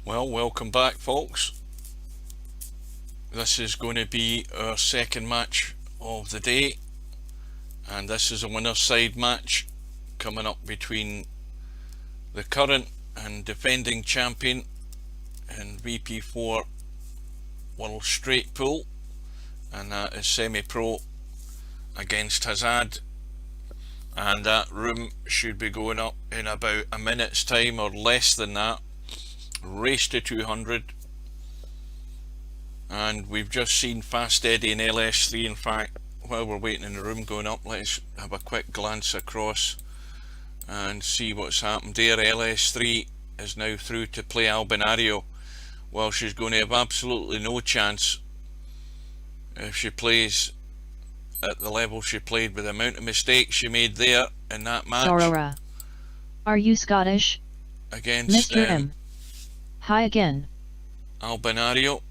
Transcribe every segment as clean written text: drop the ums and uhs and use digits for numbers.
Well, welcome back, folks. This is going to be our second match of the day, and this is a winner's side match coming up between the current and defending champion in VP4 World Straight Pool, and that is Semipro against HAZAD, and that room should be going up in about a minute's time or less than that. Race to 200, and we've just seen Fast Eddie in LS3. In fact, while we're waiting in the room going up, let's have a quick glance across and see what's happened there. LS3 is now through to play Albinario. Well, she's going to have absolutely no chance if she plays at the level she played, with the amount of mistakes she made there in that match. Sorora. Are you Scottish? Against Mr. M. Hi again. Albinario.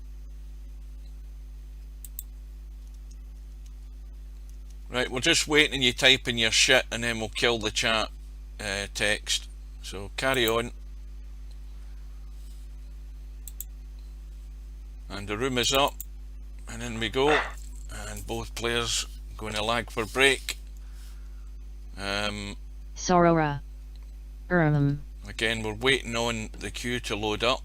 Right, we're just waiting you typing your shit, and then we'll kill the chat text. So carry on. And the room is up, and in we go, and both players going to lag for break. Sorora. Again, we're waiting on the queue to load up.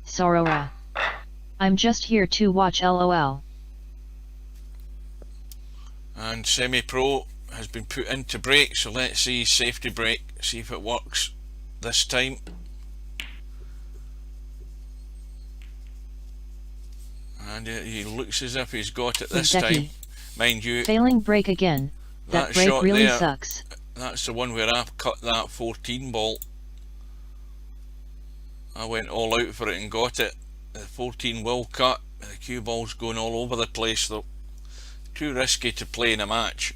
Sorora. I'm just here to watch LOL. And Semipro has been put into break, so let's see safety break, see if it works this time. And he looks as if he's got it this time. Mind you, failing break again. That break really there, sucks. That's the one where I've cut that 14 ball. I went all out for it and got it. The 14 will cut. The cue ball's going all over the place though. Too risky to play in a match.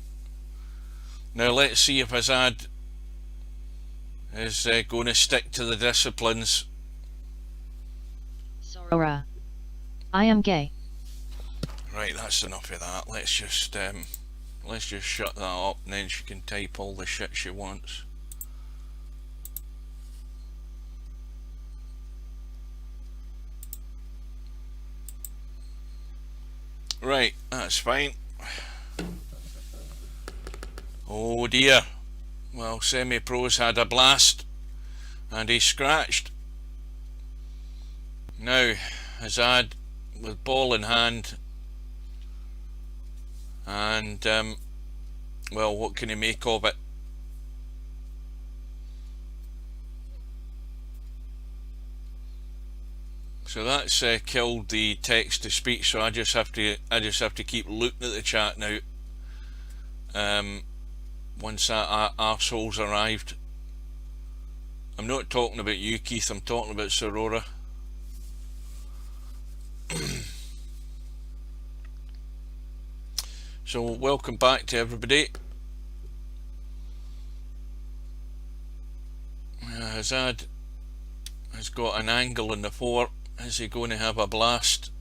Now let's see if HAZAD is going to stick to the disciplines. Sorora. I am gay. Right, that's enough of that. Let's just shut that up, and then she can type all the shit she wants. Right, that's fine. Oh dear. Well, Semipro's had a blast, and he's scratched. Now, HAZAD with ball in hand, and well, what can he make of it? So that's killed the text to speech. So I just have to keep looking at the chat now. Once that arsehole's arrived. I'm not talking about you, Keith. I'm talking about Sorora. So welcome back to everybody. HAZAD has got an angle in the 4. Is he going to have a blast?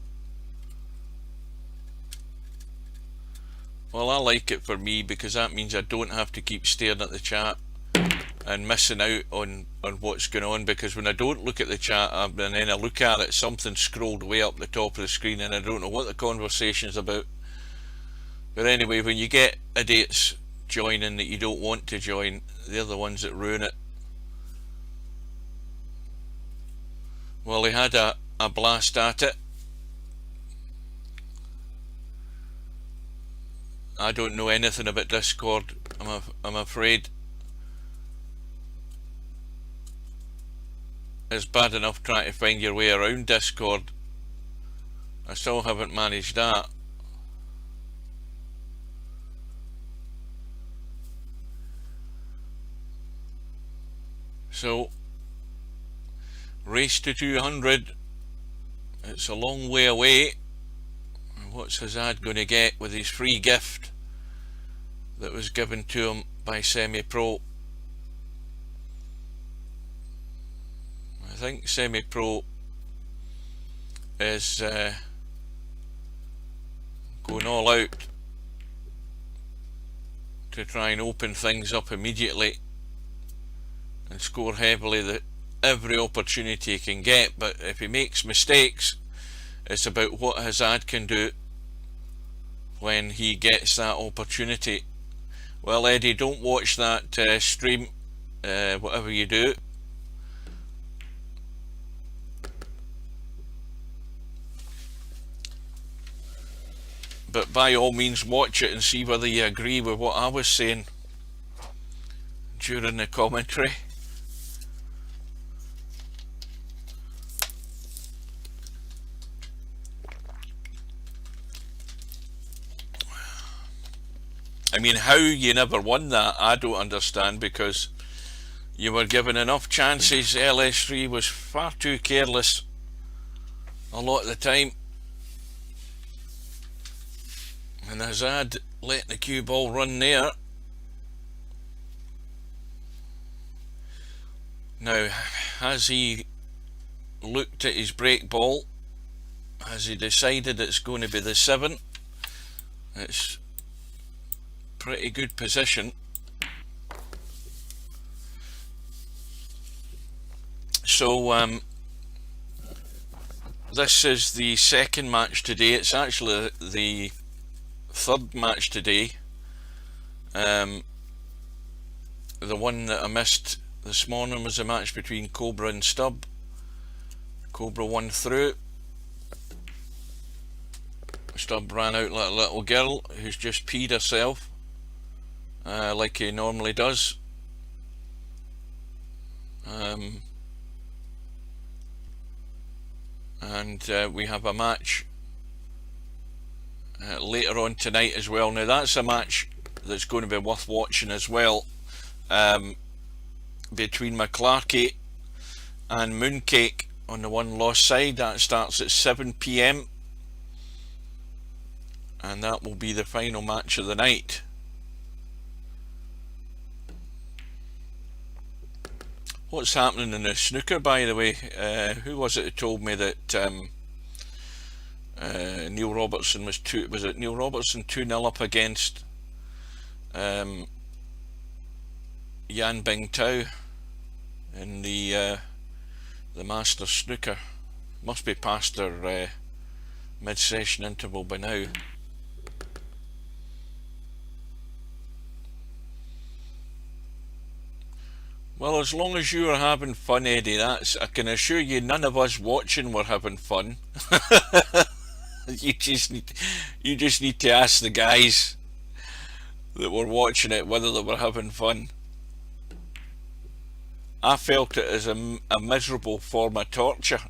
Well, I like it for me, because that means I don't have to keep staring at the chat and missing out on what's going on, because when I don't look at the chat and then I look at it, something scrolled way up the top of the screen and I don't know what the conversation's about. But anyway, when you get idiots joining that you don't want to join, they're the ones that ruin it. Well, he had a blast at it. I don't know anything about Discord, I'm afraid. It's bad enough trying to find your way around Discord. I still haven't managed that. So, race to 200. It's a long way away. What's HAZAD going to get with his free gift that was given to him by Semipro? I think Semipro is going going all out to try and open things up immediately and score heavily every opportunity he can get. But if he makes mistakes, it's about what HAZAD can do when he gets that opportunity. Well, Eddie, don't watch that stream, whatever you do. But by all means watch it and see whether you agree with what I was saying during the commentary. I mean, how you never won that, I don't understand, because you were given enough chances. LS3 was far too careless a lot of the time. And HAZAD letting the cue ball run there. Now, has he looked at his break ball? Has he decided it's going to be the 7? It's pretty good position. So this is the second match today. It's actually the third match today. The one that I missed this morning was a match between Cobra and Stubb. Cobra won through. Stubb ran out like a little girl who's just peed herself, like he normally does. And we have a match later on tonight as well. Now that's a match that's going to be worth watching as well, between McClarkey and Mooncake on the one loss side. That starts at 7 PM and that will be the final match of the night. What's happening in the snooker, by the way? Who was it who told me that Neil Robertson was it Neil Robertson 2-0 up against Yan Bingtao in the Masters snooker? Must be past their mid-session interval by now. Well, as long as you are having fun, Eddie, I can assure you none of us watching were having fun. You just need to ask the guys that were watching it whether they were having fun. I felt it as a miserable form of torture.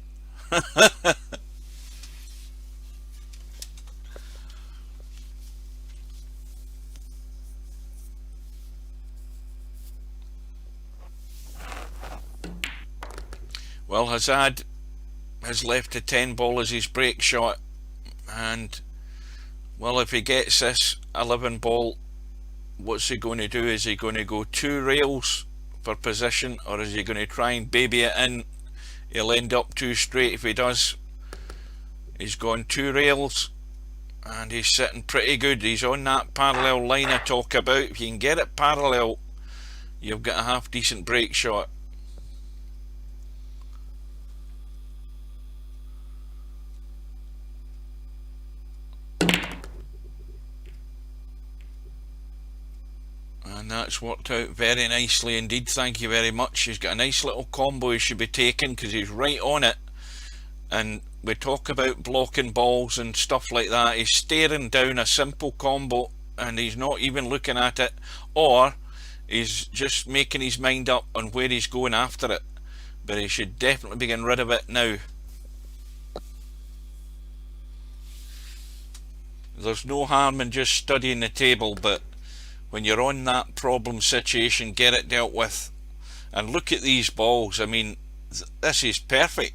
Well, HAZAD has left a 10 ball as his break shot, and well, if he gets this 11 ball, what's he going to do? Is he going to go 2 rails for position, or is he going to try and baby it in? He'll end up 2 straight if he does. He's gone 2 rails and he's sitting pretty good. He's on that parallel line I talk about. If you can get it parallel, you've got a half decent break shot. And that's worked out very nicely indeed, thank you very much. He's got a nice little combo he should be taking, because he's right on it. And we talk about blocking balls and stuff like that. He's staring down a simple combo and he's not even looking at it, or he's just making his mind up on where he's going after it. But he should definitely be getting rid of it now. There's no harm in just studying the table, but when you're on that problem situation, get it dealt with. And look at these balls. I mean, this is perfect.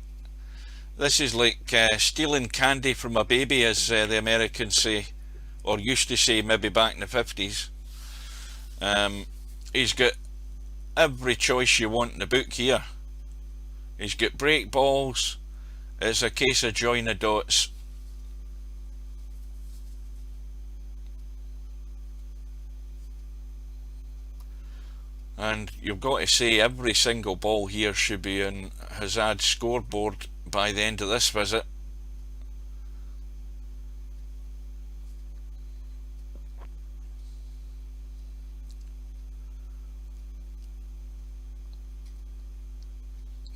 This is like stealing candy from a baby, as the Americans say, or used to say, maybe back in the 50s. He's got every choice you want in the book here. He's got break balls. It's a case of join the dots. And you've got to say every single ball here should be on HAZAD's scoreboard by the end of this visit.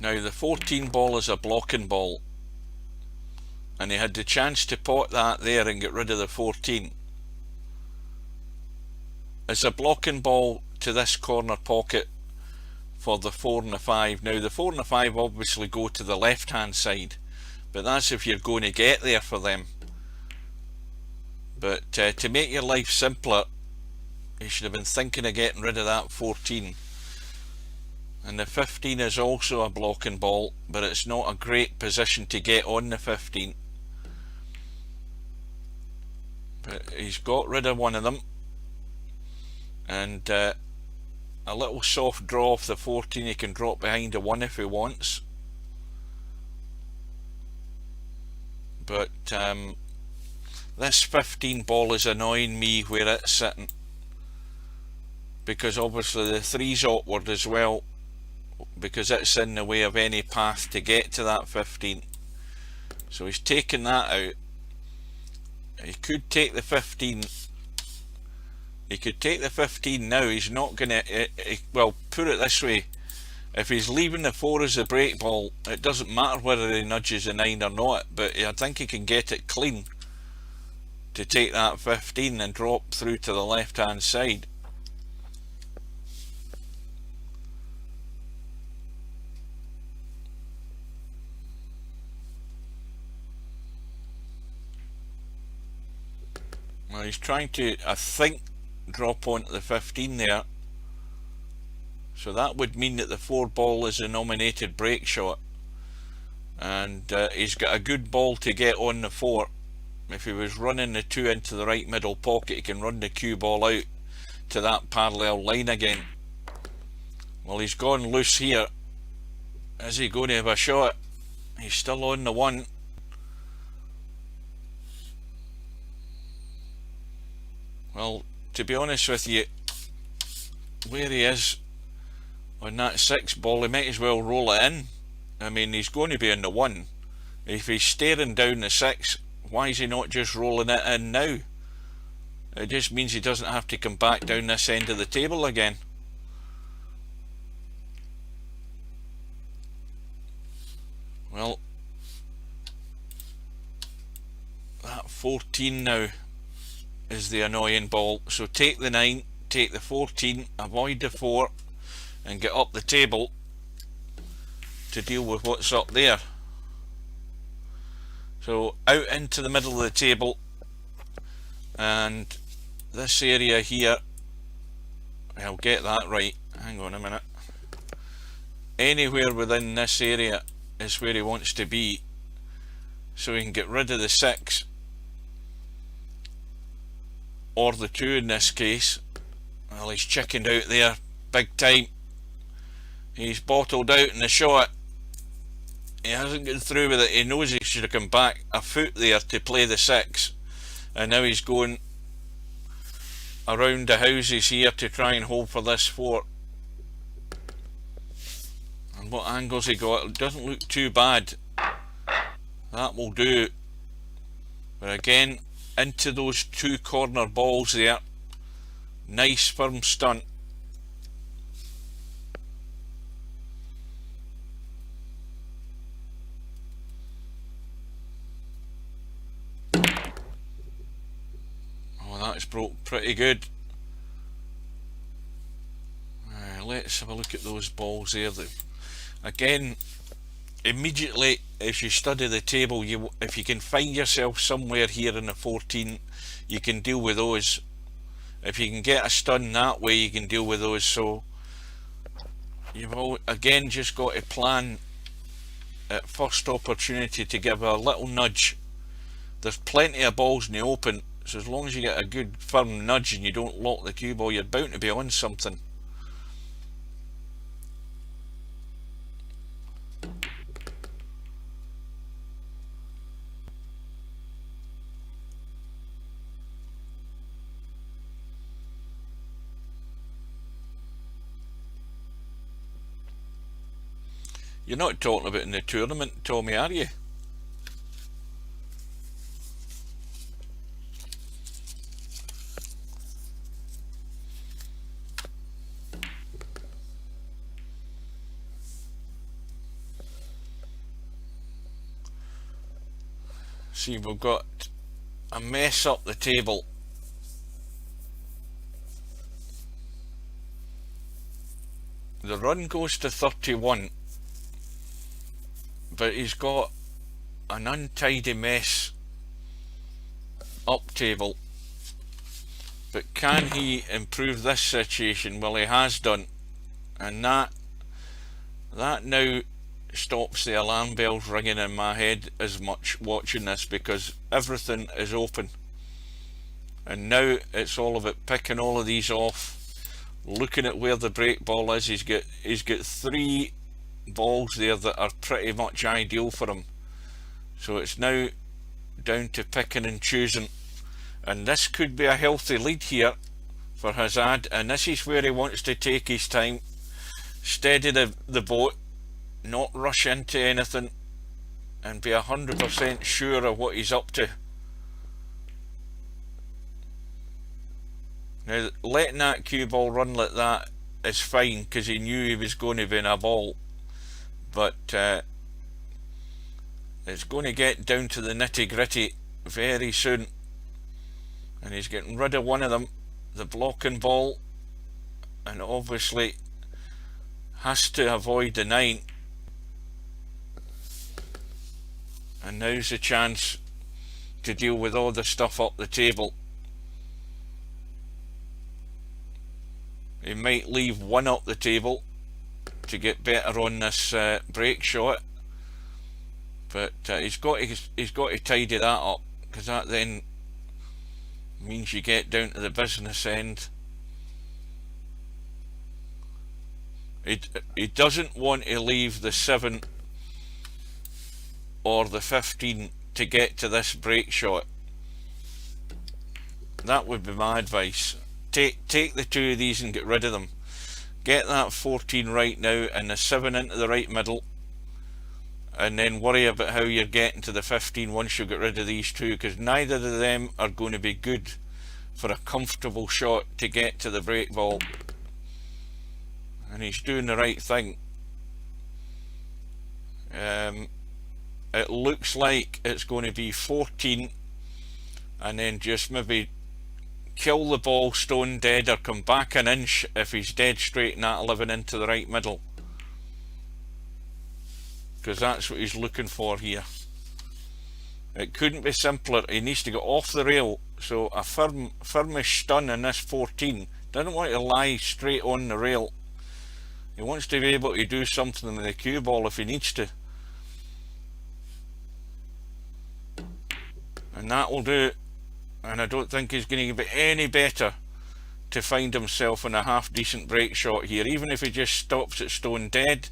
Now the 14 ball is a blocking ball, and he had the chance to pot that there and get rid of the 14. It's a blocking ball to this corner pocket for the 4 and the 5. Now the 4 and the 5 obviously go to the left hand side, but that's if you're going to get there for them. But to make your life simpler, you should have been thinking of getting rid of that 14. And the 15 is also a blocking ball, but it's not a great position to get on the 15. But he's got rid of one of them, and a little soft draw off the 14. He can drop behind a 1 if he wants, but this 15 ball is annoying me where it's sitting, because obviously the 3's awkward as well, because it's in the way of any path to get to that 15. So he's taken that out. He could take the 15. He could take the 15 now. He's not gonna, well, put it this way, if he's leaving the 4 as a break ball, it doesn't matter whether he nudges the 9 or not, but I think he can get it clean to take that 15 and drop through to the left hand side. Well, he's trying to, I think, drop onto the 15 there, so that would mean that the 4 ball is a nominated break shot, and he's got a good ball to get on the 4. If he was running the 2 into the right middle pocket, he can run the cue ball out to that parallel line again. Well, he's gone loose here. Is he going to have a shot? He's still on the 1. Well, to be honest with you, where he is on that 6 ball, he might as well roll it in. I mean, he's going to be in the 1. If he's staring down the 6, why is he not just rolling it in now? It just means he doesn't have to come back down this end of the table again. Well, that 14 now is the annoying ball. So take the 9, take the 14, avoid the 4, and get up the table to deal with what's up there. So out into the middle of the table, and this area here, I'll get that right, hang on a minute, anywhere within this area is where he wants to be, so he can get rid of the 6 or the 2 in this case. Well, he's chickened out there big time. He's bottled out in the shot. He hasn't gone through with it. He knows he should have come back a foot there to play the 6, and now he's going around the houses here to try and hold for this 4. And what angles he got? It doesn't look too bad. That will do. But again, into those 2 corner balls there. Nice firm stunt. Oh, that's broke pretty good. Let's have a look at those balls there. Again, immediately, if you study the table, if you can find yourself somewhere here in the 14, you can deal with those. If you can get a stun that way, you can deal with those. So you've again just got to plan at first opportunity to give a little nudge. There's plenty of balls in the open, so as long as you get a good firm nudge and you don't lock the cue ball, you're bound to be on something. You're not talking about in the tournament, Tommy, are you? See, we've got a mess up the table. The run goes to 31, but he's got an untidy mess up table. But can he improve this situation? Well, he has done, and that now stops the alarm bells ringing in my head as much watching this, because everything is open, and now it's all about picking all of these off, looking at where the break ball is. He's got 3 balls there that are pretty much ideal for him, so it's now down to picking and choosing, and this could be a healthy lead here for HAZAD, and this is where he wants to take his time, steady the boat, not rush into anything, and be 100% sure of what he's up to. Now, letting that cue ball run like that is fine, because he knew he was going to be in a ball, but it's going to get down to the nitty gritty very soon, and he's getting rid of one of them, the blocking ball, and obviously has to avoid the 9. And now's the chance to deal with all the stuff up the table. He might leave 1 up the table to get better on this break shot, but he's got to tidy that up, because that then means you get down to the business end. He doesn't want to leave the 7 or the 15 to get to this break shot. That would be my advice. Take the 2 of these and get rid of them. Get that 14 right now and the 7 into the right middle, and then worry about how you're getting to the 15 once you get rid of these 2, because neither of them are going to be good for a comfortable shot to get to the break ball. And he's doing the right thing. It looks like it's going to be 14, and then just maybe kill the ball stone dead, or come back an inch if he's dead straight in that 11 into the right middle, because that's what he's looking for here. It couldn't be simpler. He needs to get off the rail, so a firmish stun in this 14. Doesn't want to lie straight on the rail. He wants to be able to do something with the cue ball if he needs to, and that will do it. And I don't think he's going to be any better to find himself in a half decent break shot here, even if he just stops at stone dead,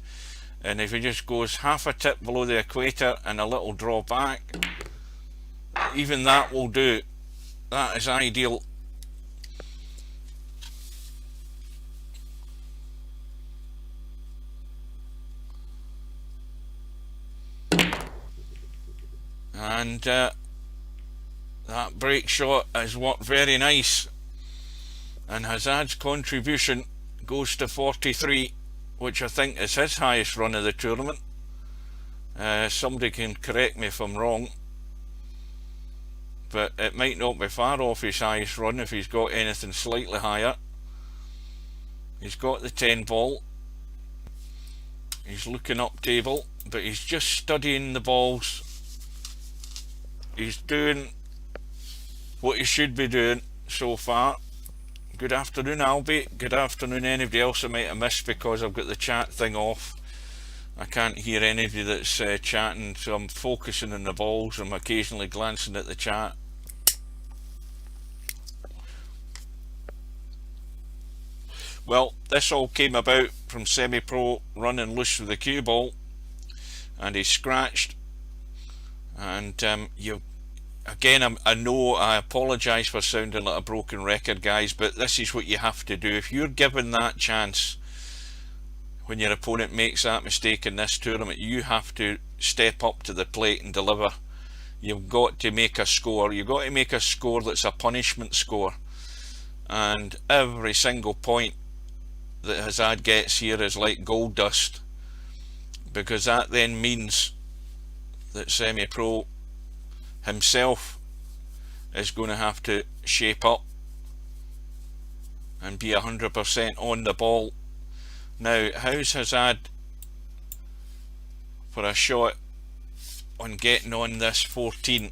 and if he just goes half a tip below the equator and a little draw back, even that will do. That is ideal. And that break shot has worked very nice, and HAZAD's contribution goes to 43, which I think is his highest run of the tournament. Somebody can correct me if I'm wrong, but it might not be far off his highest run if he's got anything slightly higher. He's got the 10 ball, he's looking up table, but he's just studying the balls. He's doing what he should be doing so far. Good afternoon, Albie. Good afternoon, anybody else I might have missed, because I've got the chat thing off. I can't hear anybody that's chatting, so I'm focusing on the balls. I'm occasionally glancing at the chat. Well, this all came about from Semipro running loose with the cue ball, and he scratched. And I know I apologise for sounding like a broken record, guys, but this is what you have to do. If you're given that chance when your opponent makes that mistake in this tournament, you have to step up to the plate and deliver. You've got to make a score. You've got to make a score that's a punishment score. And every single point that HAZAD gets here is like gold dust, because that then means that Semipro himself is going to have to shape up and be 100% on the ball. Now, how's HAZAD for a shot on getting on this 14?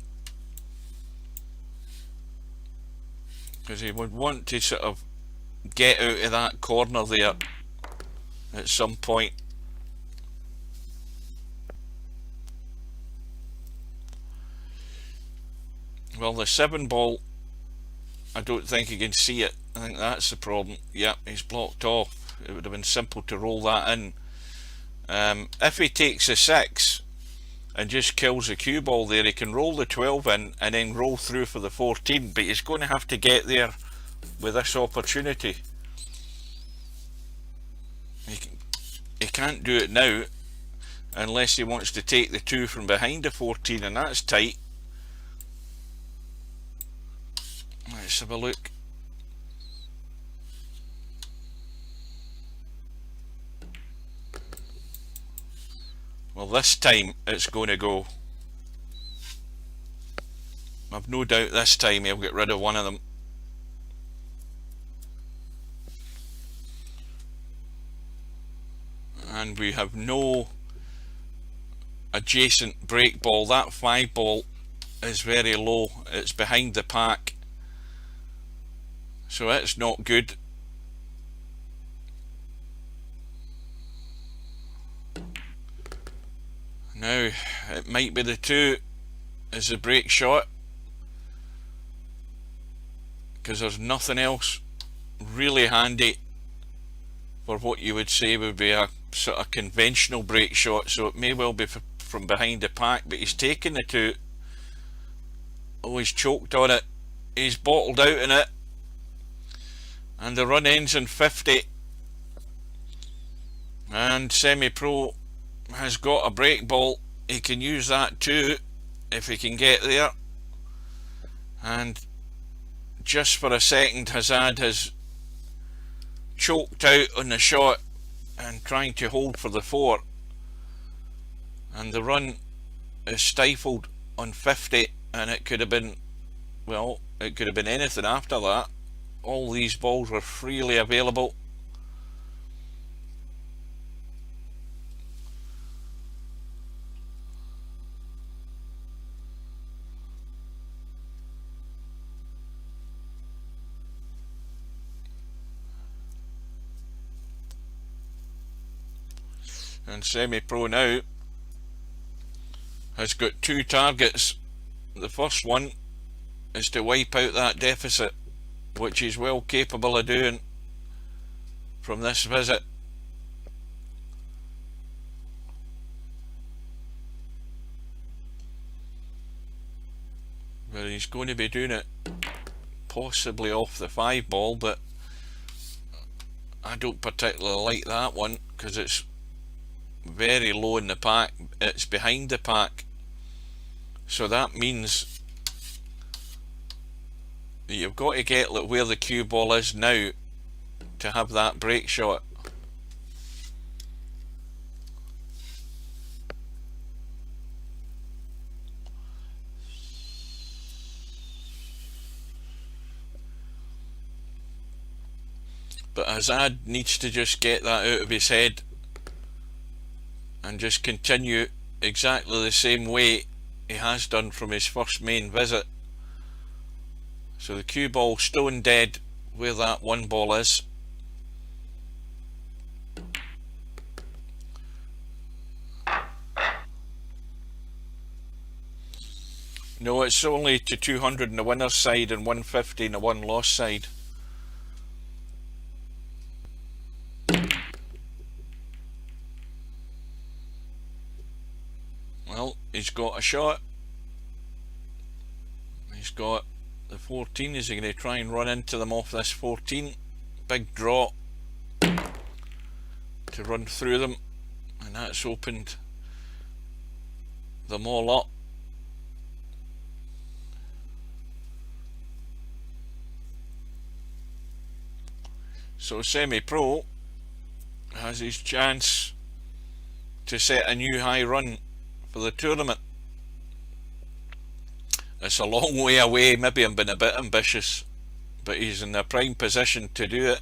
Because he would want to sort of get out of that corner there at some point. Well, the 7 ball, I don't think he can see it. I think that's the problem. Yep, he's blocked off. It would have been simple to roll that in. If he takes a 6 and just kills the cue ball there, he can roll the 12 in and then roll through for the 14, but he's going to have to get there with this opportunity. He can't do it now unless he wants to take the 2 from behind the 14, and that's tight. Let's have a look. Well, this time it's going to go. I've no doubt this time he'll get rid of one of them. And we have no adjacent break ball. That 5 ball is very low. It's behind the pack, so it's not good. Now it might be the 2 as a break shot, because there's nothing else really handy for what you would say would be a sort of conventional break shot, so it may well be from behind the pack, but he's taken the 2. Oh, he's choked on it. He's bottled out in it, and the run ends in 50, and Semipro has got a break ball. He can use that too if he can get there, and just for a second HAZAD has choked out on the shot and trying to hold for the 4, and the run is stifled on 50, and it could have been, well, it could have been anything after that. All these balls were freely available. And Semipro now has got 2 targets. The first one is to wipe out that deficit, which he's well capable of doing from this visit. But he's going to be doing it possibly off the 5 ball, but I don't particularly like that one because it's very low in the pack. It's behind the pack, so that means that you've got to get like where the cue ball is now to have that break shot. But HAZAD needs to just get that out of his head and just continue exactly the same way he has done from his first main visit. So the cue ball stone dead where that 1 ball is. No, it's only to 200 on the winner's side and 150 on the 1 loss side. Well, he's got a shot. He's got the 14. Is he going to try and run into them off this 14? Big draw. to run through them, and that's opened them all up. So Semipro has his chance to set a new high run for the tournament. It's a long way away, maybe I'm being a bit ambitious, but he's in a prime position to do it.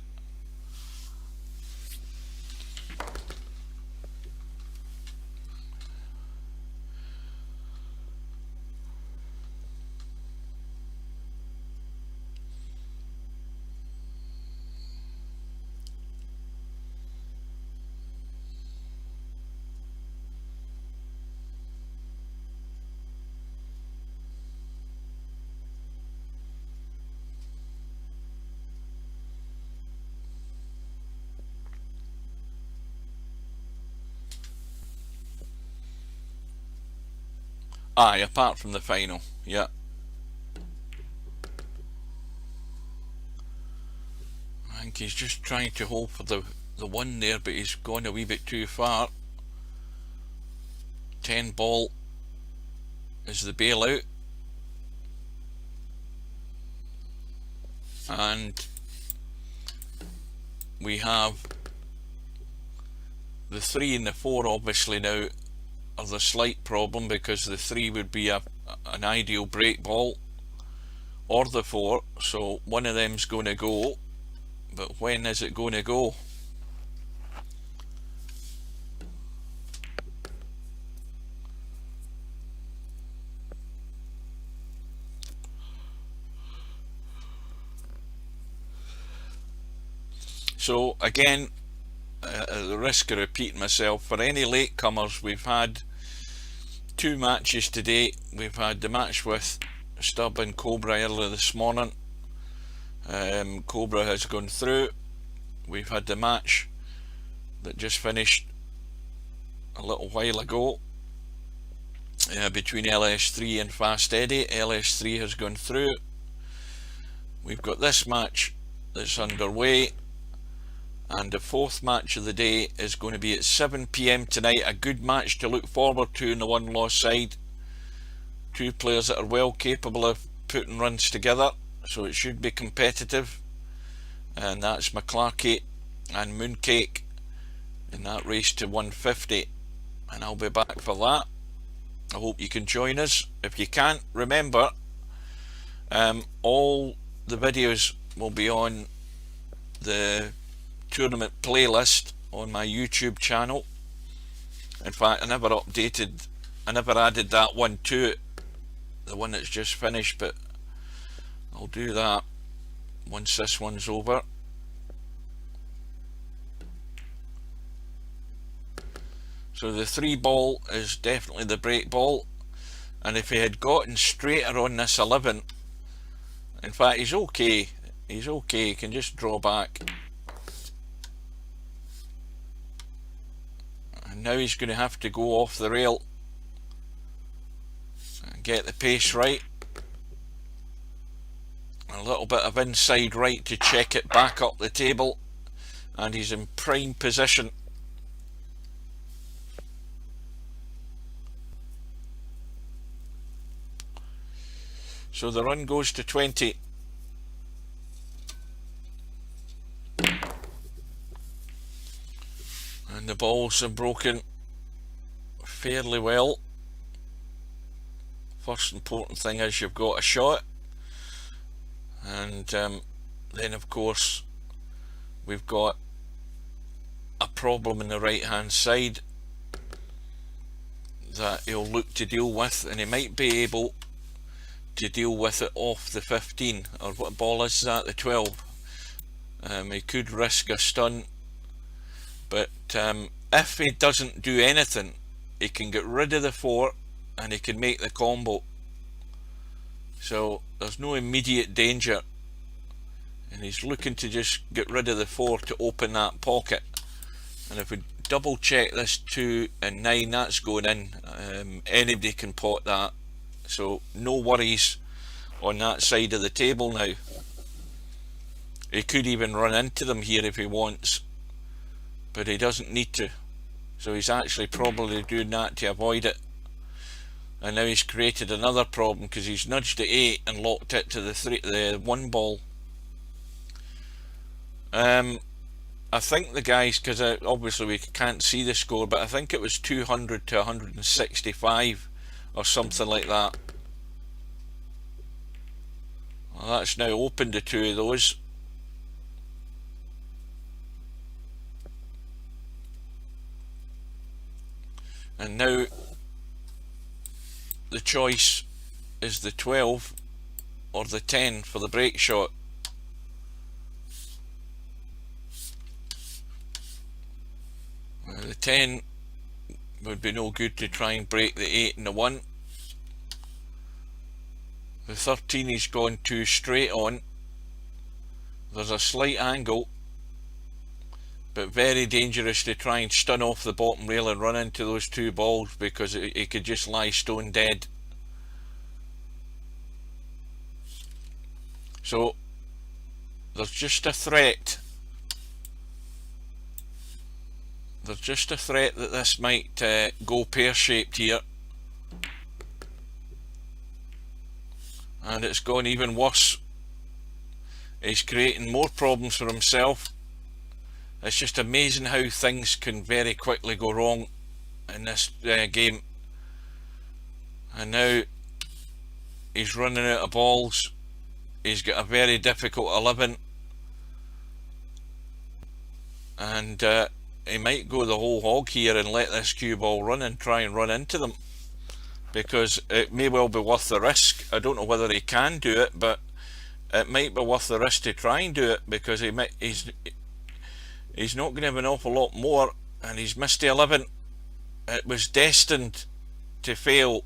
Aye, apart from the final, yeah. I think he's just trying to hold for the one there, but he's gone a wee bit too far. 10 ball is the bailout. And we have the 3 and the 4 obviously now are the slight problem, because the 3 would be an ideal break ball, or the 4, so one of them's going to go, but when is it going to go? So again, at the risk of repeating myself, for any latecomers, we've had 2 matches today. We've had the match with Stub and Cobra earlier this morning. Cobra has gone through. We've had the match that just finished a little while ago between LS3 and Fast Eddie. LS3 has gone through. We've got this match that's underway, and the 4th match of the day is going to be at 7 PM tonight. A good match to look forward to on the one-loss side. 2 players that are well capable of putting runs together, so it should be competitive. And that's McClarkey and Mooncake in that race to 150. And I'll be back for that. I hope you can join us. If you can't, remember, all the videos will be on the tournament playlist on my YouTube channel. In fact, I never added that one to it, the one that's just finished, but I'll do that once this one's over. So the 3 ball is definitely the break ball, and if he had gotten straighter on this 11, in fact he's okay, he can just draw back. And now he's going to have to go off the rail and get the pace right. A little bit of inside right to check it back up the table, and he's in prime position. So the run goes to 20. And the balls are broken fairly well. First important thing is you've got a shot, and then of course we've got a problem in the right hand side that he'll look to deal with, and he might be able to deal with it off the 15, or what ball is that, the 12. He could risk a stun, but if he doesn't do anything, he can get rid of the 4 and he can make the combo. So there's no immediate danger, and he's looking to just get rid of the 4 to open that pocket. And if we double check this 2 and 9, that's going in. Anybody can pot that, so no worries on that side of the table now. He could even run into them here if he wants, but he doesn't need to, so he's actually probably doing that to avoid it. And now he's created another problem because he's nudged the 8 and locked it to the 1 ball. I think the guys, because obviously we can't see the score, but I think it was 200 to 165 or something like that. Well, that's now opened to 2 of those. And now the choice is the 12 or the 10 for the break shot. The 10 would be no good to try and break the 8 and the 1. The 13 is gone too straight on. There's a slight angle, but very dangerous to try and stun off the bottom rail and run into those 2 balls, because it could just lie stone dead. So there's just a threat. There's just a threat that this might go pear-shaped here. And it's gone even worse. He's creating more problems for himself. It's just amazing how things can very quickly go wrong in this game. And now he's running out of balls. He's got a very difficult 11. And he might go the whole hog here and let this cue ball run and try and run into them, because it may well be worth the risk. I don't know whether he can do it, but it might be worth the risk to try and do it, because he's not going to have an awful lot more, and he's missed the 11. It was destined to fail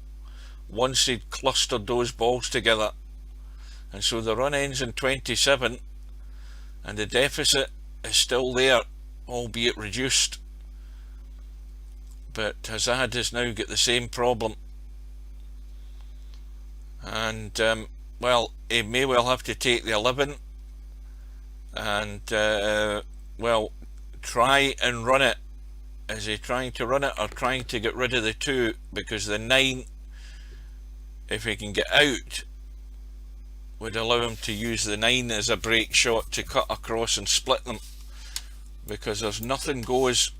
once he'd clustered those balls together. And so the run ends in 27, and the deficit is still there, albeit reduced. But HAZAD has now got the same problem. And well, he may well have to take the 11 and well, try and run it. Is he trying to run it or trying to get rid of the 2? Because the 9, if he can get out, would allow him to use the 9 as a break shot to cut across and split them, because there's nothing goes.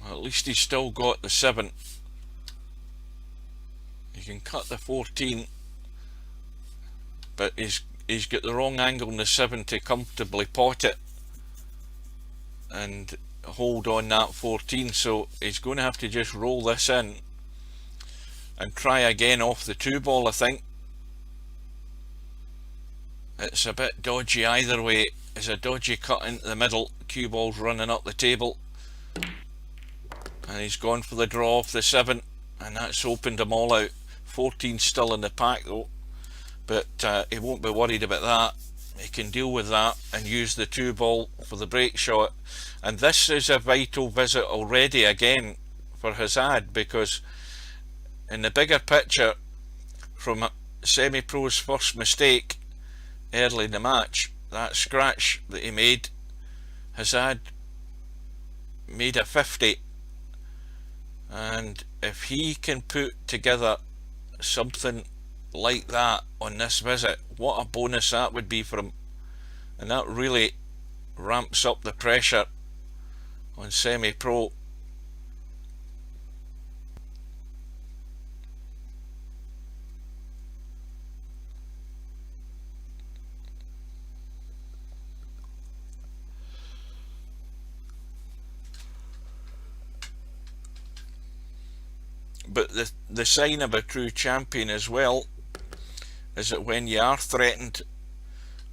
Well, at least he's still got the 7. He can cut the 14, but he's got the wrong angle in the 7 to comfortably pot it and hold on that 14, so he's going to have to just roll this in and try again off the 2 ball. I think it's a bit dodgy either way. It's a dodgy cut into the middle. Cue ball's running up the table, and he's gone for the draw off the 7, and that's opened them all out. 14 still in the pack though, but he won't be worried about that. He can deal with that and use the 2 ball for the break shot. And this is a vital visit already again for HAZAD, because in the bigger picture, from Semipro's first mistake early in the match, that scratch that he made, HAZAD made a 50, and if he can put together something like that on this visit, what a bonus that would be for him. And that really ramps up the pressure on Semipro. But the sign of a true champion as well is that when you are threatened,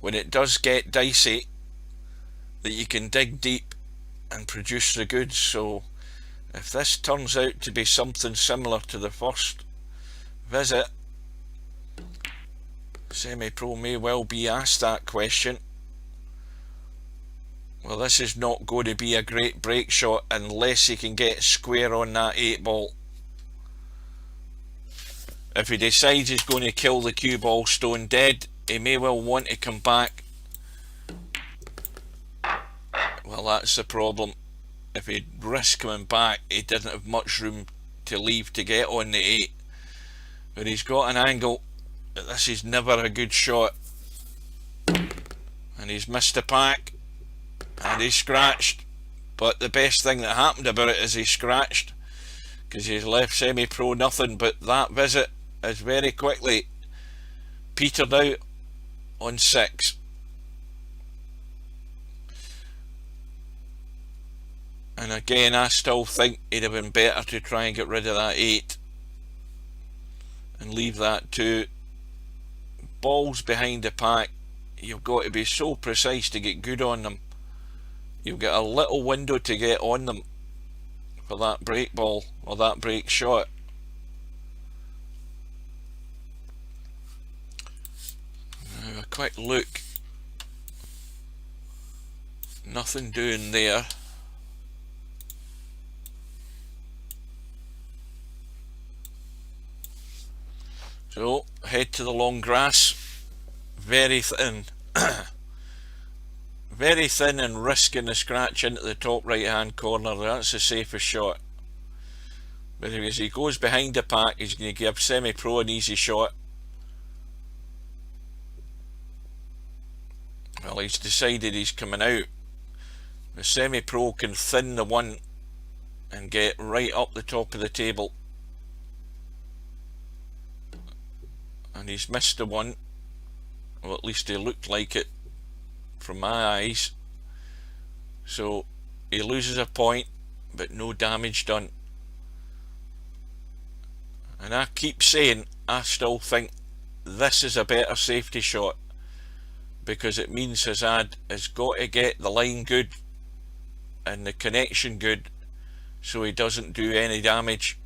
when it does get dicey, that you can dig deep and produce the goods. So if this turns out to be something similar to the first visit, Semipro may well be asked that question. Well, this is not going to be a great break shot unless he can get square on that 8 ball. If he decides he's going to kill the cue ball stone dead, he may well want to come back. Well, that's the problem. If he'd risk coming back, he didn't have much room to leave to get on the 8. But he's got an angle. This is never a good shot. And he's missed the pack. And he's scratched. But the best thing that happened about it is he scratched, because he's left Semipro nothing. But that visit is very quickly petered out on 6. And again, I still think it'd have been better to try and get rid of that 8 and leave that 2. Balls behind the pack, you've got to be so precise to get good on them. You've got a little window to get on them for that break ball or that break shot. Now a quick look. Nothing doing there. So head to the long grass, very thin, very thin, and risking the scratch into the top right hand corner. That's the safest shot. But as he goes behind the pack, he's going to give Semipro an easy shot. Well, he's decided he's coming out. The Semipro can thin the 1 and get right up the top of the table. And he's missed the 1, well, at least he looked like it from my eyes. So he loses a point, but no damage done. And I keep saying, I still think this is a better safety shot, because it means HAZAD has got to get the line good and the connection good so he doesn't do any damage,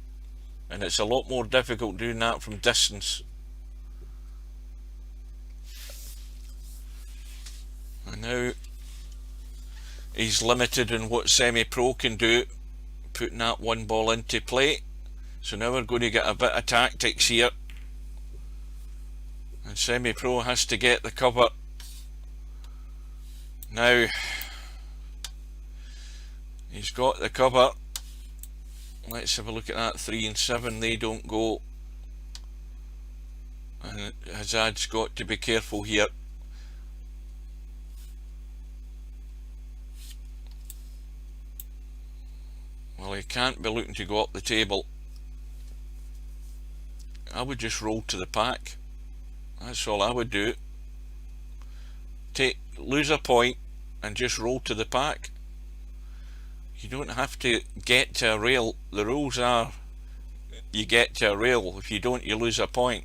and it's a lot more difficult doing that from distance. And now he's limited in what Semipro can do, putting that 1 ball into play. So now we're going to get a bit of tactics here, and Semipro has to get the cover. Now he's got the cover. Let's have a look at that. 3 and 7, they don't go, and HAZAD's got to be careful here. Well, he can't be looking to go up the table. I would just roll to the pack. That's all I would do. Lose a point and just roll to the pack. You don't have to get to a rail. The rules are you get to a rail. If you don't, you lose a point.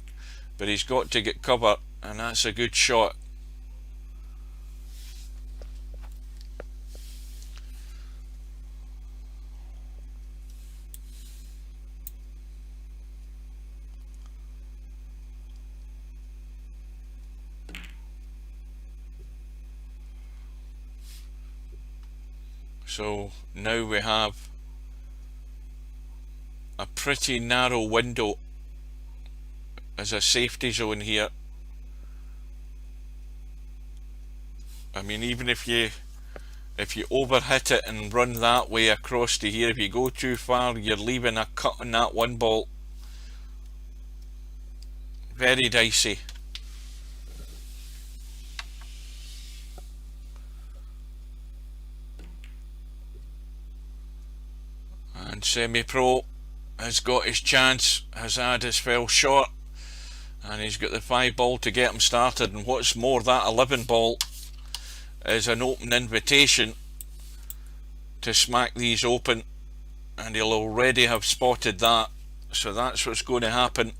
But he's got to get cover, and that's a good shot. So now we have a pretty narrow window as a safety zone here. I mean, even if you overhit it and run that way across to here, if you go too far, you're leaving a cut on that 1 ball. Very dicey. And Semipro has got his chance. HAZAD has fell short, and he's got the 5 ball to get him started. And what's more, that 11 ball is an open invitation to smack these open, and he'll already have spotted that. So that's what's going to happen.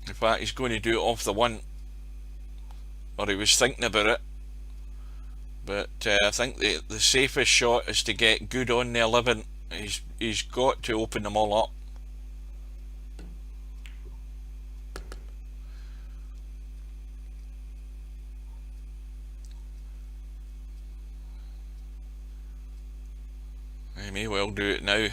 In fact, he's going to do it off the 1, or he was thinking about it. But I think the safest shot is to get good on the 11. He's got to open them all up. I may well do it now.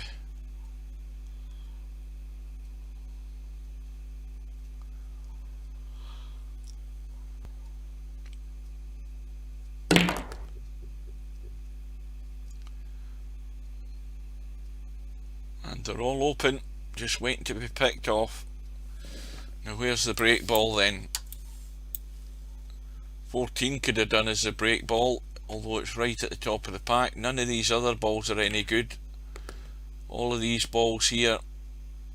And they're all open, just waiting to be picked off. Now where's the break ball then? 14 could have done as the break ball, although it's right at the top of the pack. None of these other balls are any good. All of these balls here,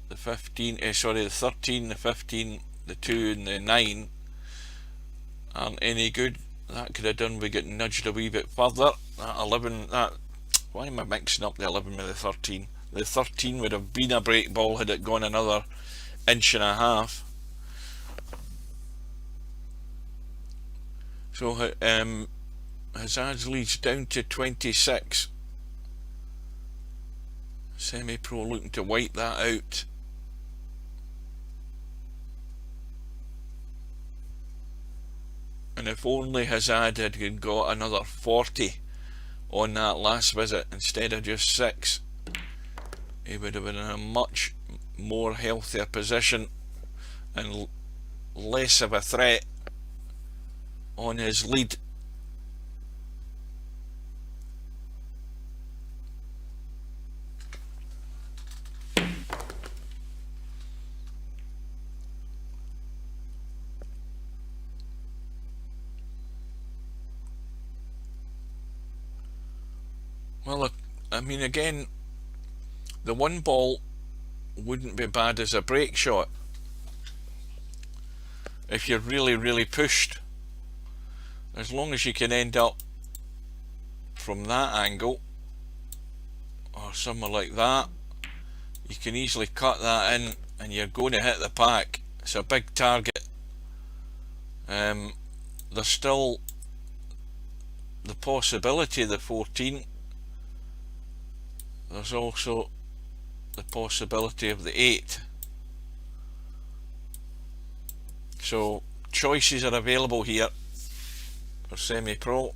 the 13, the 15, the 2 and the 9 aren't any good. That could have done we get nudged a wee bit further. That 11, why am I mixing up the 11 with the 13? The 13 would have been a break ball had it gone another inch and a half. So HAZAD leads down to 26. Semipro looking to wipe that out. And if only HAZAD had got another 40 on that last visit instead of just 6, he would have been in a much more healthier position and less of a threat on his lead. Well, I mean, again, the one ball wouldn't be bad as a break shot if you're really pushed. As long as you can end up from that angle or somewhere like that, you can easily cut that in and you're going to hit the pack. It's a big target. There's still the possibility of the 14. There's also the possibility of the 8. So choices are available here for Semipro.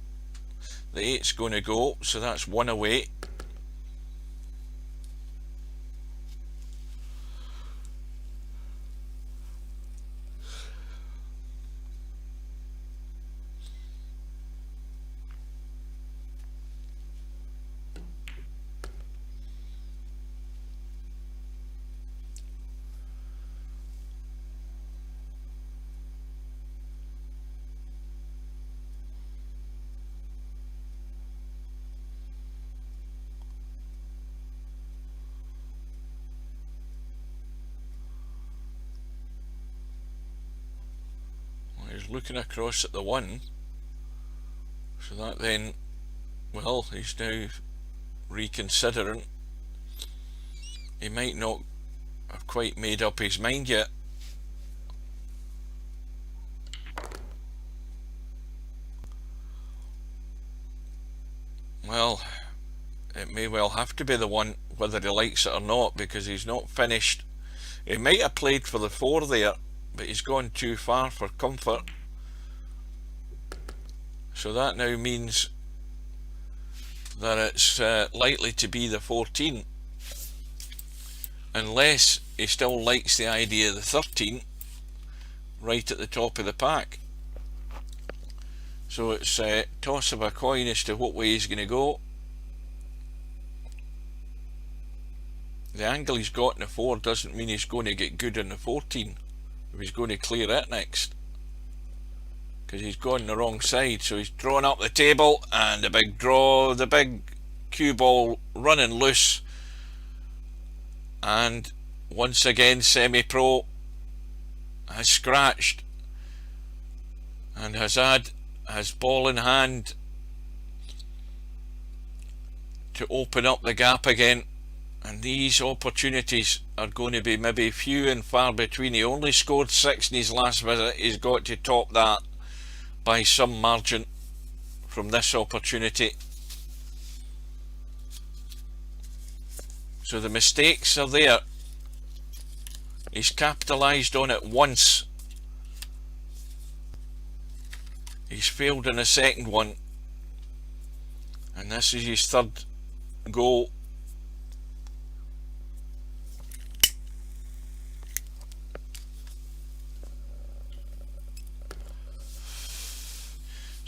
The 8's going to go, so that's 1 away. He's looking across at the 1, so that then, well, he's now reconsidering. He might not have quite made up his mind yet. Well, it may well have to be the 1, whether he likes it or not, because he's not finished. He might have played for the 4 there, but he's gone too far for comfort. So that now means that it's likely to be the 14, unless he still likes the idea of the 13 right at the top of the pack. So it's a toss of a coin as to what way he's going to go. The angle he's got in the 4 doesn't mean he's going to get good in the 14 if he's going to clear it next, because he's gone the wrong side. So he's drawn up the table, and the big draw, the big cue ball running loose, and once again Semipro has scratched, and HAZAD has ball in hand to open up the gap again. And these opportunities are going to be maybe few and far between. He only scored 6 in his last visit. He's got to top that by some margin from this opportunity. So the mistakes are there. He's capitalised on it once. He's failed in the second one. And this is his 3rd go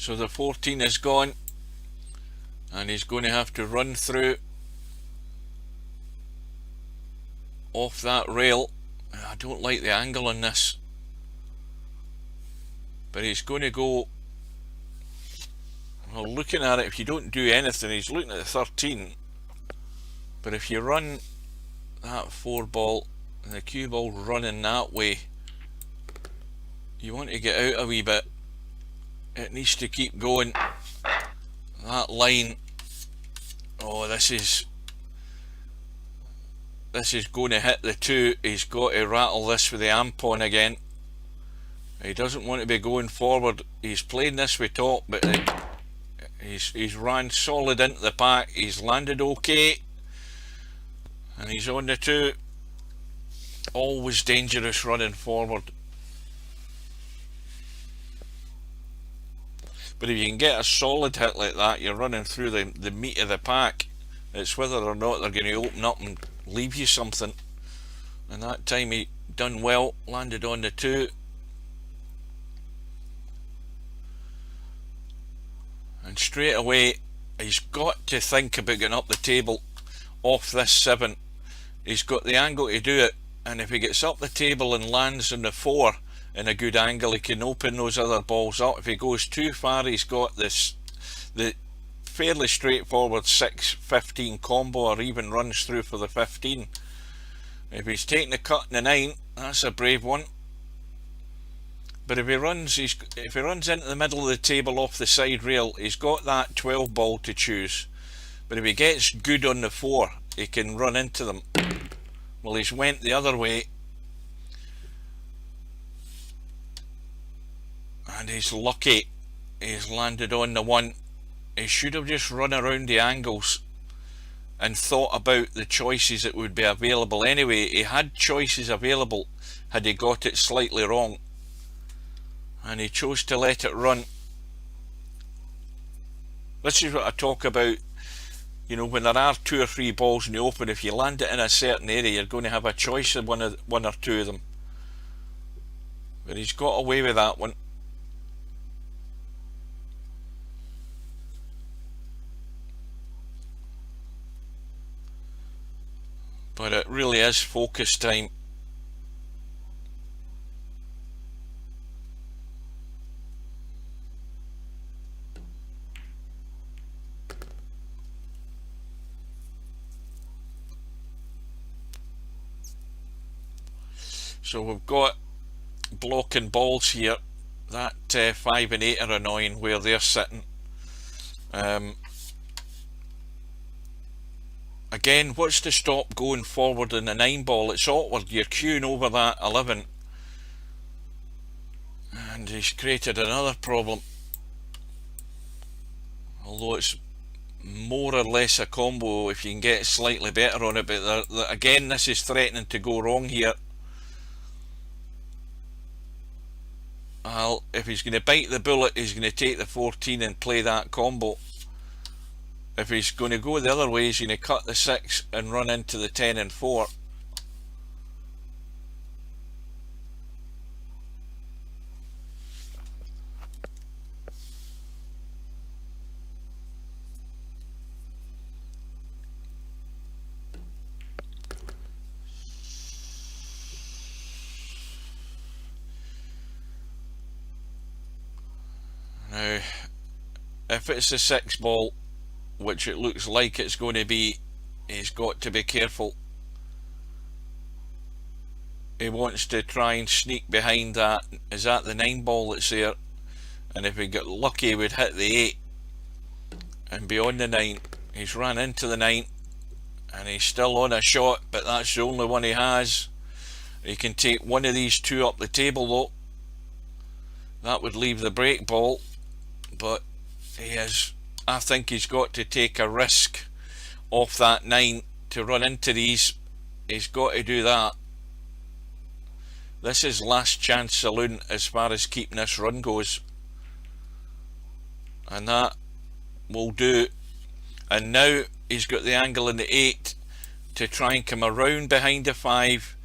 So the 14 is gone, and he's going to have to run through off that rail. I don't like the angle on this, but he's going to go, well, looking at it, if you don't do anything, he's looking at the 13, but if you run that 4 ball and the cue ball running that way, you want to get out a wee bit. It needs to keep going. That line, oh, this is going to hit the 2. He's got to rattle this with the amp on again. He doesn't want to be going forward. He's playing this with top, but he's ran solid into the pack. He's landed okay, and he's on the 2. Always dangerous running forward. But if you can get a solid hit like that, you're running through the meat of the pack. It's whether or not they're going to open up and leave you something. And that time he done well, landed on the 2. And straight away, he's got to think about getting up the table off this 7. He's got the angle to do it, and if he gets up the table and lands on the 4 in a good angle, he can open those other balls up. If he goes too far, he's got the fairly straightforward 6-15 combo, or even runs through for the 15. If he's taking the cut in the 9, that's a brave one. But if he runs into the middle of the table off the side rail, he's got that 12 ball to choose. But if he gets good on the 4, he can run into them. Well, he's went the other way, and he's lucky. He's landed on the 1. He should have just run around the angles and thought about the choices that would be available anyway. He had choices available had he got it slightly wrong, and he chose to let it run. This is what I talk about, you know, when there are 2 or 3 balls in the open. If you land it in a certain area, you're going to have a choice of one or 2 of them. But he's got away with that one. But it really is focus time. So we've got blocking balls here. That 5 and 8 are annoying where they're sitting. Again, what's to stop going forward in the 9 ball? It's awkward. You're queuing over that 11. And he's created another problem. Although it's more or less a combo if you can get slightly better on it. But again, this is threatening to go wrong here. Well, if he's going to bite the bullet, he's going to take the 14 and play that combo. If he's going to go the other way, he's going to cut the 6 and run into the 10 and 4. Now, if it's a 6 ball, which it looks like it's going to be, he's got to be careful. He wants to try and sneak behind that. Is that the 9 ball that's there? And if he got lucky, he would hit the 8 and be on the 9. He's ran into the 9 and he's still on a shot, but that's the only one he has. He can take one of these 2 up the table though. That would leave the break ball, but I think he's got to take a risk off that 9 to run into these. He's got to do that. This is last chance saloon as far as keeping this run goes, and that will do. And now he's got the angle in the 8 to try and come around behind the 5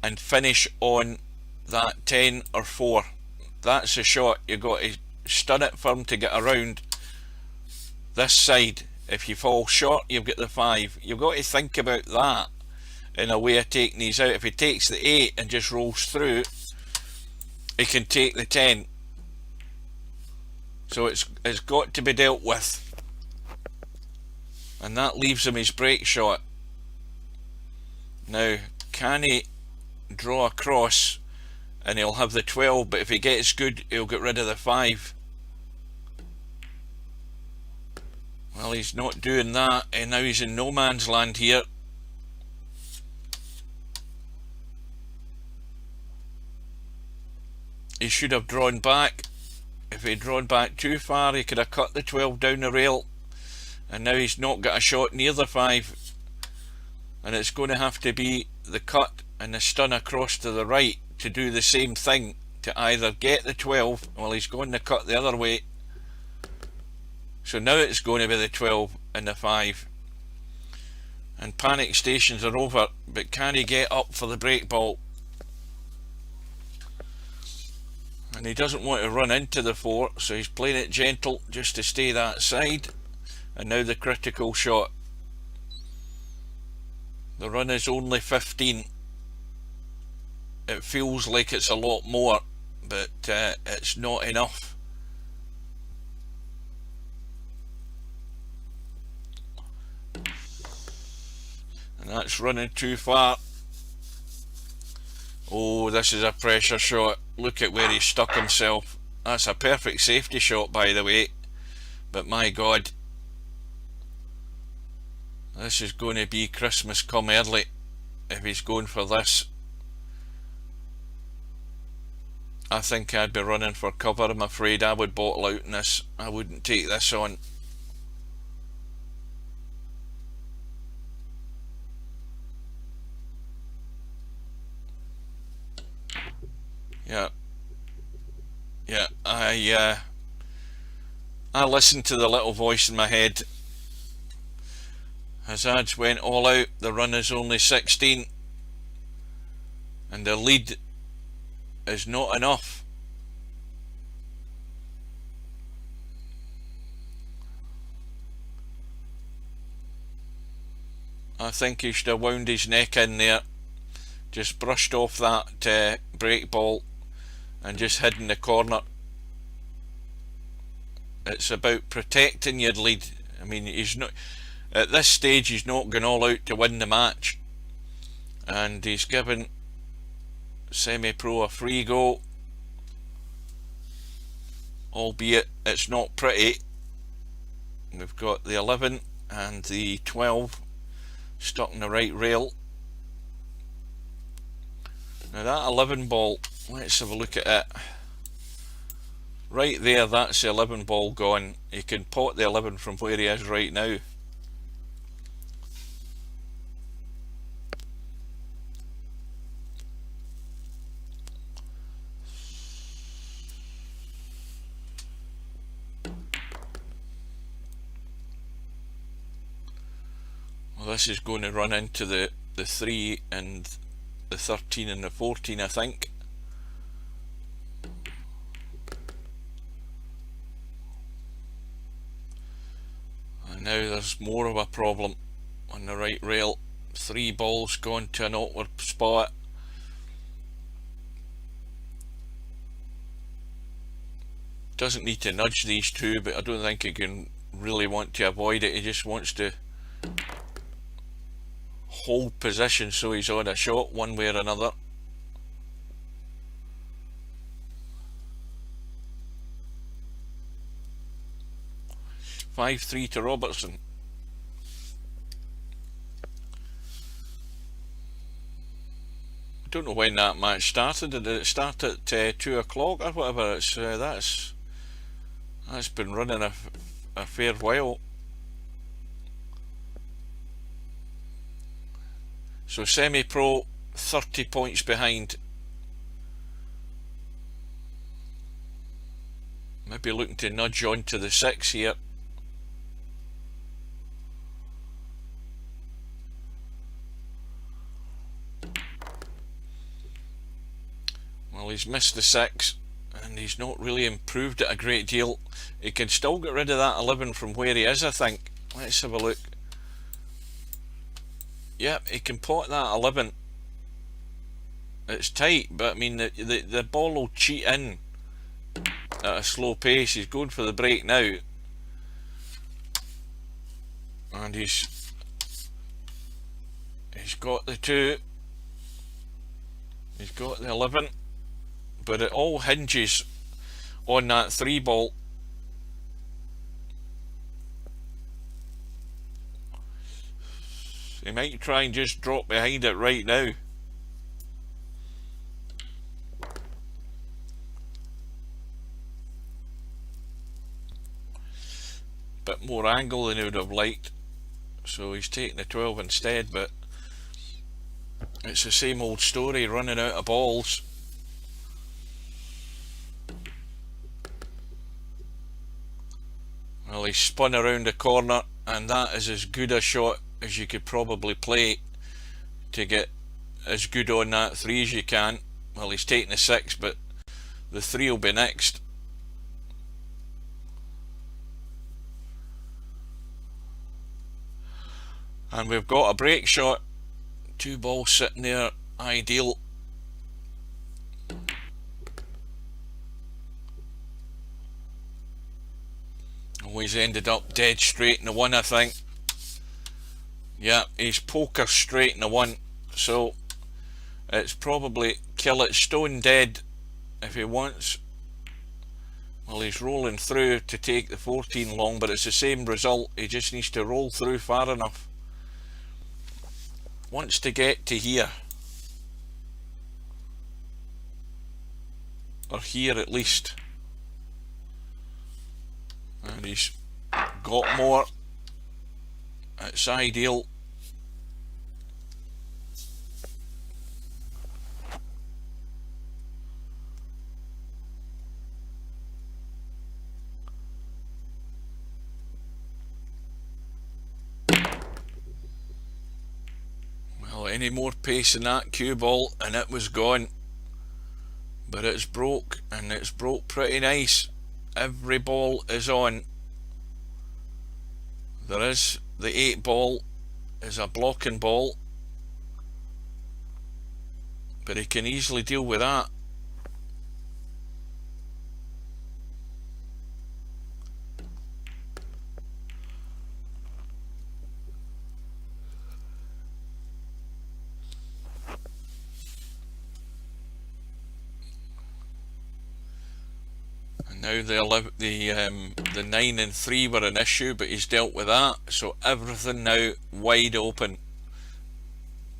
and finish on that 10 or 4. That's a shot. You've got to stun it for him to get around this side. If you fall short, you've got the 5. You've got to think about that in a way of taking these out. If he takes the 8 and just rolls through, he can take the 10. So it's got to be dealt with. And that leaves him his break shot. Now, can he draw across and he'll have the 12, but if he gets good, he'll get rid of the 5. Well, he's not doing that, and now he's in no man's land here. He should have drawn back. If he'd drawn back too far, he could have cut the 12 down the rail, and now he's not got a shot near the 5, and it's going to have to be the cut and the stun across to the right to do the same thing, to either get the 12, well, he's going to cut the other way. So now it's going to be the 12 and the 5, and panic stations are over. But can he get up for the break ball? And he doesn't want to run into the 4, so he's playing it gentle just to stay that side. And now the critical shot. The run is only 15. It feels like it's a lot more, but it's not enough. And that's running too far. Oh, this is a pressure shot. Look at where he stuck himself. That's a perfect safety shot, by the way. But my God, this is going to be Christmas come early if he's going for this. I think I'd be running for cover. I'm afraid I would bottle out in this. I wouldn't take this on. Yeah, I listened to the little voice in my head. HAZAD went all out. The run is only 16, and the lead is not enough. I think he should have wound his neck in there, just brushed off that break ball and just hid in the corner. It's about protecting your lead. I mean, he's not at this stage, he's not going all out to win the match, and he's given Semipro a free go, albeit it's not pretty. We've got the 11 and the 12 stuck in the right rail. Now that 11 ball, let's have a look at it. Right there, that's the 11 ball gone. You can pot the 11 from where he is right now. Well, this is going to run into the 3 and the 13 and the 14, I think. And now there's more of a problem on the right rail. 3 balls gone to an awkward spot. Doesn't need to nudge these two, but I don't think he can really want to avoid it. He just wants to hold position so he's on a shot one way or another. (5-3) to Robertson. I don't know when that match started. Did it start at 2 o'clock or whatever? It's that's been running a fair while. So Semipro 30 points behind. Maybe looking to nudge on to the 6 here. Well, he's missed the 6. and he's not really improved it a great deal. He can still get rid of that 11 from where he is, I think. Let's have a look. Yep, he can pot that 11. It's tight, but I mean the ball will cheat in at a slow pace. He's going for the break now, and he's got the 2, he's got the 11, but it all hinges on that 3 ball. He might try and just drop behind it right now. Bit more angle than he would have liked, so he's taking the 12 instead, but it's the same old story, running out of balls. Well, he's spun around the corner, and that is as good a shot as you could probably play to get as good on that 3 as you can. Well, he's taking the 6, but the 3 will be next. And we've got a break shot. 2 balls sitting there, ideal. Oh, he's ended up dead straight in the 1, I think. Yeah, he's poker straight in the 1, so it's probably kill it stone dead if he wants. Well, he's rolling through to take the 14 long, but it's the same result. He just needs to roll through far enough. Wants to get to here, or here at least, and he's got more. It's ideal. Well, any more pace in that cue ball and it was gone, but it's broke, and it's broke pretty nice. Every ball is on. There is the 8 ball is a blocking ball, but he can easily deal with that. And now the 9 and 3 were an issue, but he's dealt with that, so everything now wide open.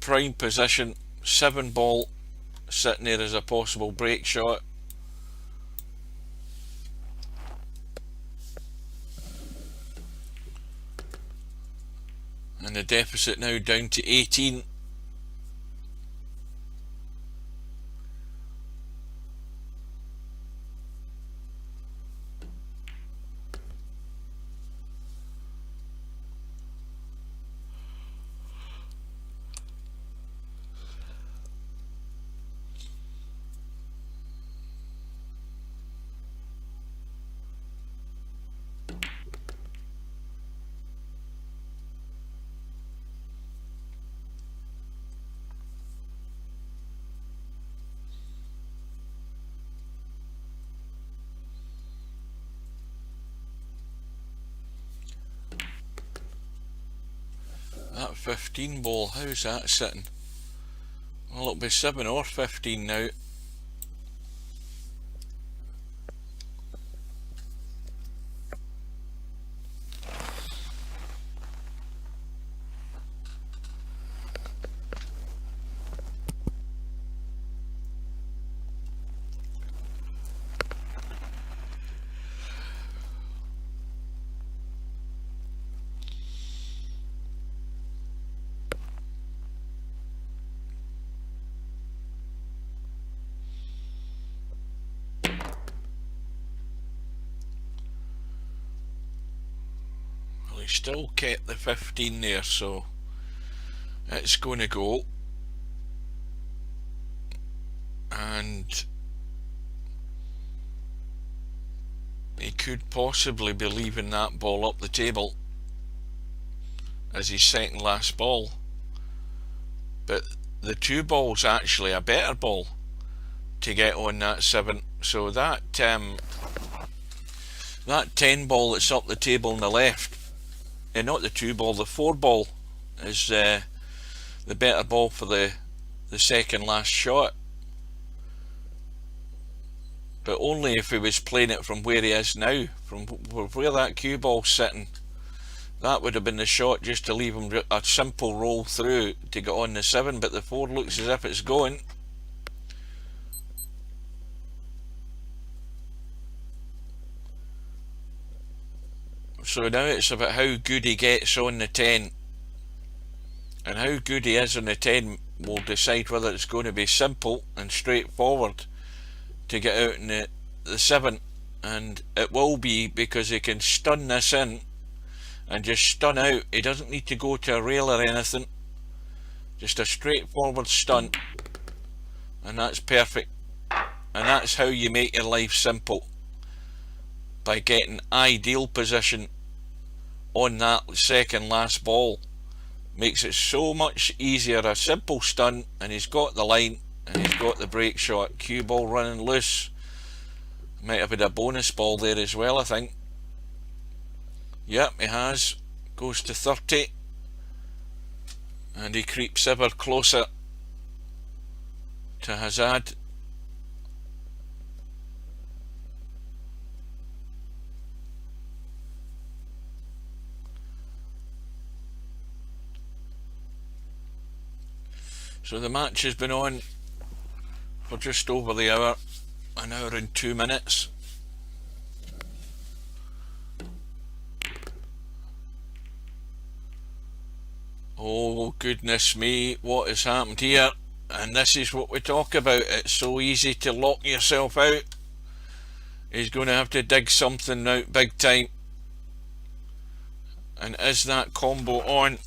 Prime position, 7 ball sitting there as a possible break shot. And the deficit now down to 18. That 15 ball, how's that sitting? Well, it'll be 7 or 15 now. He still kept the 15 there, so it's going to go. And he could possibly be leaving that ball up the table as his second last ball, but the 2 ball's actually a better ball to get on that 7. So that 10 ball that's up the table on the left, and not the 2 ball, the 4 ball is the better ball for the second last shot, but only if he was playing it from where he is now, from where that cue ball's sitting. That would have been the shot, just to leave him a simple roll through to get on the 7, but the 4 looks as if it's going. So now it's about how good he gets on the 10, and how good he is on the 10 will decide whether it's going to be simple and straightforward to get out in the 7, and it will be, because he can stun this in and just stun out. He doesn't need to go to a rail or anything, just a straightforward stun, and that's perfect. And that's how you make your life simple, by getting ideal position on that second last ball. Makes it so much easier. A simple stun, and he's got the line, and he's got the break shot. Cue ball running loose. Might have had a bonus ball there as well, I think. Yep, he has. Goes to 30, and he creeps ever closer to HAZAD. So the match has been on for just over the hour, an hour and 2 minutes. Oh goodness me, what has happened here? And this is what we talk about. It's so easy to lock yourself out. He's going to have to dig something out big time. And is that combo on?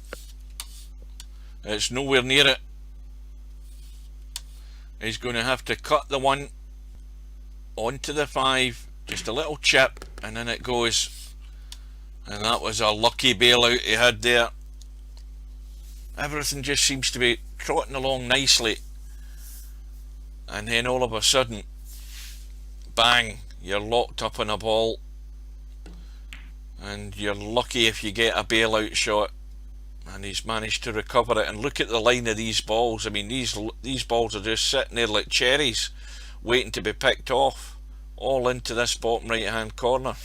It's nowhere near it. He's going to have to cut the 1 onto the 5, just a little chip, and then it goes. And that was a lucky bailout he had there. Everything just seems to be trotting along nicely, and then all of a sudden, bang, you're locked up on a ball, and you're lucky if you get a bailout shot. And he's managed to recover it. And look at the line of these balls. I mean, these balls are just sitting there like cherries, waiting to be picked off, all into this bottom right hand corner.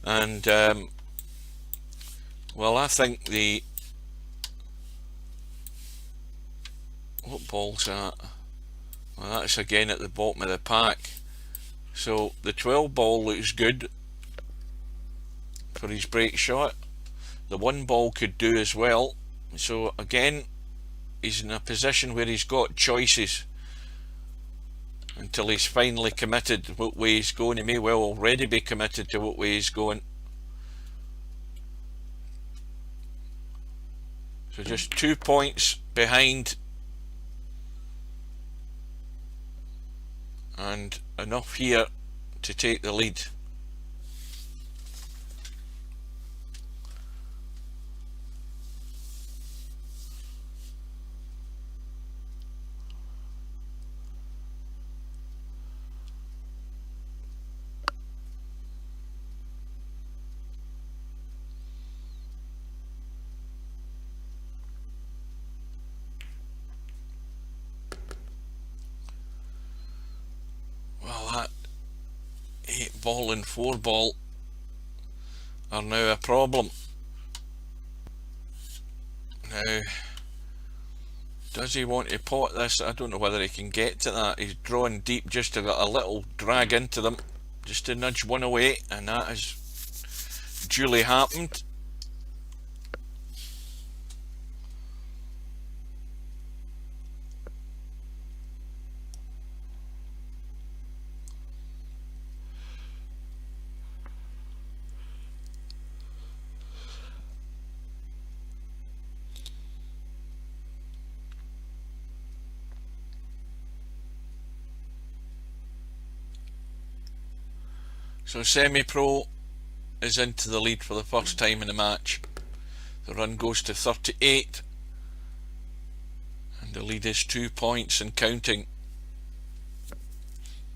And well, I think what ball's that? Well, that's again at the bottom of the pack. So the 12 ball looks good for his break shot. The 1 ball could do as well. So again, he's in a position where he's got choices until he's finally committed what way he's going. He may well already be committed to what way he's going. So just 2 points behind, and enough here to take the lead. Well, that 8 ball and 4 ball are now a problem. Now, does he want to pot this? I don't know whether he can get to that. He's drawn deep just to get a little drag into them, just to nudge 1 away, and that has duly happened. So Semipro is into the lead for the first time in the match. The run goes to 38 and the lead is 2 points and counting.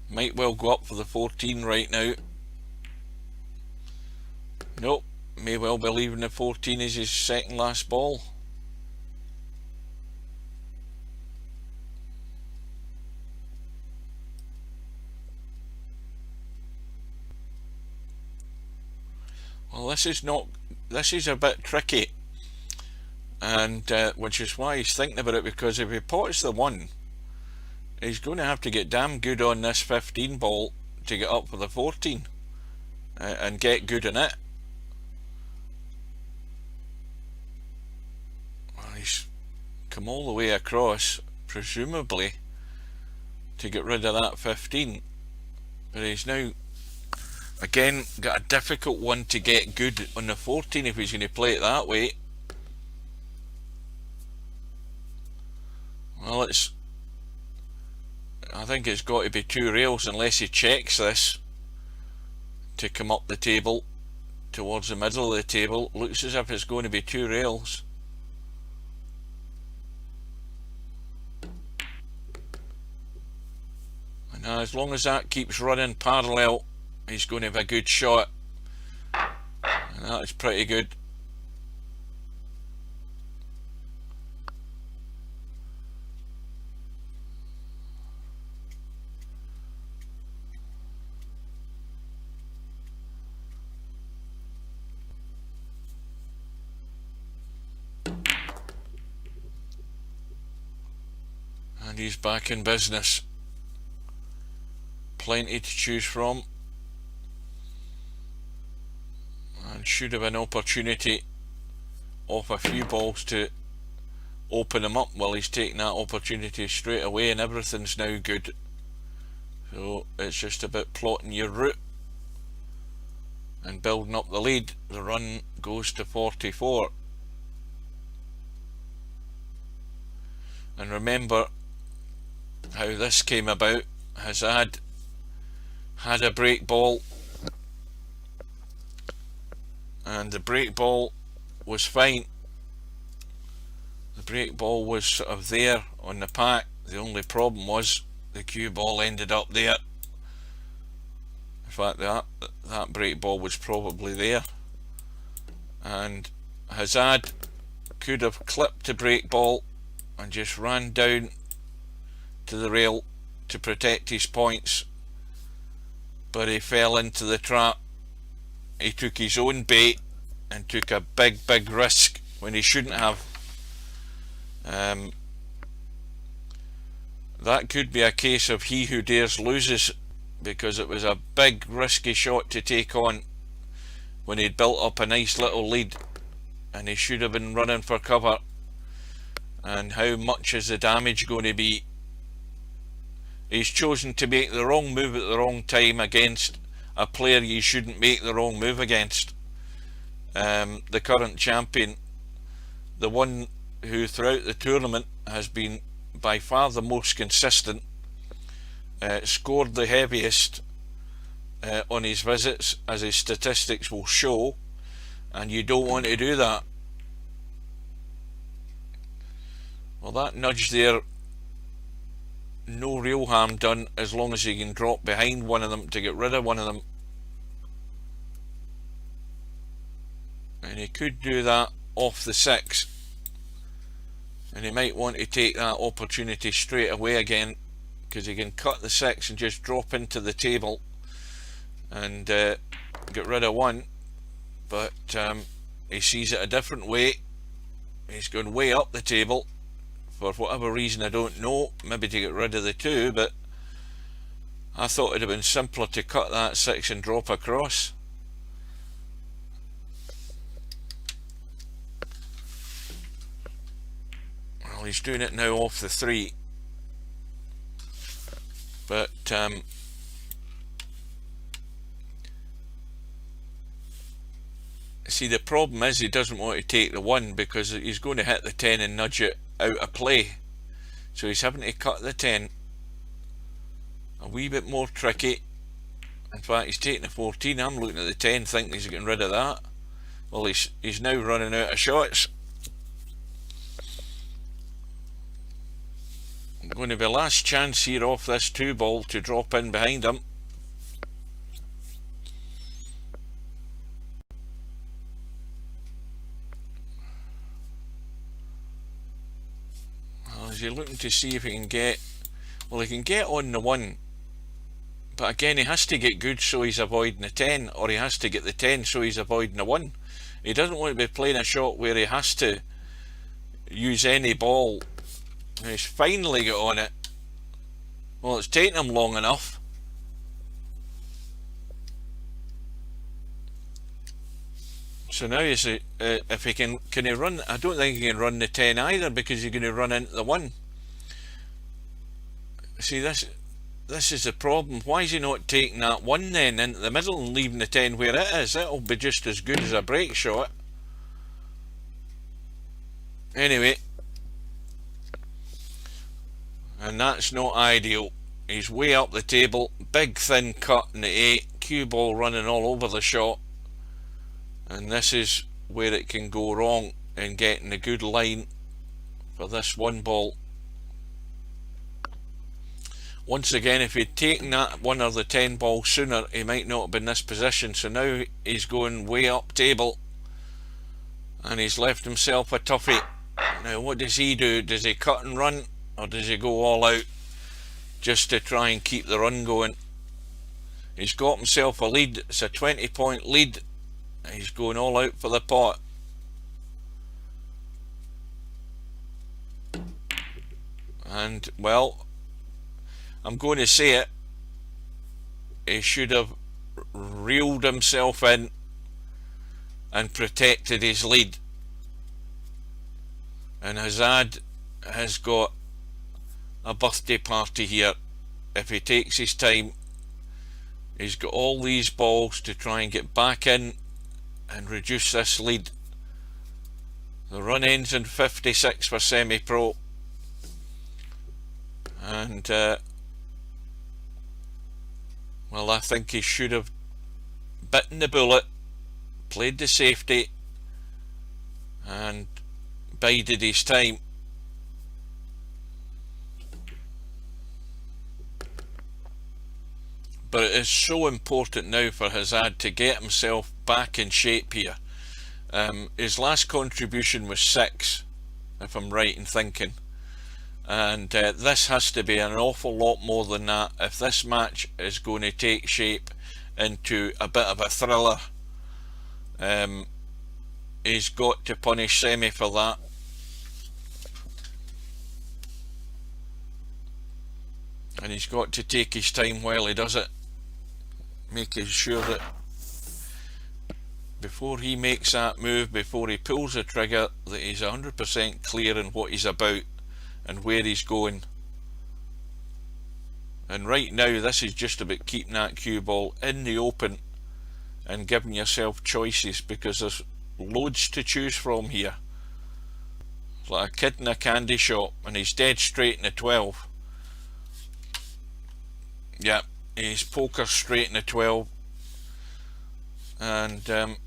Might well go up for the 14 right now. Nope, may well be leaving the 14 as his second last ball. Well, this is a bit tricky, and which is why he's thinking about it, because if he pots the 1, he's going to have to get damn good on this 15 ball to get up for the 14 and get good in it. Well, he's come all the way across, presumably to get rid of that 15, but he's now again got a difficult one to get good on the 14 if he's going to play it that way. Well, I think it's got to be 2 rails unless he checks this to come up the table towards the middle of the table. Looks as if it's going to be 2 rails. And as long as that keeps running parallel, he's going to have a good shot, and that is pretty good. And he's back in business. Plenty to choose from, and should have an opportunity off a few balls to open him up. Well, he's taking that opportunity straight away and everything's now good. So it's just about plotting your route and building up the lead. The run goes to 44. And remember how this came about. HAZAD had a break ball, and the break ball was fine. The break ball was sort of there on the pack. The only problem was the cue ball ended up there. In fact, that break ball was probably there, and HAZAD could have clipped the break ball and just ran down to the rail to protect his points, but he fell into the trap. He took his own bait and took a big risk when he shouldn't have. That could be a case of he who dares loses, because it was a big risky shot to take on when he'd built up a nice little lead, and he should have been running for cover. And how much is the damage going to be? He's chosen to make the wrong move at the wrong time against a player you shouldn't make the wrong move against. The current champion, the one who throughout the tournament has been by far the most consistent, scored the heaviest on his visits, as his statistics will show, and you don't want to do that. Well, that nudge there, no real harm done, as long as he can drop behind one of them to get rid of one of them. And he could do that off the 6, and he might want to take that opportunity straight away again, because he can cut the 6 and just drop into the table and get rid of 1. But he sees it a different way. He's gone way up the table for whatever reason, I don't know, maybe to get rid of the 2, but I thought it'd have been simpler to cut that 6 and drop across. Well, he's doing it now off the 3, but see, the problem is he doesn't want to take the 1, because he's going to hit the 10 and nudge it out of play, so he's having to cut the 10. A wee bit more tricky, In fact, he's taking the 14. I'm looking at the 10 thinking he's getting rid of that. Well, he's now running out of shots. Going to be last chance here off this 2 ball to drop in behind him. Well, is he looking to see if he can get... Well, he can get on the 1. But again, he has to get good so he's avoiding the 10, or he has to get the 10 so he's avoiding the 1. He doesn't want to be playing a shot where he has to use any ball. He's finally got on it. Well, it's taken him long enough. So now you see, if he can he run? I don't think he can run the 10 either, because you're going to run into the 1. See, this is the problem. Why is he not taking that 1 then into the middle and leaving the 10 where it is? It'll be just as good as a break shot. Anyway, and that's not ideal. He's way up the table, big thin cut in the 8, cue ball running all over the shot, and this is where it can go wrong in getting a good line for this 1 ball. Once again, if he'd taken that 1 or the 10 ball sooner, he might not have been in this position. So now he's going way up table, and he's left himself a toughie. Now what does he do? Does he cut and run, or does he go all out just to try and keep the run going? He's got himself a lead. It's a 20-point lead. He's going all out for the pot. And well, I'm going to say it, he should have reeled himself in and protected his lead. And HAZAD has got a birthday party here. If he takes his time, he's got all these balls to try and get back in and reduce this lead. The run ends in 56 for Semipro, and well, I think he should have bitten the bullet, played the safety, and bided his time. But it is so important now for HAZAD to get himself back in shape here. His last contribution was 6, if I'm right in thinking, and this has to be an awful lot more than that if this match is going to take shape into a bit of a thriller. He's got to punish Semi for that. And he's got to take his time while he does it, making sure that before he makes that move, before he pulls the trigger, that he's 100% clear in what he's about and where he's going. And right now this is just about keeping that cue ball in the open and giving yourself choices, because there's loads to choose from here. It's like a kid in a candy shop, and he's dead straight in the 12. Yeah, he's poker straight in the 12, and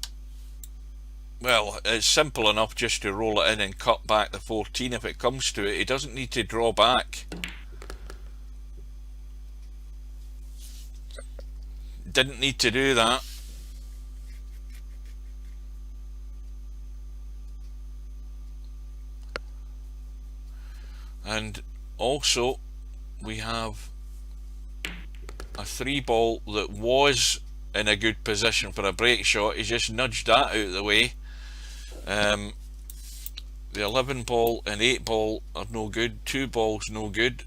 well, it's simple enough just to roll it in and cut back the 14 if it comes to it. He doesn't need to draw back. Didn't need to do that. And also we have a 3 ball that was in a good position for a break shot. He just nudged that out of the way. The 11 ball and 8 ball are no good. 2 balls no good.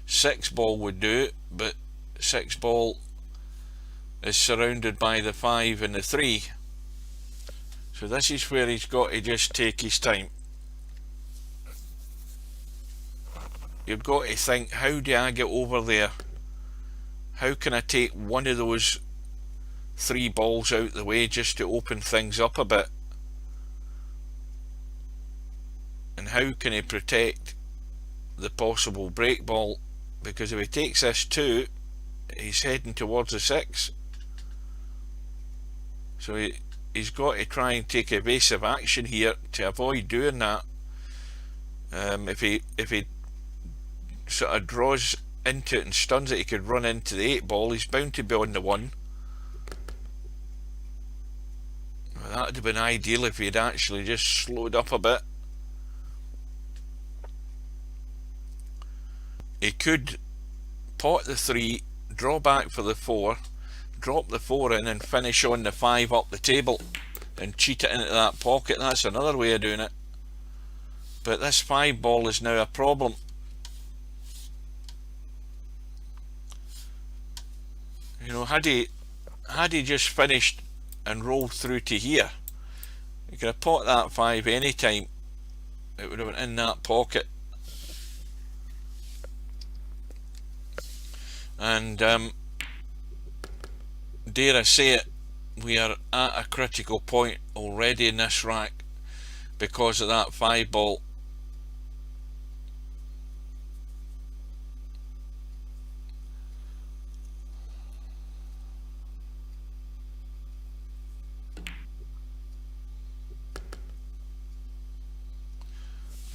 6 ball would do it, but 6 ball is surrounded by the 5 and the 3. So this is where he's got to just take his time. You've got to think, how do I get over there? How can I take one of those 3 balls out the way just to open things up a bit? And how can he protect the possible break ball? Because if he takes this 2, he's heading towards the 6. So he's got to try and take evasive action here to avoid doing that. If he sort of draws into it and stuns it, he could run into the 8 ball. He's bound to be on the 1. Well, that would have been ideal if he had actually just slowed up a bit. He could pot the 3, draw back for the 4, drop the 4 in and finish on the 5 up the table and cheat it into that pocket. That's another way of doing it. But this 5 ball is now a problem. You know, had he just finished and rolled through to here, he could have pot that 5 any time. It would have been in that pocket. And dare I say it, we are at a critical point already in this rack because of that 5 ball.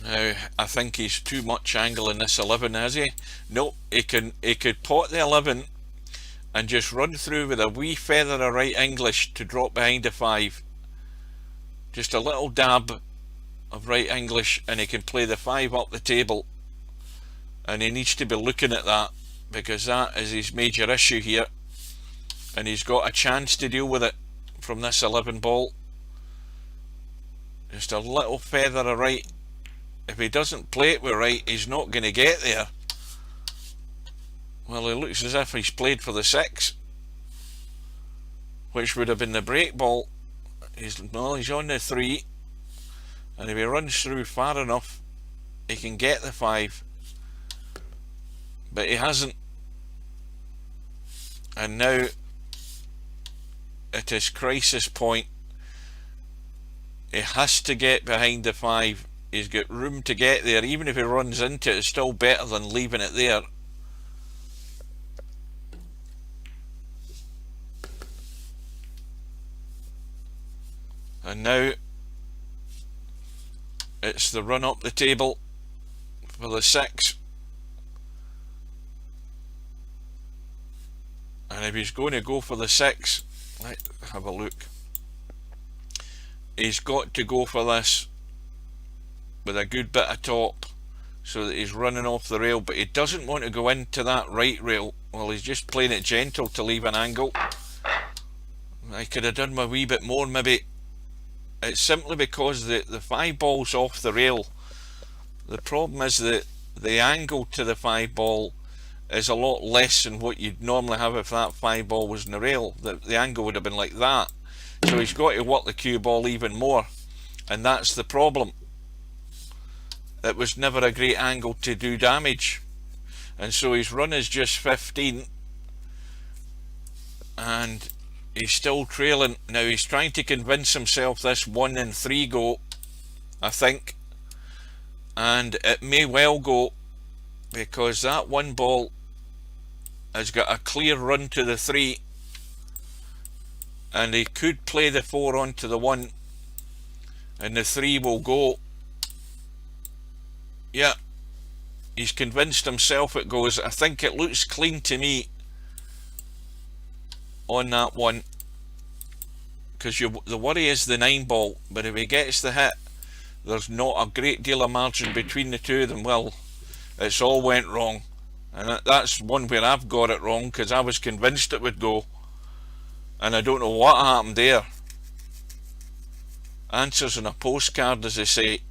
Now I think he's too much angle in this 11, has he? No, he could pot the 11 and just run through with a wee feather of right English to drop behind the 5. Just a little dab of right English and he can play the 5 up the table, and he needs to be looking at that because that is his major issue here, and he's got a chance to deal with it from this 11 ball. Just a little feather of right. If he doesn't play it with right, he's not going to get there. Well, he looks as if he's played for the 6, which would have been the break ball. He's on the 3, and if he runs through far enough, he can get the 5. But he hasn't. And now, at his crisis point, he has to get behind the 5. He's got room to get there. Even if he runs into it, it's still better than leaving it there. And now it's the run up the table for the 6. And if he's going to go for the 6, let's have a look. He's got to go for this with a good bit of top so that he's running off the rail, but he doesn't want to go into that right rail. Well, he's just playing it gentle to leave an angle. I could have done a wee bit more maybe. It's simply because the 5 ball's off the rail. The problem is that the angle to the 5 ball is a lot less than what you'd normally have if that 5 ball was in the rail. The angle would have been like that. So he's got to work the cue ball even more, and that's the problem. It was never a great angle to do damage, and so his run is just 15, and he's still trailing. Now he's trying to convince himself this 1 and 3 go, I think, and it may well go, because that 1 ball has got a clear run to the 3, and he could play the 4 onto the 1, and the 3 will go. Yeah, he's convinced himself it goes. I think it looks clean to me on that 1, because the worry is the 9 ball, but if he gets the hit, there's not a great deal of margin between the two of them. Well, it's all went wrong, and that's one where I've got it wrong, because I was convinced it would go, and I don't know what happened there. Answers on a postcard, as they say.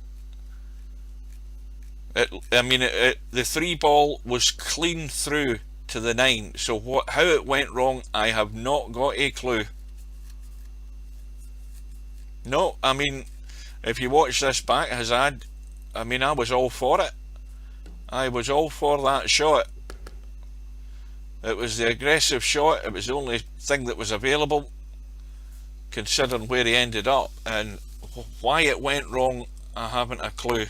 The 3 ball was clean through to the 9, so how it went wrong, I have not got a clue. No, I mean, if you watch this back, HAZAD, I mean, I was all for it. I was all for that shot. It was the aggressive shot. It was the only thing that was available, considering where he ended up, and why it went wrong, I haven't a clue.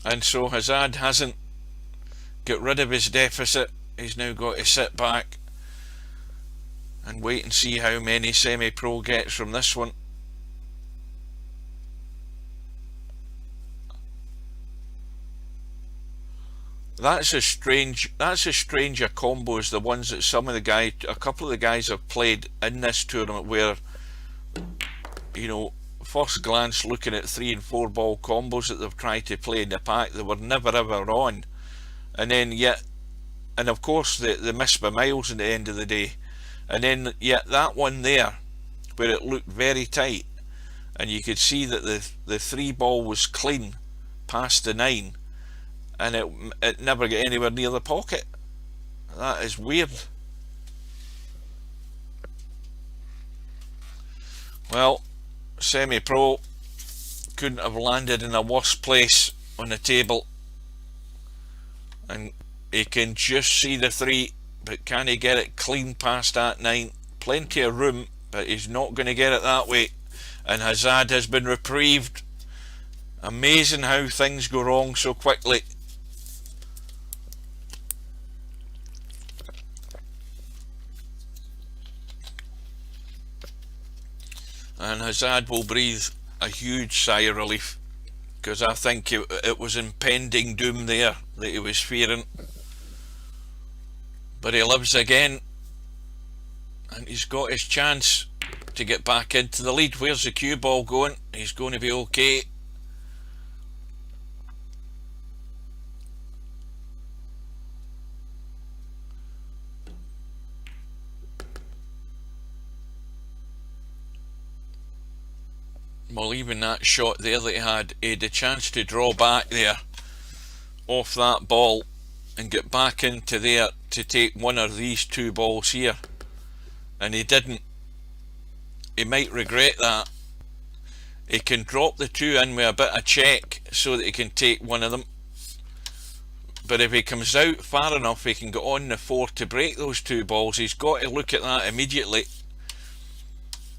And so HAZAD hasn't got rid of his deficit. He's now got to sit back and wait and see how many Semipro gets from this one. That's as strange a combo as the ones that a couple of the guys have played in this tournament, where, you know, first glance looking at 3 and 4 ball combos that they've tried to play in the pack, they were never ever on. And then and of course they missed by miles at the end of the day. And then yet that one there, where it looked very tight, and you could see that the 3 ball was clean past the 9, and it never got anywhere near the pocket. That is weird. Well, Semipro couldn't have landed in a worse place on the table, and he can just see the 3, but can he get it clean past that 9? Plenty of room, but he's not going to get it that way, and HAZAD has been reprieved. Amazing how things go wrong so quickly. And HAZAD will breathe a huge sigh of relief, because I think it was impending doom there that he was fearing. But he lives again, and he's got his chance to get back into the lead. Where's the cue ball going? He's going to be okay. Well, even that shot there that he had a chance to draw back there off that ball and get back into there to take one of these 2 balls here, and he didn't. He might regret that. He can drop the 2 in with a bit of check so that he can take one of them, but if he comes out far enough, he can get on the 4 to break those 2 balls. He's got to look at that immediately.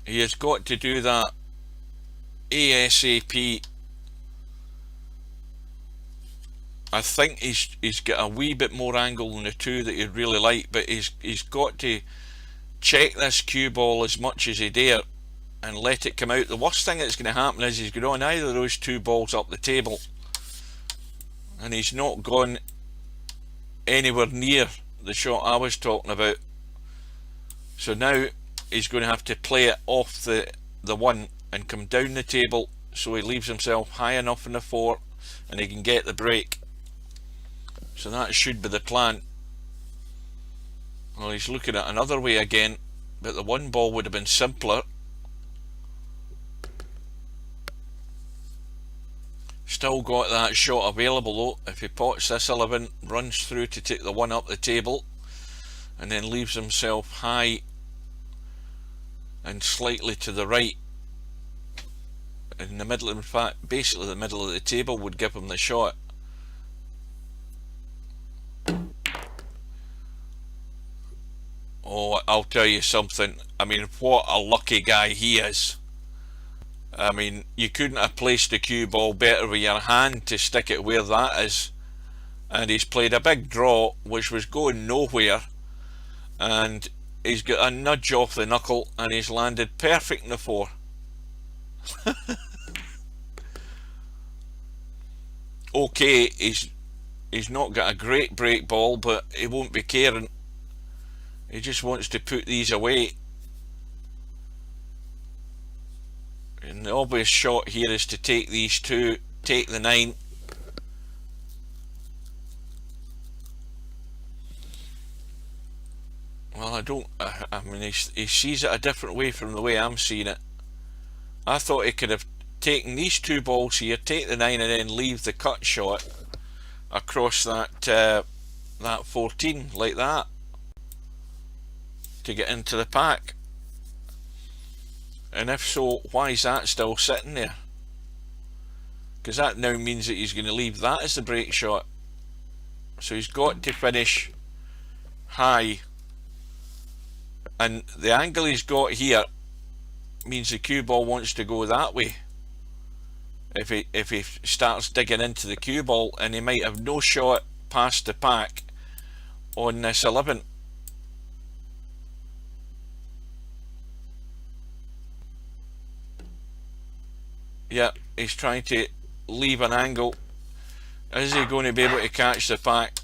He has got to do that ASAP. I think he's got a wee bit more angle than the 2 that he'd really like, but he's got to check this cue ball as much as he dare and let it come out. The worst thing that's going to happen is he's going on either of those 2 balls up the table, and he's not gone anywhere near the shot I was talking about. So now he's going to have to play it off the 1 and come down the table, so he leaves himself high enough in the 4 and he can get the break. So that should be the plan. Well, he's looking at another way again, but the 1 ball would have been simpler. Still got that shot available though. If he pots this 11, runs through to take the 1 up the table, and then leaves himself high and slightly to the right in the middle, in fact basically the middle of the table would give him the shot. Oh, I'll tell you something, I mean, what a lucky guy he is. I mean, you couldn't have placed the cue ball better with your hand to stick it where that is, and he's played a big draw which was going nowhere, and he's got a nudge off the knuckle and he's landed perfect in the 4. Okay, he's not got a great break ball, but he won't be caring. He just wants to put these away. And the obvious shot here is to take these 2, take the 9. Well, I mean, he sees it a different way from the way I'm seeing it. I thought he could have taken these 2 balls here, take the 9 and then leave the cut shot across that 14 like that to get into the pack. And if so, why is that still sitting there? Because that now means that he's going to leave that as the break shot. So he's got to finish high, and the angle he's got here means the cue ball wants to go that way. If he starts digging into the cue ball, and he might have no shot past the pack on this 11. Yeah, he's trying to leave an angle. Is he going to be able to catch the pack?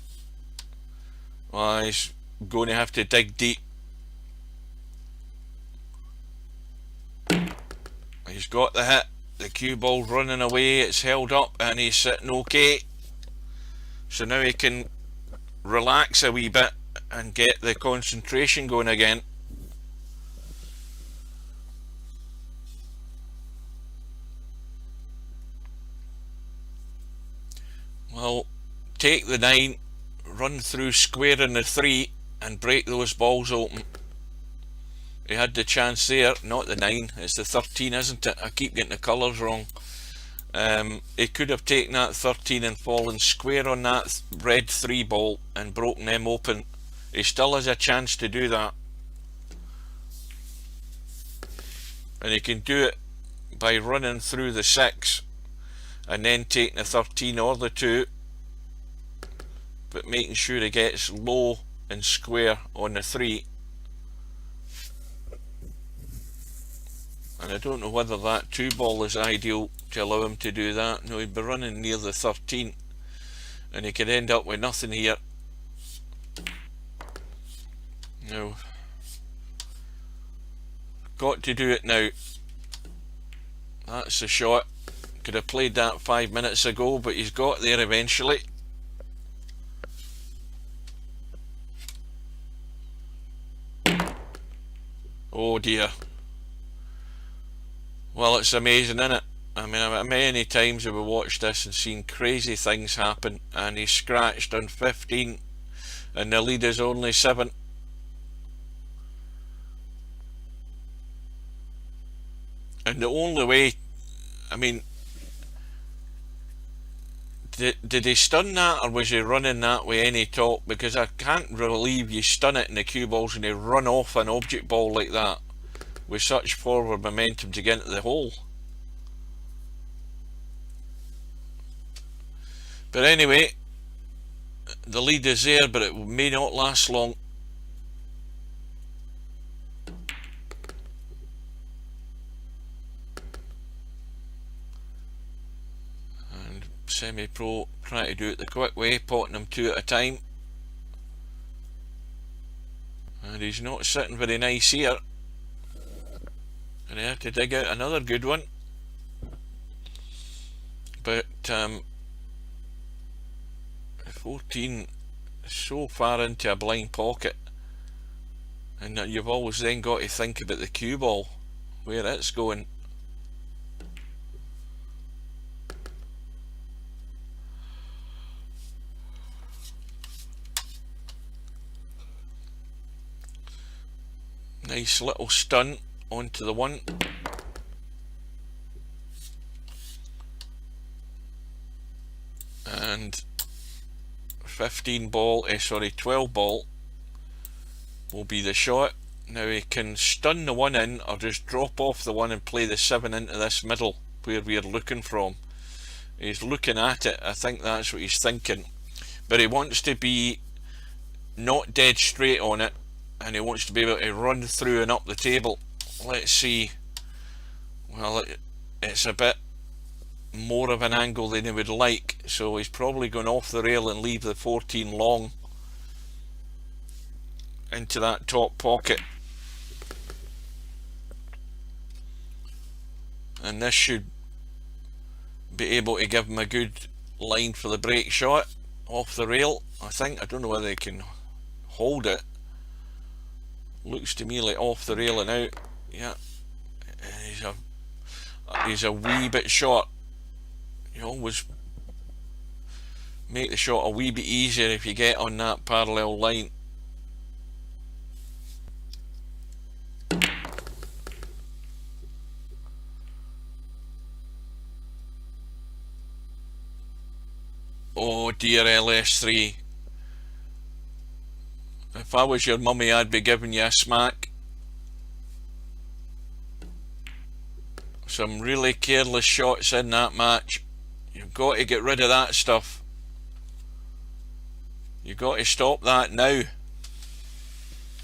Well, he's going to have to dig deep. He's got the hit. The cue ball's running away. It's held up and he's sitting okay. So now he can relax a wee bit and get the concentration going again. Well, take the 9, run through square in the 3 and break those balls open. He had the chance there, not the 9, it's the 13, isn't it? I keep getting the colours wrong. He could have taken that 13 and fallen square on that red 3 ball and broken them open. He still has a chance to do that. And he can do it by running through the 6 and then taking the 13 or the 2, but making sure he gets low and square on the 3. And I don't know whether that 2 ball is ideal to allow him to do that. No, he'd be running near the 13 and he could end up with nothing here. No, got to do it now. That's the shot. Could have played that 5 minutes ago, but he's got there eventually. Oh dear. Well, it's amazing, isn't it? I mean, many times have we watched this and seen crazy things happen, and he's scratched on 15 and the lead is only 7. And the only way, I mean, did he stun that, or was he running that with any talk? Because I can't believe you stun it in the cue balls and you run off an object ball like that with such forward momentum to get into the hole. But anyway, the lead is there, but it may not last long. Semi-Pro trying to do it the quick way, potting them 2 at a time, and he's not sitting very nice here, and he had to dig out another good one. But 14 so far into a blind pocket, and you've always then got to think about the cue ball, where it's going. Nice little stun onto the 1. And 15 ball, sorry, 12 ball will be the shot. Now he can stun the 1 in, or just drop off the 1 and play the 7 into this middle where we're looking from. He's looking at it, I think that's what he's thinking. But he wants to be not dead straight on it, and he wants to be able to run through and up the table. Let's see. Well, it's a bit more of an angle than he would like, so he's probably going off the rail and leave the 14 long into that top pocket. And this should be able to give him a good line for the break shot off the rail, I think. I don't know whether he can hold it. Looks to me like off the rail and out. Yeah, he's a wee bit short. You always make the shot a wee bit easier if you get on that parallel line. Oh dear, LS3. If I was your mummy, I'd be giving you a smack. Some really careless shots in that match. You've got to get rid of that stuff. You've got to stop that now.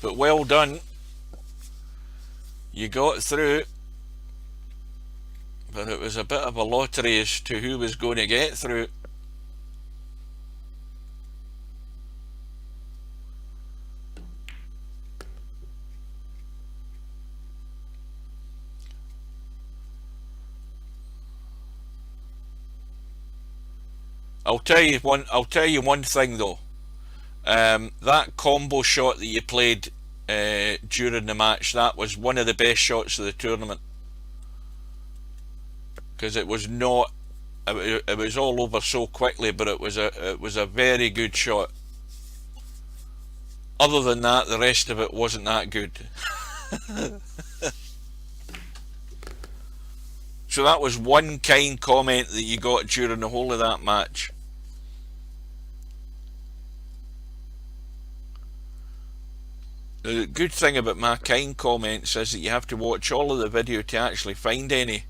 But well done. You got through. but it was a bit of a lottery as to who was going to get through. I'll tell you one thing though. That combo shot that you played during the match, that was one of the best shots of the tournament, because it was not. It was all over so quickly, but it was a very good shot. Other than that, the rest of it wasn't that good. So that was one kind comment that you got during the whole of that match. The good thing about my kind comments is that you have to watch all of the video to actually find any.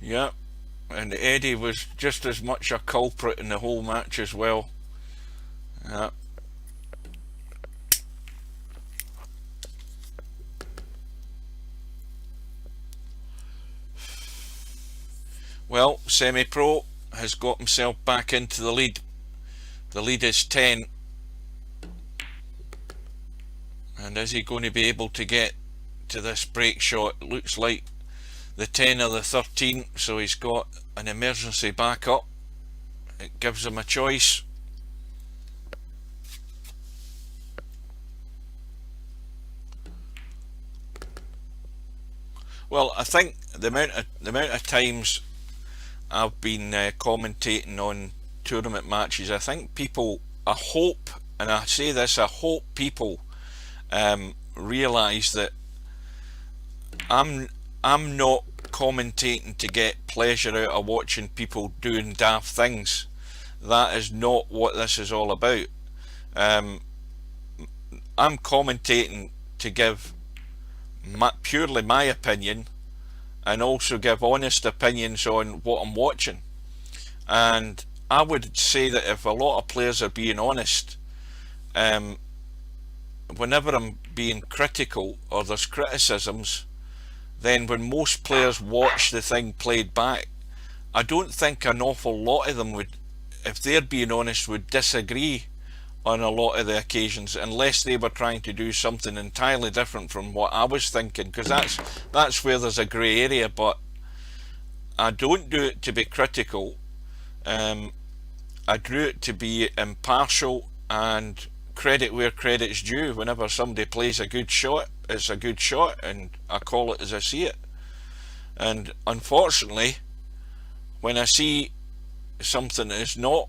Yeah, and Eddie was just as much a culprit in the whole match as well. Yeah. Well, Semipro has got himself back into the lead. The lead is 10. And is he going to be able to get to this break shot? It looks like the 10 or the 13, so he's got an emergency backup. It gives him a choice. Well, I think the amount of times I've been commentating on tournament matches, I think people, I hope, and I say this, I hope people realise that I'm not commentating to get pleasure out of watching people doing daft things. That is not what this is all about. I'm commentating to give purely my opinion, and also give honest opinions on what I'm watching. And I would say that if a lot of players are being honest, whenever I'm being critical or there's criticisms, then when most players watch the thing played back, I don't think an awful lot of them would, if they're being honest, would disagree on a lot of the occasions, unless they were trying to do something entirely different from what I was thinking, because that's where there's a grey area. But I don't do it to be critical. I do it to be impartial and credit where credit's due. Whenever somebody plays a good shot, it's a good shot, and I call it as I see it. And unfortunately, when I see something that is not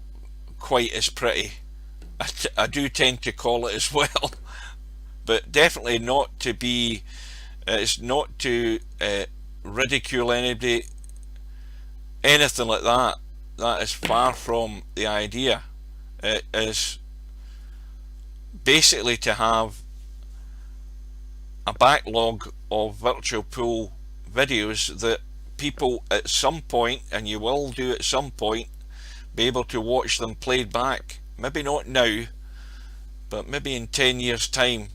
quite as pretty, I do tend to call it as well. But definitely not to be, it's not to ridicule anybody, anything like that. That is far from the idea. It is basically to have a backlog of virtual pool videos that people at some point, and you will do at some point, be able to watch them played back. Maybe not now, but maybe in 10 years time,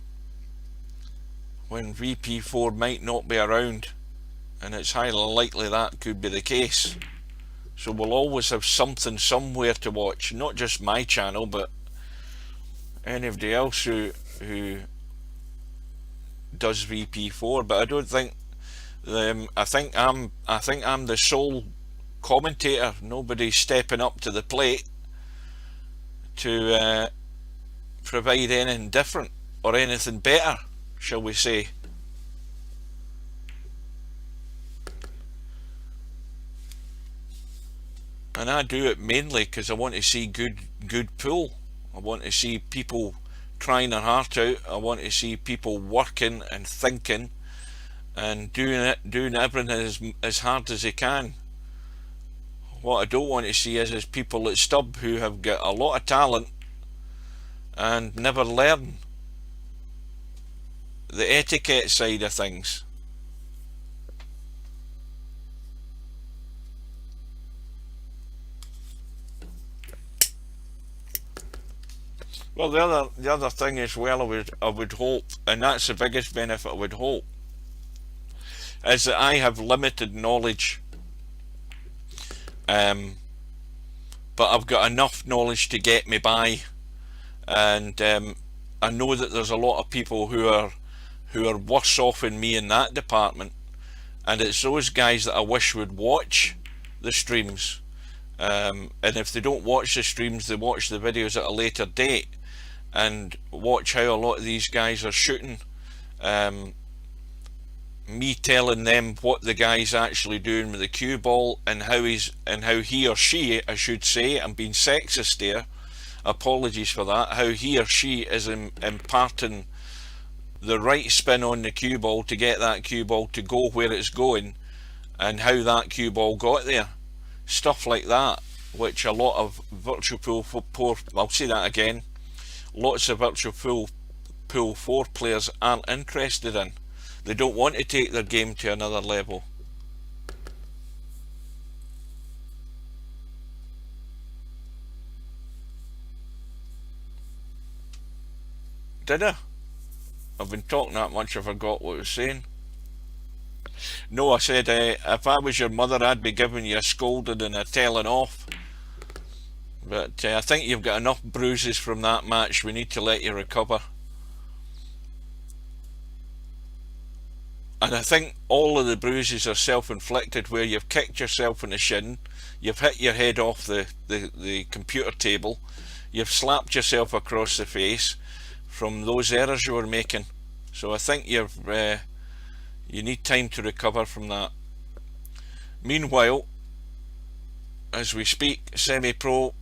when VP4 might not be around, and it's highly likely that could be the case. So we'll always have something somewhere to watch, not just my channel, but anybody else who does VP4. But I don't think I think I'm the sole commentator. Nobody's stepping up to the plate to provide anything different or anything better, shall we say. And I do it mainly because I want to see good pool. I want to see people trying their heart out. I want to see people working and thinking and doing everything as hard as they can. What I don't want to see is people at Stub who have got a lot of talent and never learn the etiquette side of things. Well, the other thing as well, I would hope, and that's the biggest benefit I would hope, is that I have limited knowledge, but I've got enough knowledge to get me by, and I know that there's a lot of people who are worse off than me in that department, and it's those guys that I wish would watch the streams, and if they don't watch the streams, they watch the videos at a later date and watch how a lot of these guys are shooting, me telling them what the guy's actually doing with the cue ball, and how he or she, I should say, I'm being sexist there, apologies for that, how he or she is imparting the right spin on the cue ball to get that cue ball to go where it's going, and how that cue ball got there. Stuff like that, which a lot of virtual pool, I'll say that again, lots of virtual pool 4 players aren't interested in. They don't want to take their game to another level. Did I? I've been talking that much I forgot what I was saying. No, I said if I was your mother, I'd be giving you a scolding and a telling off. But I think you've got enough bruises from that match. We need to let you recover. And I think all of the bruises are self-inflicted, where you've kicked yourself in the shin, you've hit your head off the computer table, you've slapped yourself across the face from those errors you were making. So I think you need time to recover from that. Meanwhile, as we speak, Semipro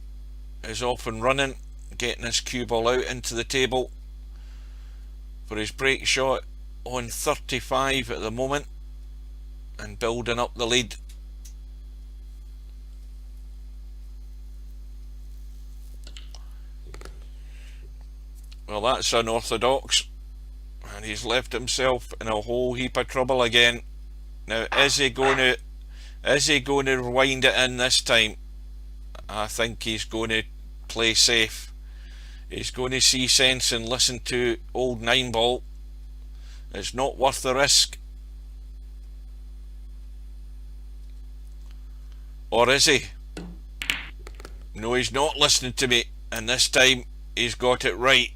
is off and running, getting his cue ball out into the table for his break shot, on 35 at the moment, and building up the lead. Well, that's unorthodox, and he's left himself in a whole heap of trouble again. Now, is he going to wind it in this time? I think he's going to play safe. He's going to see sense and listen to old 9-ball. It's not worth the risk. Or is he? No, he's not listening to me, and this time he's got it right.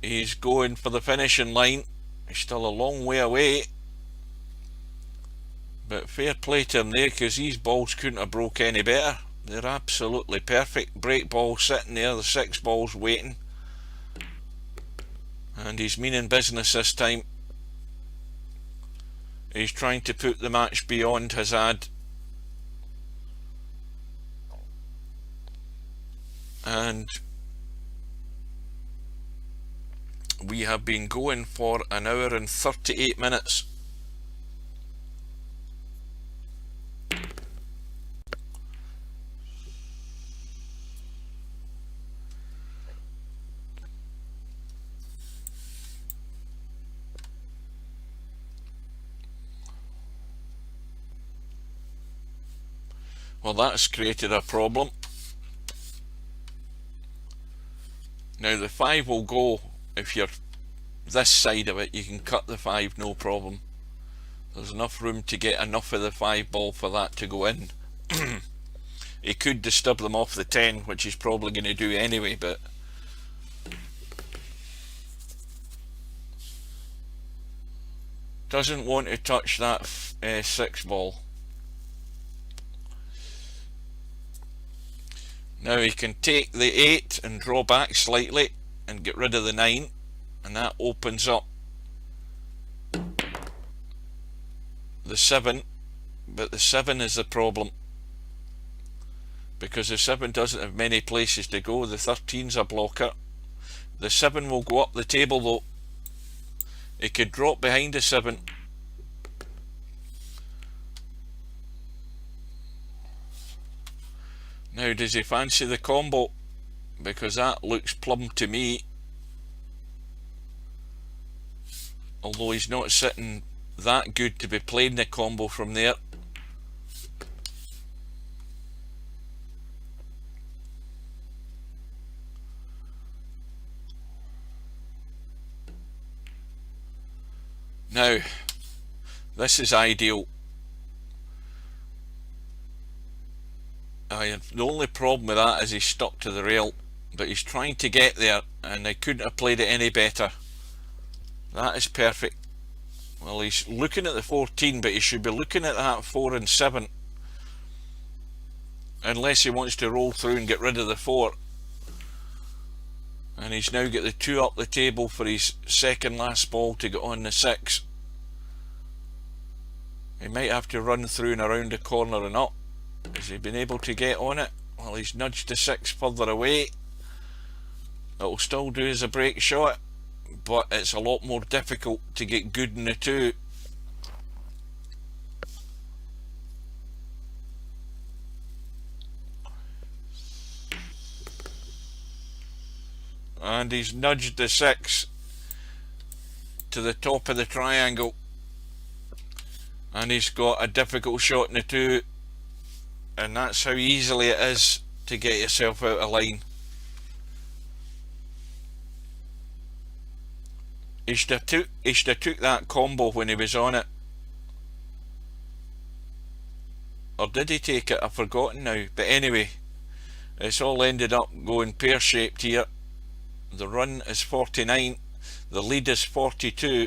He's going for the finishing line. He's still a long way away, but fair play to him there, because these balls couldn't have broke any better. They're absolutely perfect. Break ball sitting there, the 6 balls waiting, and he's meaning business this time. He's trying to put the match beyond HAZAD, and we have been going for an hour and 38 minutes. Well, that's created a problem. Now the 5 will go, if you're this side of it, you can cut the 5 no problem. There's enough room to get enough of the 5 ball for that to go in. He could disturb them off the 10, which he's probably going to do anyway, but doesn't want to touch that 6 ball. Now he can take the 8 and draw back slightly and get rid of the 9, and that opens up the 7, but the 7 is the problem, because the 7 doesn't have many places to go. The 13's a blocker. The 7 will go up the table though. It could drop behind the 7. Now does he fancy the combo? because that looks plumb to me, although he's not sitting that good to be playing the combo from there. Now, this is ideal. The only problem with that is he's stuck to the rail, but he's trying to get there, and they couldn't have played it any better. That is perfect. Well, he's looking at the 14, but he should be looking at that 4 and 7, unless he wants to roll through and get rid of the 4. And he's now got the 2 up the table for his second last ball to get on the 6. He might have to run through and around the corner and up. Has he been able to get on it? Well, he's nudged the 6 further away. It'll still do as a break shot, but it's a lot more difficult to get good in the 2. And he's nudged the 6 to the top of the triangle, and he's got a difficult shot in the 2, and that's how easily it is to get yourself out of line. He should have took that combo when he was on it. Or did he take it? I've forgotten now. But anyway, it's all ended up going pear-shaped here. The run is 49. The lead is 42.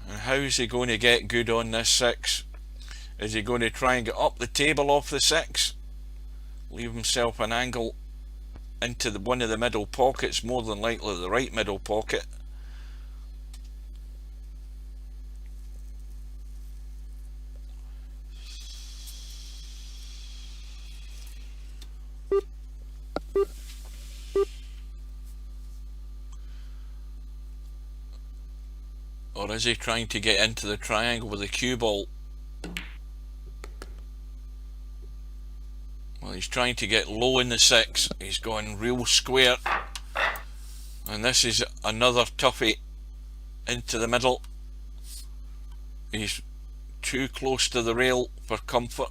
And how is he going to get good on this 6? Is he going to try and get up the table off the 6? Leave himself an angle into one of the middle pockets, more than likely the right middle pocket. Or is he trying to get into the triangle with the cue ball? Well, he's trying to get low in the 6. He's going real square. And this is another toughie into the middle. He's too close to the rail for comfort.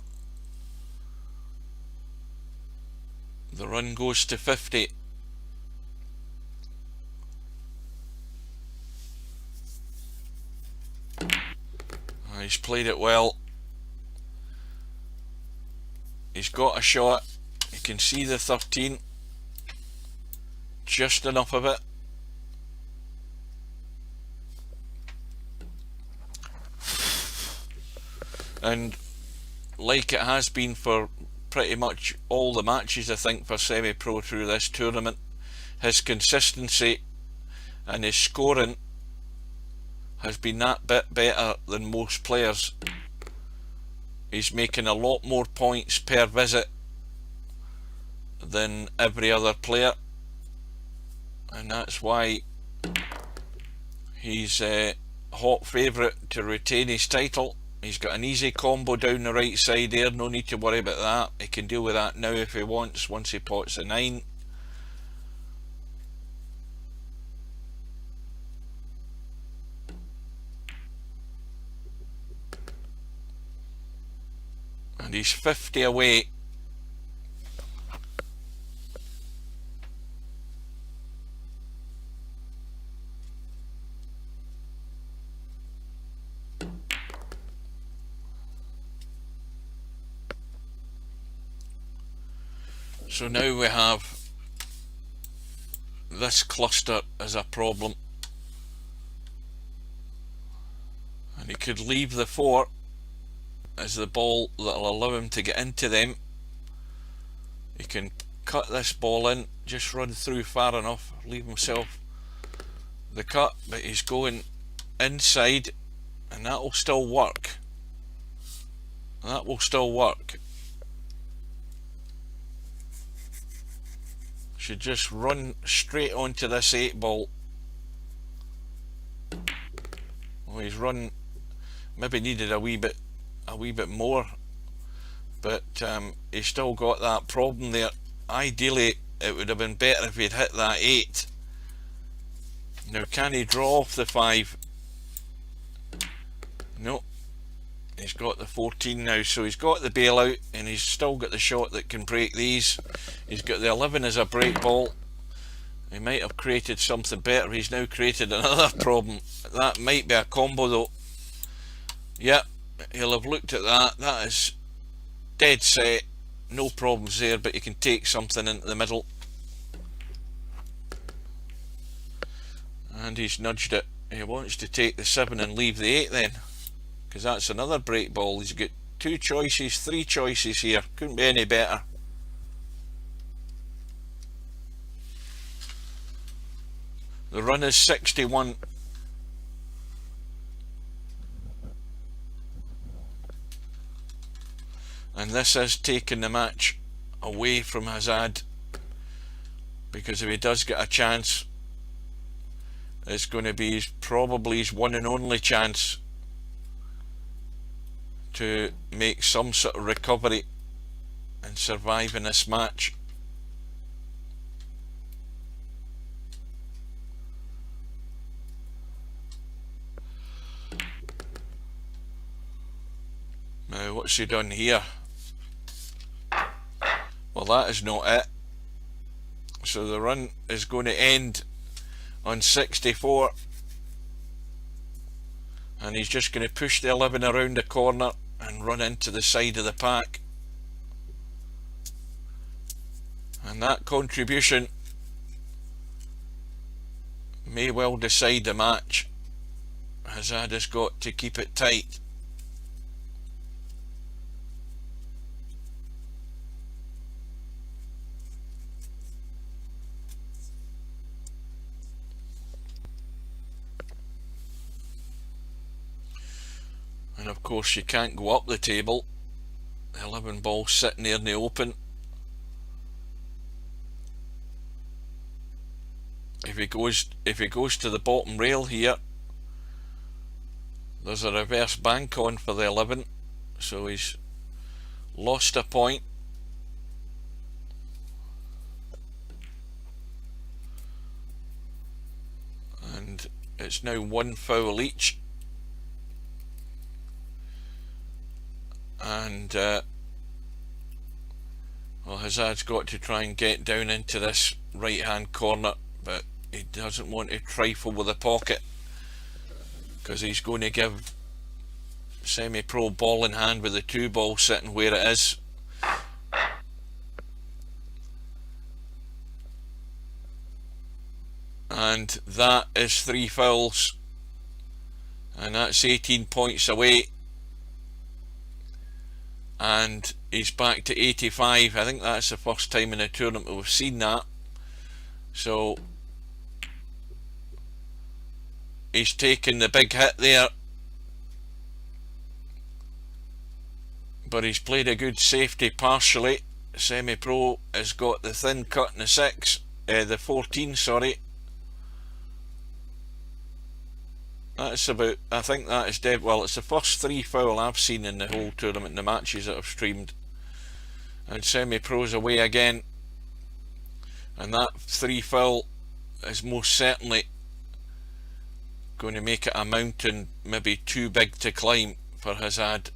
The run goes to 50. He's played it well. He's got a shot. You can see the 13. Just enough of it. And like it has been for pretty much all the matches, I think, for Semipro through this tournament, his consistency and his scoring has been that bit better than most players. He's making a lot more points per visit than every other player, and that's why he's a hot favourite to retain his title. He's got an easy combo down the right side there, no need to worry about that. He can deal with that now if he wants, once he pots a 9. And he's 50 away. So now we have this cluster as a problem, and he could leave the 4 as the ball that'll allow him to get into them. He can cut this ball in, just run through far enough, leave himself the cut, but he's going inside, and that will still work. That will still work. Should just run straight onto this 8 ball. Well, he's run, maybe needed a wee bit more, but he's still got that problem there. Ideally it would have been better if he'd hit that 8. Now can he draw off the 5? No, he's got the 14 now, so he's got the bailout and he's still got the shot that can break these. He's got the 11 as a break ball. He might have created something better. He's now created another problem. That might be a combo though. Yep, he'll have looked at that. That is dead set, no problems there, but you can take something into the middle. And he's nudged it. He wants to take the 7 and leave the 8 then, because that's another break ball. He's got 2 choices, 3 choices here. Couldn't be any better. The run is 61. And this is taking the match away from HAZAD, because if he does get a chance, it's going to be probably his one and only chance to make some sort of recovery and survive in this match. Now what's he done here? Well, that is not it. So the run is going to end on 64, and he's just going to push the 11 around the corner and run into the side of the pack. And that contribution may well decide the match. HAZAD has got to keep it tight. And of course you can't go up the table. The 11 ball sitting there in the open. If he goes to the bottom rail here, there's a reverse bank on for the 11, so he's lost a point. And it's now 1 foul each. And well, HAZAD's got to try and get down into this right hand corner, but he doesn't want to trifle with the pocket, because he's going to give Semipro ball in hand with the 2 ball sitting where it is. And that is 3 fouls, and that's 18 points away. And he's back to 85. I think that's the first time in the tournament we've seen that. So he's taken the big hit there, but he's played a good safety partially. Semipro has got the thin cut in the 14, sorry. That's about, I think that is dead. Well, it's the first 3 foul I've seen in the whole tournament in the matches that I've streamed. And Semipro's away again, and that 3 foul is most certainly going to make it a mountain maybe too big to climb for HAZAD.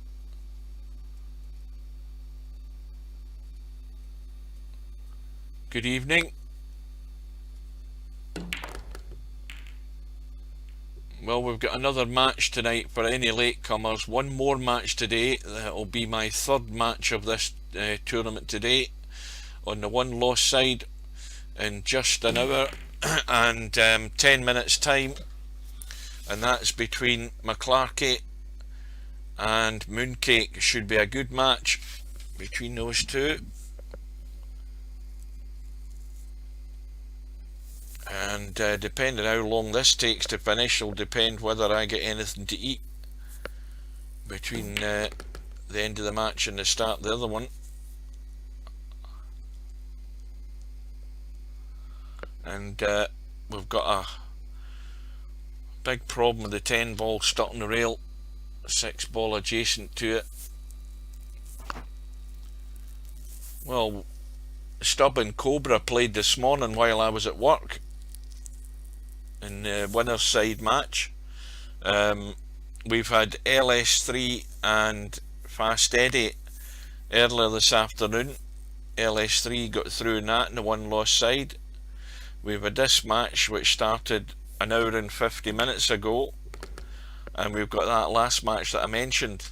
Good evening. Well, we've got another match tonight for any latecomers. One more match today. That will be my 3rd match of this tournament today, on the 1 loss side, in just an hour and 10 minutes time, and that's between McClarkey and Mooncake. Should be a good match between those two. And depending how long this takes to finish will depend whether I get anything to eat between the end of the match and the start of the other one. And we've got a big problem with the 10 ball stuck on the rail, 6 ball adjacent to it. Well, Stub and Cobra played this morning while I was at work in the winner's side match. We've had LS3 and Fast Eddie earlier this afternoon. LS3 got through in that in the one-loss side. We've had this match which started an hour and 50 minutes ago, and we've got that last match that I mentioned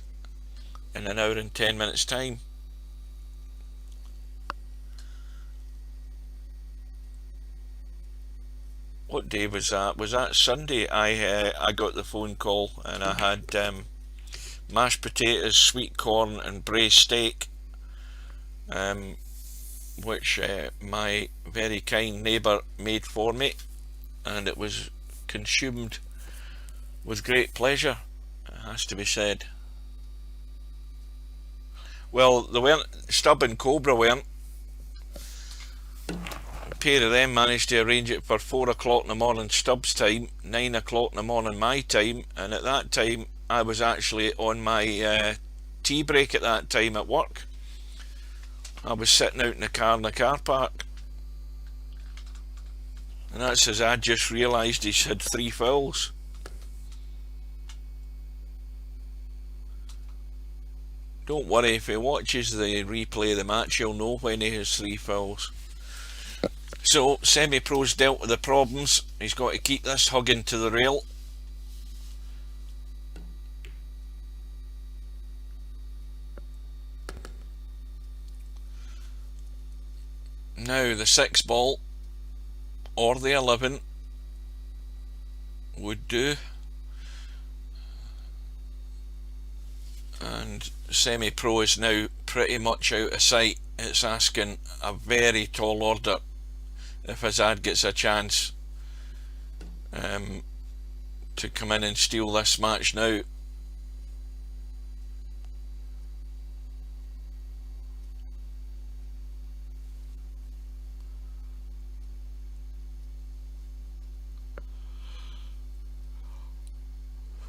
in an hour and 10 minutes time. What day was that? Was that Sunday? I got the phone call and I had mashed potatoes, sweet corn and braised steak, which my very kind neighbour made for me, and it was consumed with great pleasure, it has to be said. Well, they weren't, Stub and Cobra weren't. A pair of them managed to arrange it for 4 o'clock in the morning Stubbs time, 9 o'clock in the morning my time, and at that time I was actually on my tea break at that time at work. I was sitting out in the car park, and that's as I just realised he's had 3 fouls. Don't worry, if he watches the replay of the match he'll know when he has 3 fouls. So Semi-Pro's dealt with the problems. He's got to keep this hugging to the rail. Now the 6 ball or the 11 would do, and Semi-Pro is now pretty much out of sight. It's asking a very tall order if HAZAD gets a chance to come in and steal this match now.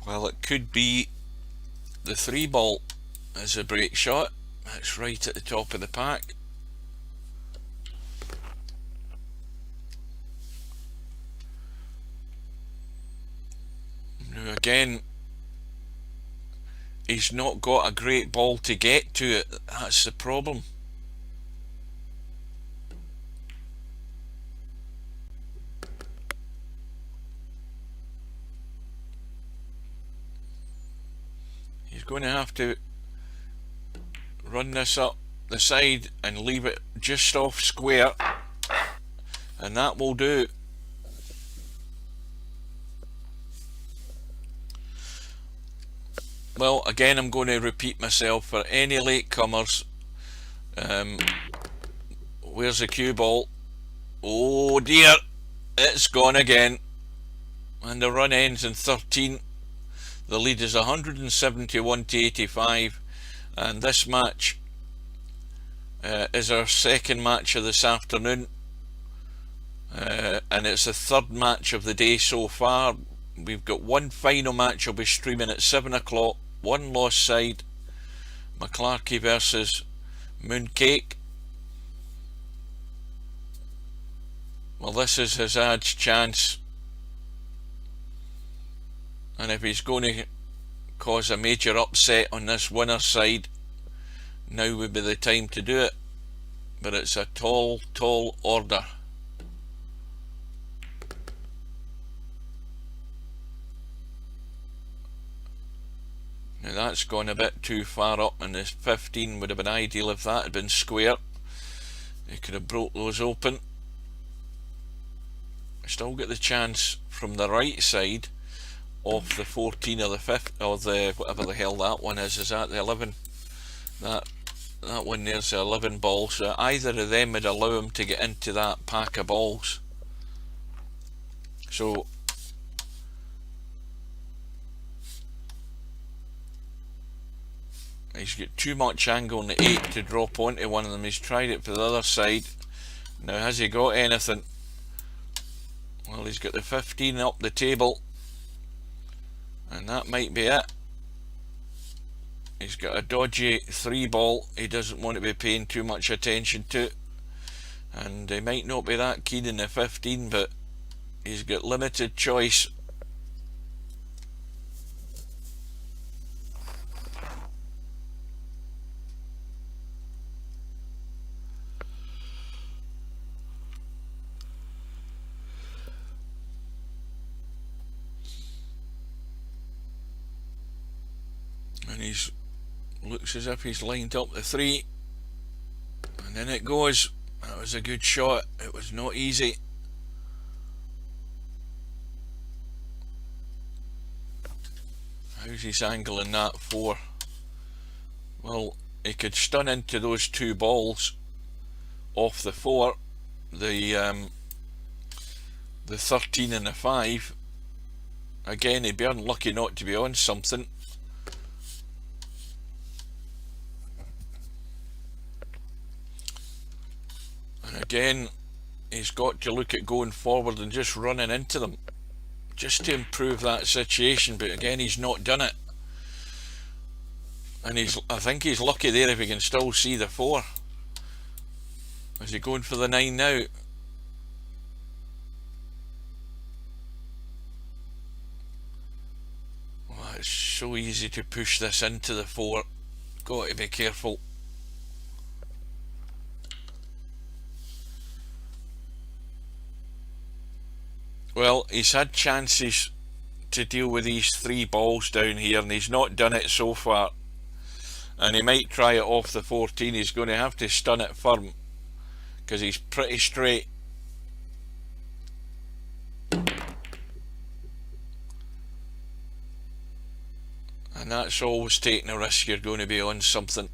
Well, it could be the 3 ball as a break shot. That's right at the top of the pack. Now again, he's not got a great ball to get to it. That's the problem. He's going to have to run this up the side and leave it just off square, and that will do. Well, again, I'm going to repeat myself for any latecomers. Where's the cue ball? Oh dear, it's gone again, and the run ends in 13. The lead is 171 to 85, and this match is our second match of this afternoon, and it's the 3rd match of the day so far. We've got one final match I'll be streaming at 7 o'clock, one lost side, McClarkey versus Mooncake. Well, this is HAZAD's chance, and if he's going to cause a major upset on this winner's side, now would be the time to do it. But it's a tall order. Now that's gone a bit too far up, and this 15 would have been ideal if that had been square. They could have broke those open. Still get the chance from the right side off the 14 or the 5th or the whatever the hell that one is that the 11? That one there's the 11 ball, so either of them would allow him to get into that pack of balls. So he's got too much angle on the 8 to drop onto one of them. He's tried it for the other side. Now has he got anything? Well, he's got the 15 up the table, and that might be it. He's got a dodgy 3 ball he doesn't want to be paying too much attention to, and he might not be that keen in the 15, but he's got limited choice. And he's looks as if he's lined up the 3, and then it goes. That was a good shot. It was not easy. How's his angling that 4? Well, he could stun into those 2 balls off the 4, the 13 and the 5. Again, he'd be unlucky not to be on something. And again, he's got to look at going forward and just running into them, just to improve that situation. But again, he's not done it. And I think he's lucky there if he can still see the 4. Is he going for the 9 now? Well, it's so easy to push this into the 4. Got to be careful. Well, he's had chances to deal with these 3 balls down here, and he's not done it so far. And he might try it off the 14. He's going to have to stun it firm, because he's pretty straight. And that's always taking a risk. You're going to be on something.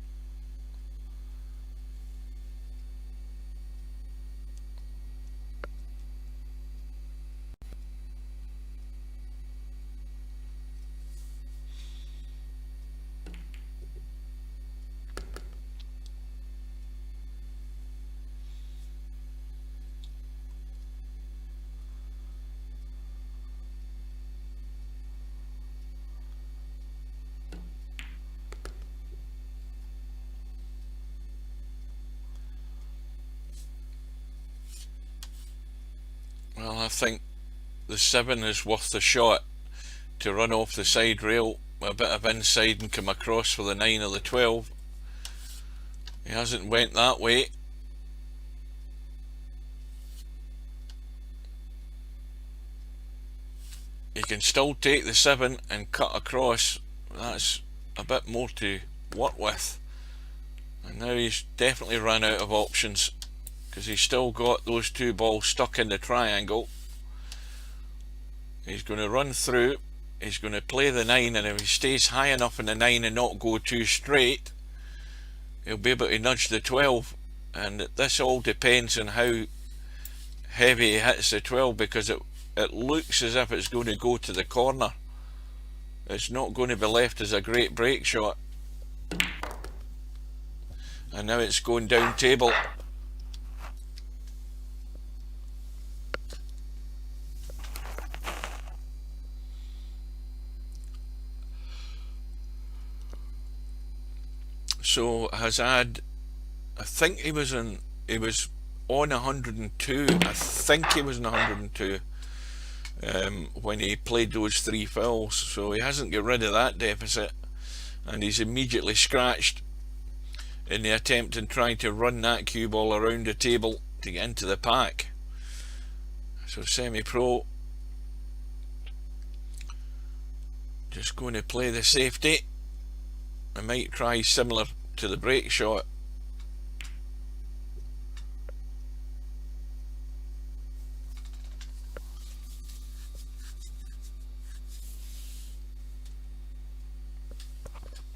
Well, I think the 7 is worth the shot to run off the side rail, a bit of inside, and come across for the 9 or the 12. He hasn't went that way. He can still take the 7 and cut across. That's a bit more to work with. And now he's definitely run out of options, because he's still got those 2 balls stuck in the triangle. He's going to run through. He's going to play the 9, and if he stays high enough in the 9 and not go too straight, he'll be able to nudge the 12. And this all depends on how heavy he hits the 12, because it looks as if it's going to go to the corner. It's not going to be left as a great break shot. And now it's going down table. So HAZAD, I think he was on 102. I think he was on 102 when he played those 3 fills. So he hasn't got rid of that deficit, and he's immediately scratched in the attempt in trying to run that cue ball around the table to get into the pack. So Semipro just going to play the safety. I might try similar to the break shot.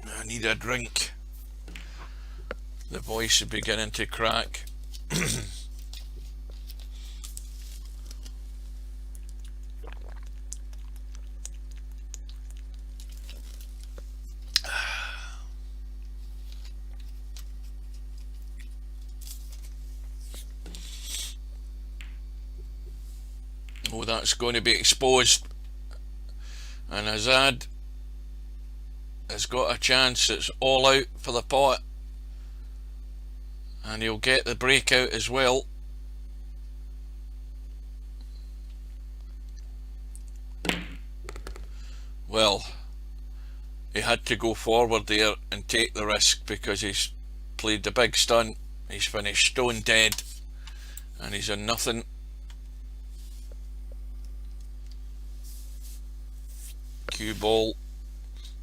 I need a drink. The voice is beginning to crack. Oh, that's going to be exposed. And HAZAD has got a chance. It's all out for the pot, and he'll get the breakout as well. Well, he had to go forward there and take the risk because he's played the big stunt. He's finished stone dead and he's on nothing. Cue ball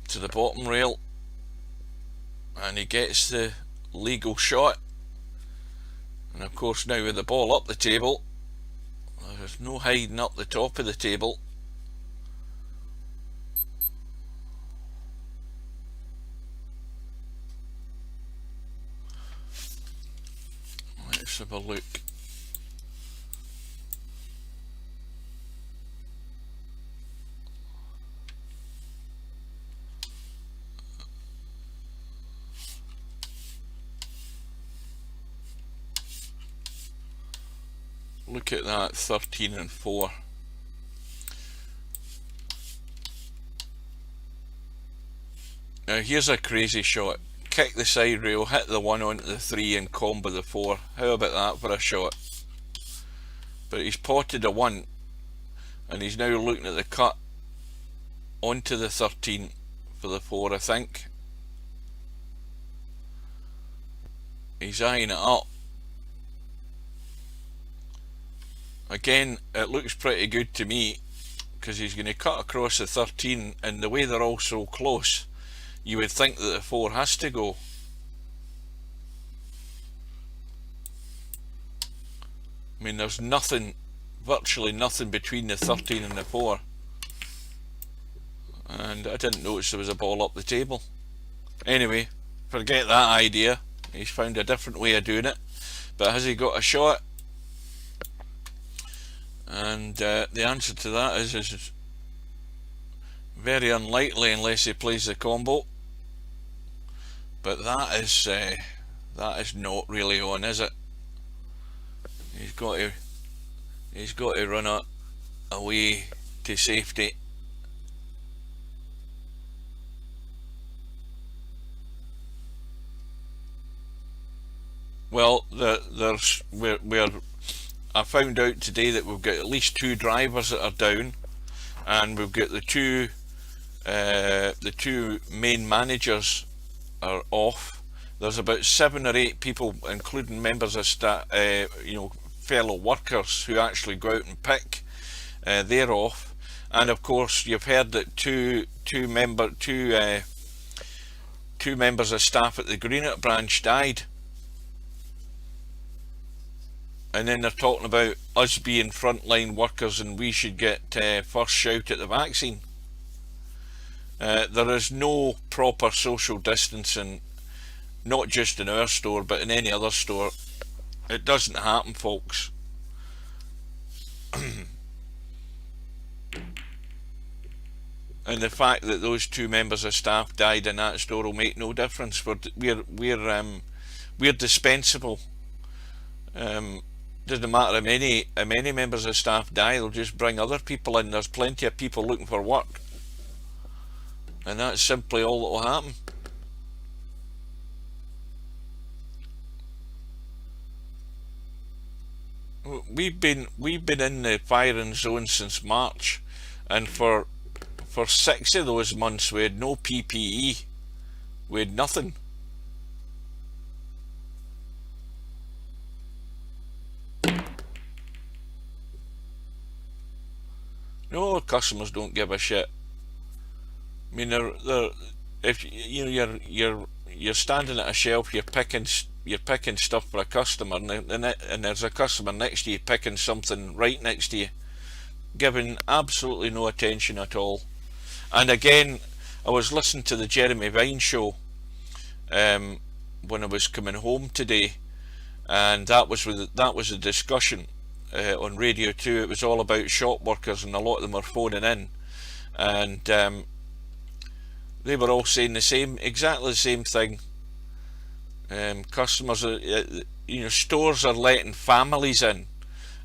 to the bottom rail, and he gets the legal shot. And of course, now with the ball up the table, there's no hiding up the top of the table. Let's have a look. Look at that, 13 and 4. Now here's a crazy shot. Kick the side rail, hit the 1 onto the 3 and combo the 4. How about that for a shot? But he's potted a 1 and he's now looking at the cut onto the 13 for the 4, I think. He's eyeing it up. Again, it looks pretty good to me because he's going to cut across the 13, and the way they're all so close, you would think that the 4 has to go. I mean, there's nothing, virtually nothing between the 13 and the 4. And I didn't notice there was a ball up the table. Anyway, forget that idea. He's found a different way of doing it. But has he got a shot? And the answer to that is very unlikely unless he plays the combo. But that is not really on, is it? He's got to run it away to safety. Well, I found out today that we've got at least 2 drivers that are down, and we've got the two main managers are off. There's about 7 or 8 people, including members of staff, fellow workers who actually go out and pick. They're off, and of course you've heard that two members of staff at the Greenock branch died. And then they're talking about us being frontline workers and we should get first shout at the vaccine. There is no proper social distancing, not just in our store but in any other store. It doesn't happen, folks. And the fact that those 2 members of staff died in that store will make no difference. We're dispensable. Doesn't matter how many members of staff die, they'll just bring other people in. There's plenty of people looking for work, and that's simply all that will happen. We've been in the firing zone since March, and for 6 of those months we had no PPE. We had nothing. No, customers don't give a shit. I mean, if you're standing at a shelf, you're picking stuff for a customer, and there's a customer next to you picking something right next to you, giving absolutely no attention at all. And again, I was listening to the Jeremy Vine show when I was coming home today, and that was a discussion on Radio 2. It was all about shop workers, and a lot of them are phoning in, and they were all saying exactly the same thing. Customers are, stores are letting families in,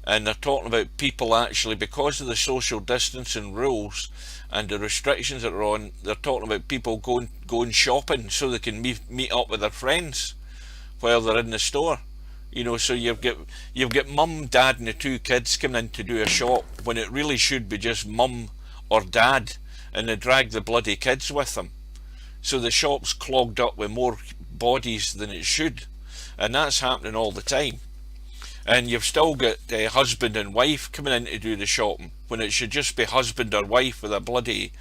and they're talking about people actually, because of the social distancing rules and the restrictions that are on, they're talking about people going shopping so they can meet up with their friends while they're in the store. You know, so you've got mum, dad and the two kids coming in to do a shop, when it really should be just mum or dad, and they drag the bloody kids with them. So the shop's clogged up with more bodies than it should, and that's happening all the time. And you've still got husband and wife coming in to do the shopping, when it should just be husband or wife with a bloody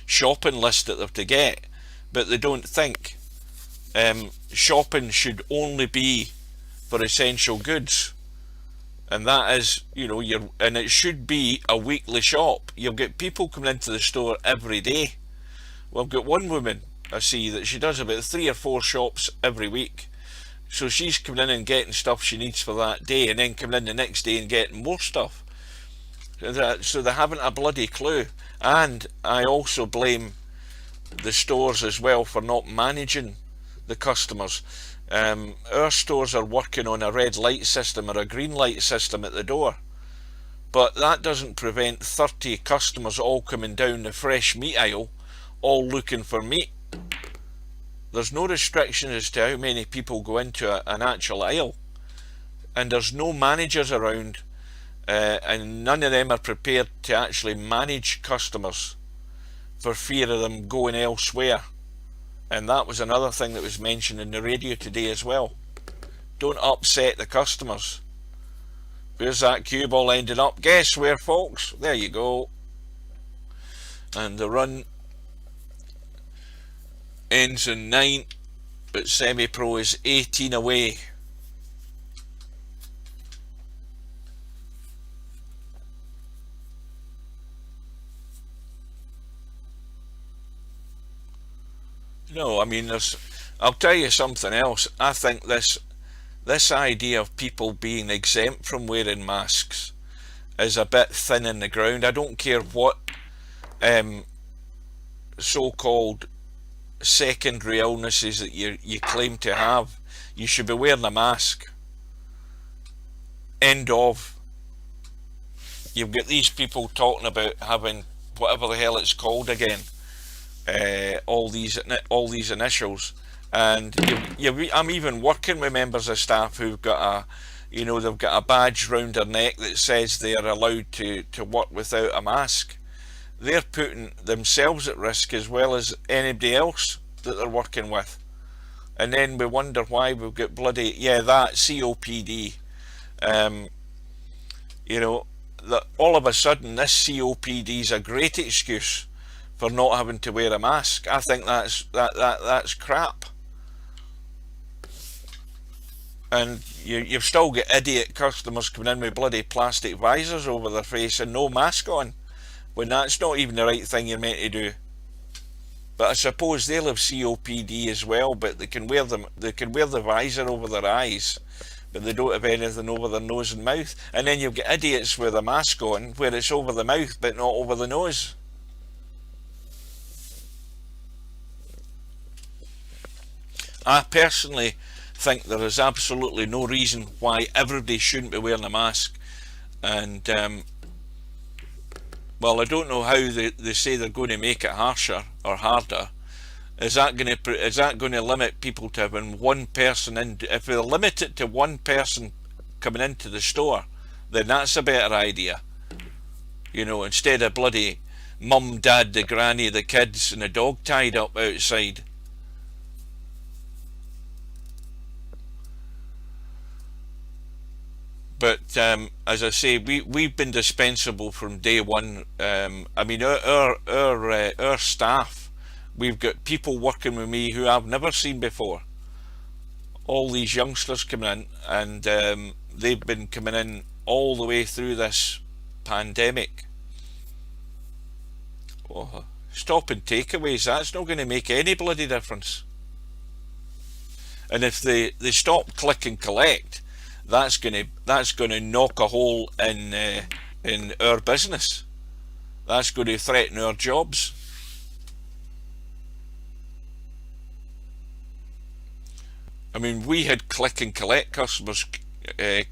shopping list that they're to get. But they don't think shopping should only be for essential goods, and that is, you know, and it should be a weekly shop. You'll get people coming into the store every day. Well, I've got one woman I see that she does about 3 or 4 shops every week, so she's coming in and getting stuff she needs for that day, and then coming in the next day and getting more stuff. So they haven't a bloody clue. And I also blame the stores as well for not managing the customers. Our stores are working on a red light system or a green light system at the door, but that doesn't prevent 30 customers all coming down the fresh meat aisle, all looking for meat. There's no restriction as to how many people go into an actual aisle, and there's no managers around, and none of them are prepared to actually manage customers for fear of them going elsewhere. And that was another thing that was mentioned in the radio today as well. Don't upset the customers. Where's that cue ball ending up? Guess where, folks? There you go. And the run ends in 9, but Semipro is 18 away. No, I mean, I'll tell you something else. I think this idea of people being exempt from wearing masks is a bit thin in the ground. I don't care what so-called secondary illnesses that you claim to have, you should be wearing a mask. End of. You've got these people talking about having whatever the hell it's called again, all these initials, and I'm even working with members of staff who've got they've got a badge round their neck that says they are allowed to work without a mask. They're putting themselves at risk as well as anybody else that they're working with. And then we wonder why we've got bloody, that COPD. That all of a sudden this COPD is a great excuse for not having to wear a mask. I think that's crap. And you've still got idiot customers coming in with bloody plastic visors over their face and no mask on, when that's not even the right thing you're meant to do. But I suppose they'll have COPD as well, but they can wear the visor over their eyes, but they don't have anything over their nose and mouth. And then you've got idiots with a mask on where it's over the mouth but not over the nose. I personally think there is absolutely no reason why everybody shouldn't be wearing a mask. And well, I don't know how they say they're going to make it harsher or harder. Is that going to limit people to having one person in? If they limit it to one person coming into the store, then that's a better idea. Instead of bloody mum, dad, the granny, the kids and the dog tied up outside. But as I say, we've been dispensable from day one. I mean, our staff, we've got people working with me who I've never seen before. All these youngsters coming in, and they've been coming in all the way through this pandemic. Oh, stopping takeaways, that's not going to make any bloody difference. And if they stop click and collect, that's gonna knock a hole in our business. That's going to threaten our jobs. I mean, we had click and collect customers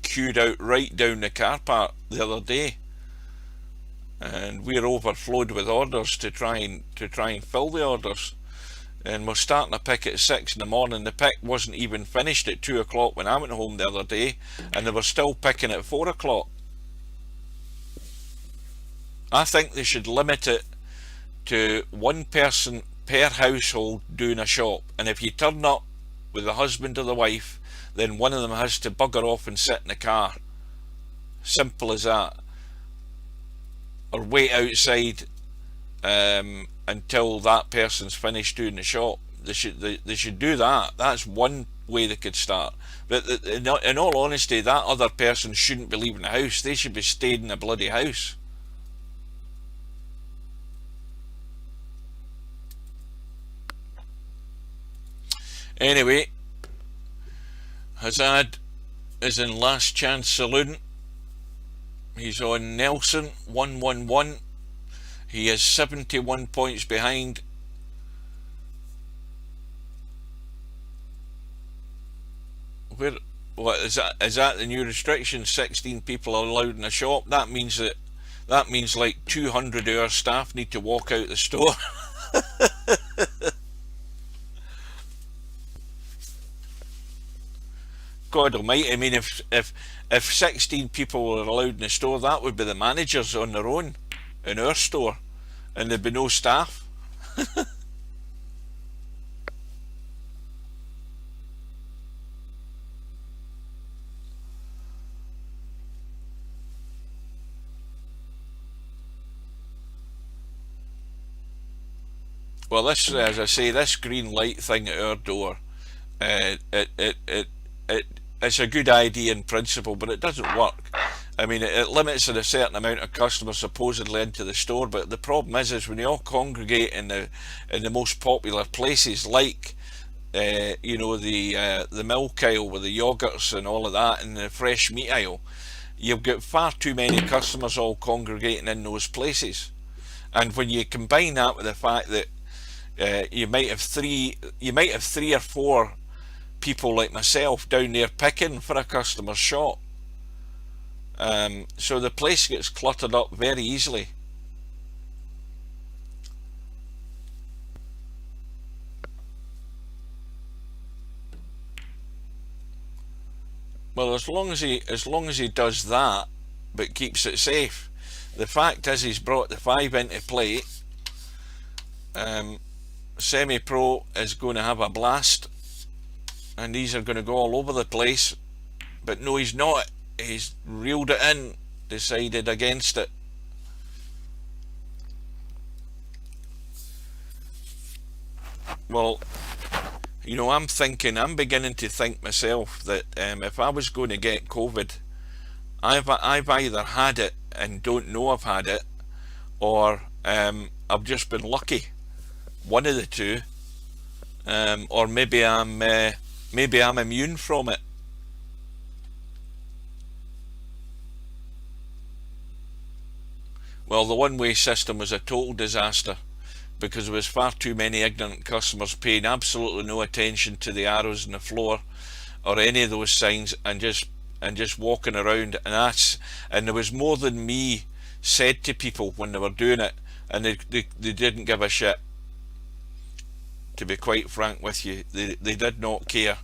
queued out right down the car park the other day, and we're overflowed with orders to try and fill the orders. And we're starting a pick at 6 in the morning. The pick wasn't even finished at 2 o'clock when I went home the other day, and they were still picking at 4 o'clock. I think they should limit it to one person per household doing a shop, and if you turn up with the husband or the wife, then one of them has to bugger off and sit in the car. Simple as that. Or wait outside until that person's finished doing the shop. They should do that. That's one way they could start. But in all honesty, that other person shouldn't be leaving the house. They should be staying in the bloody house. Anyway, HAZAD is in Last Chance Saloon. He's on Nelson 111. He is 71 points behind. What is that? Is that the new restriction? 16 people are allowed in a shop. That means like 200 of our staff need to walk out the store. God almighty, I mean, if 16 people were allowed in the store, that would be the managers on their own in our store, and there'd be no staff. Well, this, as I say, this green light thing at our door, it's a good idea in principle, but it doesn't work. I mean, it limits a certain amount of customers supposedly into the store, but the problem is when you all congregate in the most popular places, like the milk aisle with the yogurts and all of that, and the fresh meat aisle, you've got far too many customers all congregating in those places. And when you combine that with the fact that you might have three or four people like myself down there picking for a customer's shop, so the place gets cluttered up very easily. Well, as long as he does that, but keeps it safe. The fact is, he's brought the 5 into play. Semipro is going to have a blast, and these are going to go all over the place. But no, he's not. He's reeled it in, decided against it. Well, you know, I'm beginning to think myself that if I was going to get COVID, I've either had it and don't know I've had it, or I've just been lucky. One of the two, or maybe I'm immune from it. Well, the one-way system was a total disaster, because there was far too many ignorant customers paying absolutely no attention to the arrows on the floor or any of those signs, and just walking around, and there was more than me said to people when they were doing it, and they didn't give a shit. To be quite frank with you, they did not care.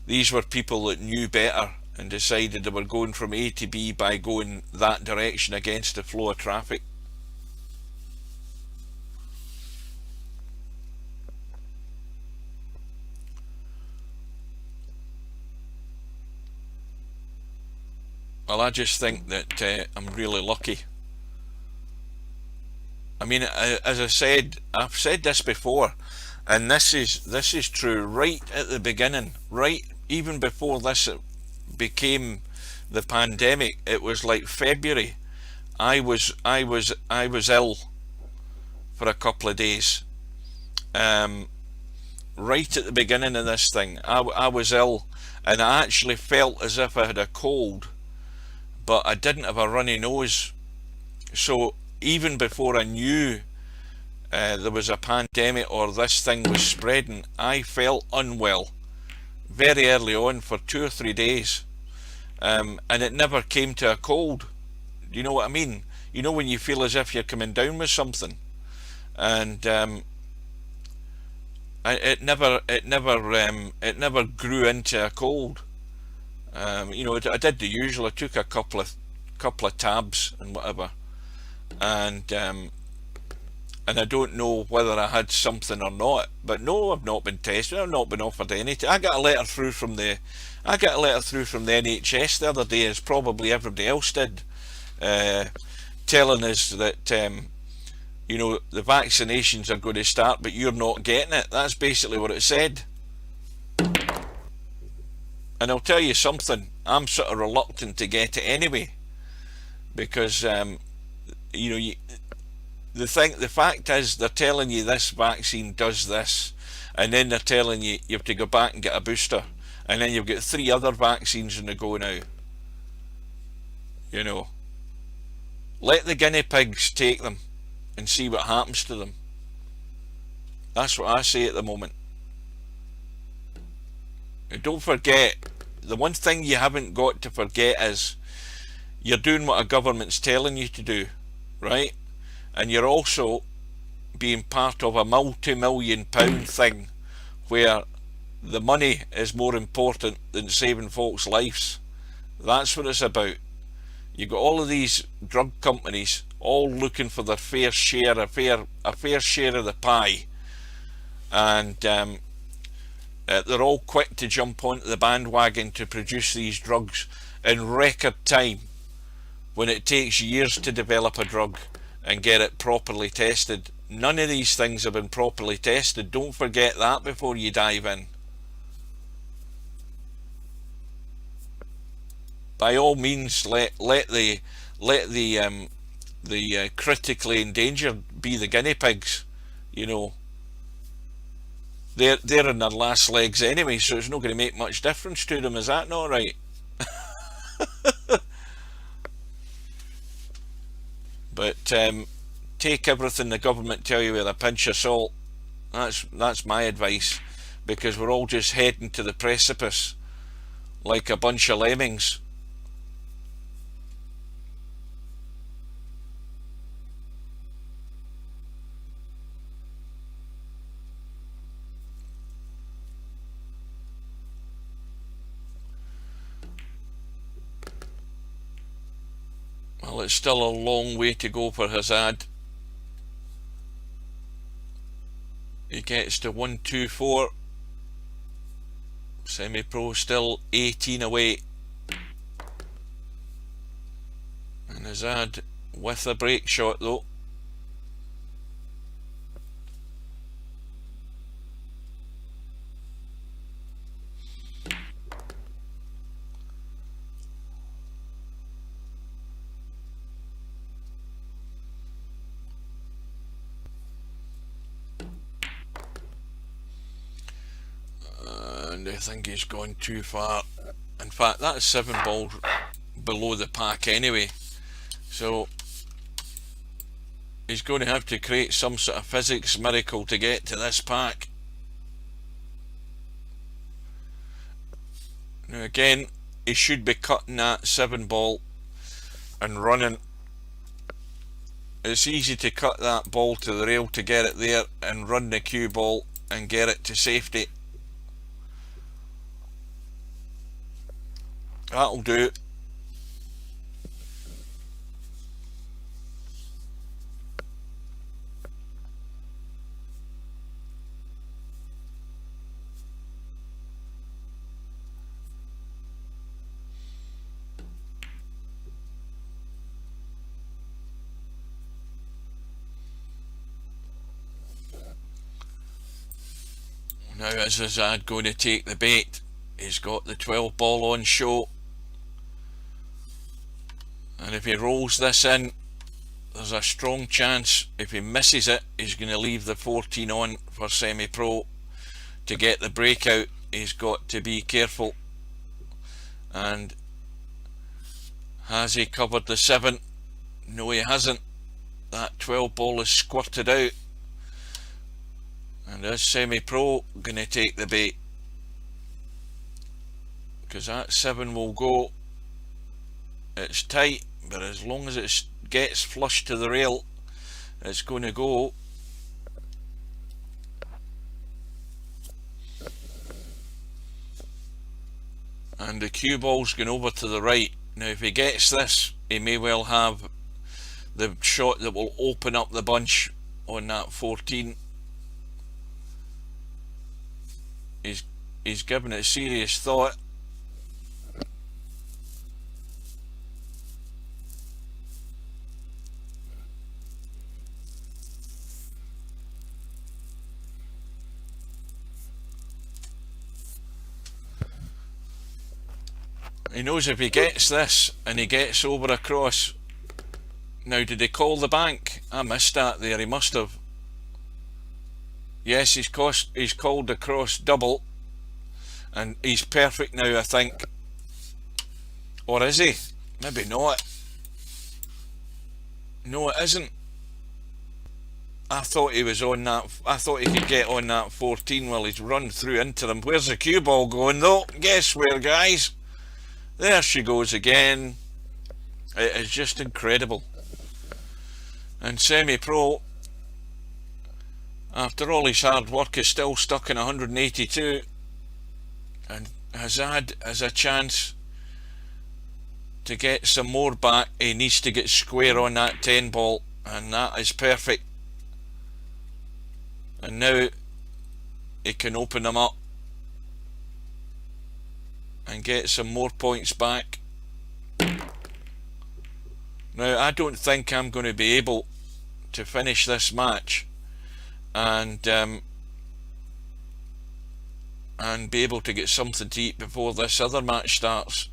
These were people that knew better and decided they were going from A to B by going that direction against the flow of traffic. Well, I just think that I'm really lucky. I mean, as I said, I've said this before, and this is true right at the beginning, right even before this became the pandemic. It was like February. I was ill for a couple of days. Right at the beginning of this thing, I was ill, and I actually felt as if I had a cold, but I didn't have a runny nose. So even before I knew there was a pandemic or this thing was spreading, I felt unwell very early on for 2 or 3 days. and it never came to a cold. Do you know what I mean? You know when you feel as if you're coming down with something, and it never grew into a cold. You know, I did the usual. I took a couple of tabs and whatever, and I don't know whether I had something or not. But no, I've not been tested. I've not been offered anything. I got a letter through from the NHS the other day, as probably everybody else did, telling us that you know, the vaccinations are going to start, but you're not getting it. That's basically what it said. And I'll tell you something, I'm sort of reluctant to get it anyway, because you know, the fact is, they're telling you this vaccine does this, and then they're telling you you have to go back and get a booster, and then you've got 3 other vaccines in the go now. You know, let the guinea pigs take them and see what happens to them. That's what I say at the moment. And don't forget, the one thing you haven't got to forget is you're doing what a government's telling you to do, right? And you're also being part of a multi-million-pound thing where the money is more important than saving folks' lives. That's what it's about. You've got all of these drug companies all looking for their fair share, a fair share of the pie, and they're all quick to jump onto the bandwagon to produce these drugs in record time, when it takes years to develop a drug and get it properly tested. None of these things have been properly tested. Don't forget that before you dive in. By all means, let the critically endangered be the guinea pigs. You know, they're in their last legs anyway, so it's not going to make much difference to them. Is that not right? But take everything the government tell you with a pinch of salt. That's my advice, because we're all just heading to the precipice like a bunch of lemmings. Well, it's still a long way to go for HAZAD. He gets to 124. Semipro still 18 away. And HAZAD with a break shot though. And I think he's gone too far. In fact, that's 7 balls below the pack anyway, so he's going to have to create some sort of physics miracle to get to this pack. Now again, he should be cutting that 7 ball and running. It's easy to cut that ball to the rail to get it there and run the cue ball and get it to safety. That'll do. Now is HAZAD going to take the bait? He's got the 12 ball on show, and if he rolls this in, there's a strong chance if he misses it, he's going to leave the 14 on for Semipro to get the breakout. He's got to be careful. And has he covered the 7? No, he hasn't. That 12 ball is squirted out. And is Semipro going to take the bait? Because that 7 will go. it's tight, but as long as it gets flush to the rail, it's going to go. And the cue ball's going over to the right. Now if he gets this, he may well have the shot that will open up the bunch on that 14. He's given it serious thought. He knows if he gets this and he gets over across. Now, did he call the bank? I missed that there. He must have. Yes, he's called the cross double, and he's perfect now, I think. Or is he? Maybe not. No, it isn't. I thought he was on that. I thought he could get on that 14 while he's run through into them. Where's the cue ball going though? Guess where, guys? There she goes again. It is just incredible. And Semipro, after all his hard work, is still stuck in 182. And HAZAD has a chance to get some more back. He needs to get square on that 10 ball, and that is perfect. And now he can open them up and get some more points back. Now I don't think I'm going to be able to finish this match and be able to get something to eat before this other match starts.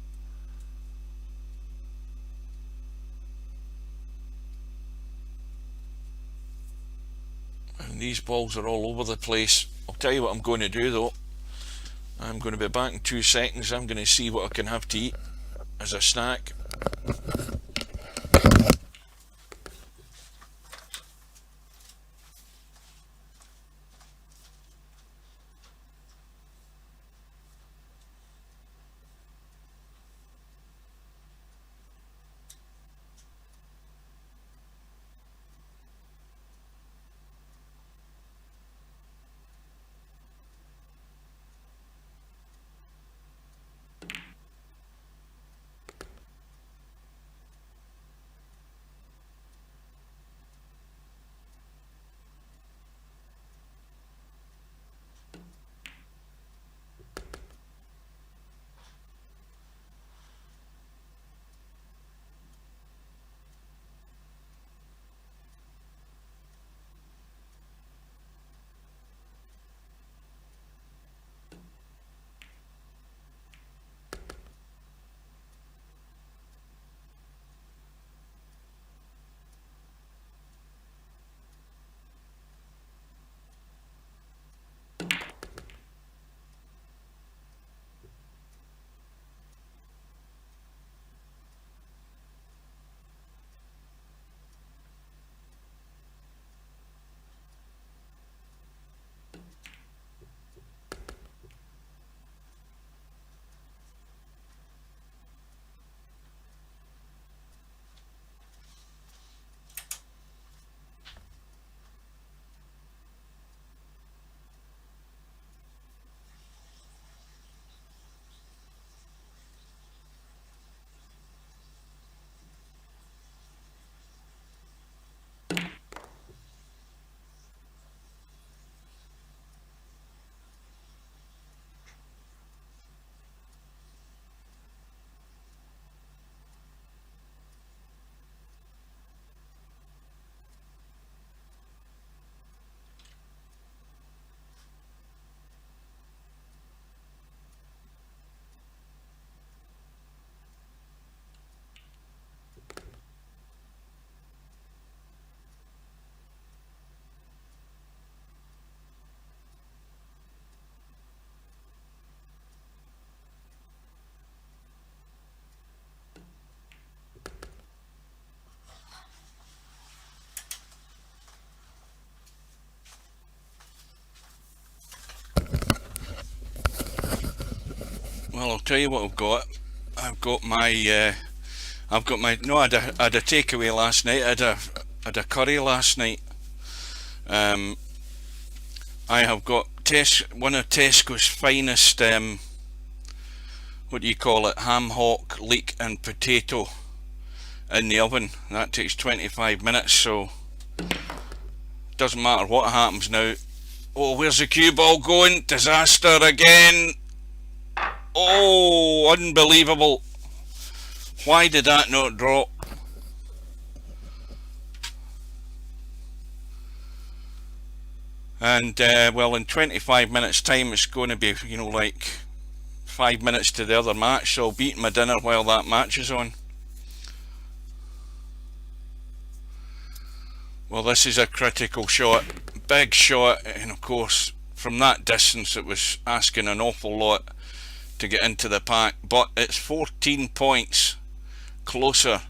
And these balls are all over the place. I'll tell you what I'm going to do though. I'm going to be back in 2 seconds. I'm going to see what I can have to eat as a snack. Well, I'll tell you what I've got. I've got my I've got my no. I had a takeaway last night. I had a curry last night. I have got one of Tesco's finest. What do you call it? Ham hock, leek, and potato in the oven. That takes 25 minutes. So doesn't matter what happens now. Oh, where's the cue ball going? Disaster again. Oh, unbelievable. Why did that not drop? And well, in 25 minutes time it's going to be, you know, like 5 minutes to the other match, so I'll be eating my dinner while that match is on. Well, this is a critical shot, big shot, and of course from that distance it was asking an awful lot to get into the pack, but it's 14 points closer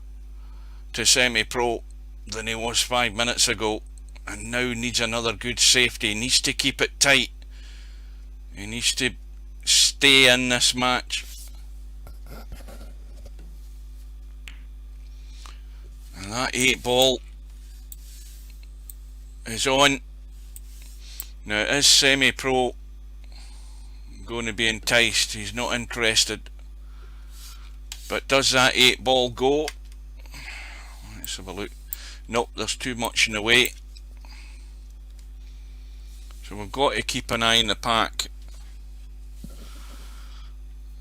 to Semipro than he was 5 minutes ago, and now needs another good safety. He needs to keep it tight. He needs to stay in this match. And that 8 ball is on. Now is Semipro going to be enticed? He's not interested. But does that 8 ball go? Let's have a look. Nope, there's too much in the way. So we've got to keep an eye on the pack.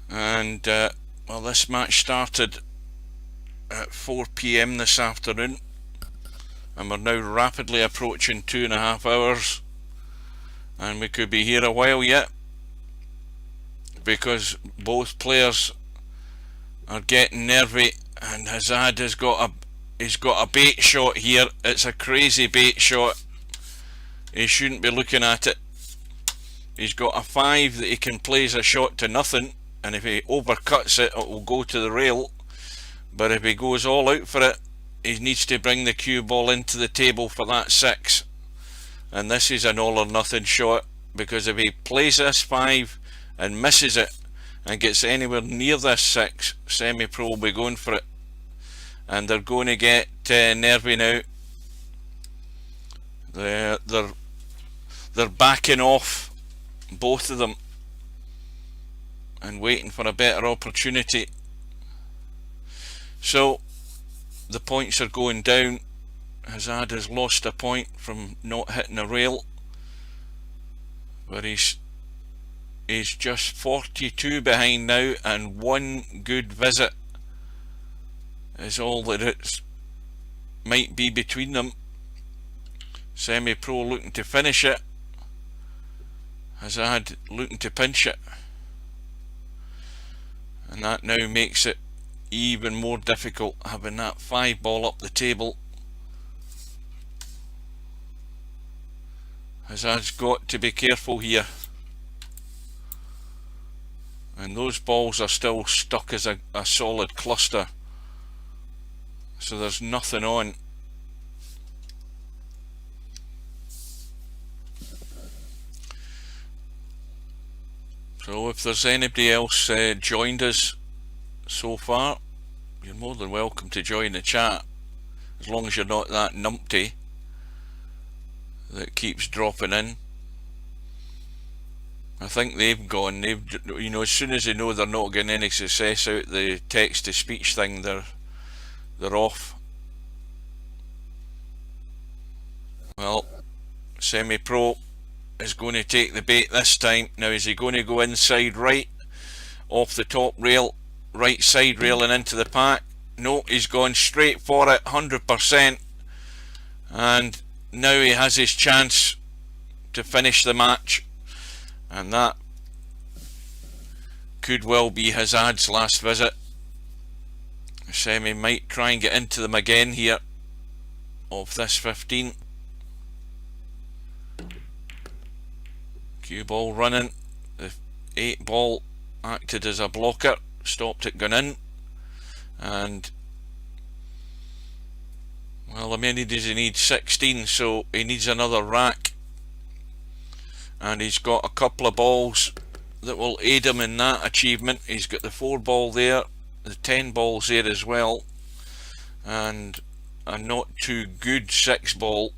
And well, this match started at 4 PM this afternoon, and we're now rapidly approaching 2.5 hours, and we could be here a while yet, because both players are getting nervy, and HAZAD has got a bait shot here. It's a crazy bait shot. He shouldn't be looking at it. He's got a 5 that he can play as a shot to nothing, and if he overcuts it, it will go to the rail. But if he goes all out for it, he needs to bring the cue ball into the table for that 6. And this is an all or nothing shot, because if he plays this 5 and misses it and gets anywhere near this 6, Semipro will be going for it, and they're going to get nervy now. They're backing off, both of them, and waiting for a better opportunity. So the points are going down. HAZAD has lost a point from not hitting a rail, but he's just 42 behind now, and one good visit is all that it might be between them. Semipro looking to finish it, HAZAD looking to pinch it, and that now makes it even more difficult, having that 5 ball up the table. HAZAD's got to be careful here, and those balls are still stuck as a solid cluster, so there's nothing on. So if there's anybody else joined us so far, you're more than welcome to join the chat, as long as you're not that numpty that keeps dropping in. I think they've gone. You know, as soon as they know they're not getting any success out the text to speech thing, they're off. Well, Semipro is going to take the bait this time. Now, is he going to go inside right, off the top rail, right side rail and into the pack? No, he's gone straight for it, 100%, and now he has his chance to finish the match, and that could well be HAZAD's last visit. Semi might try and get into them again here of this 15. Cue ball running, the 8 ball acted as a blocker, stopped it going in, and well, how many does he need? 16, so he needs another rack, and he's got a couple of balls that will aid him in that achievement. He's got the 4 ball there, the 10 balls there as well, and a not too good 6 ball.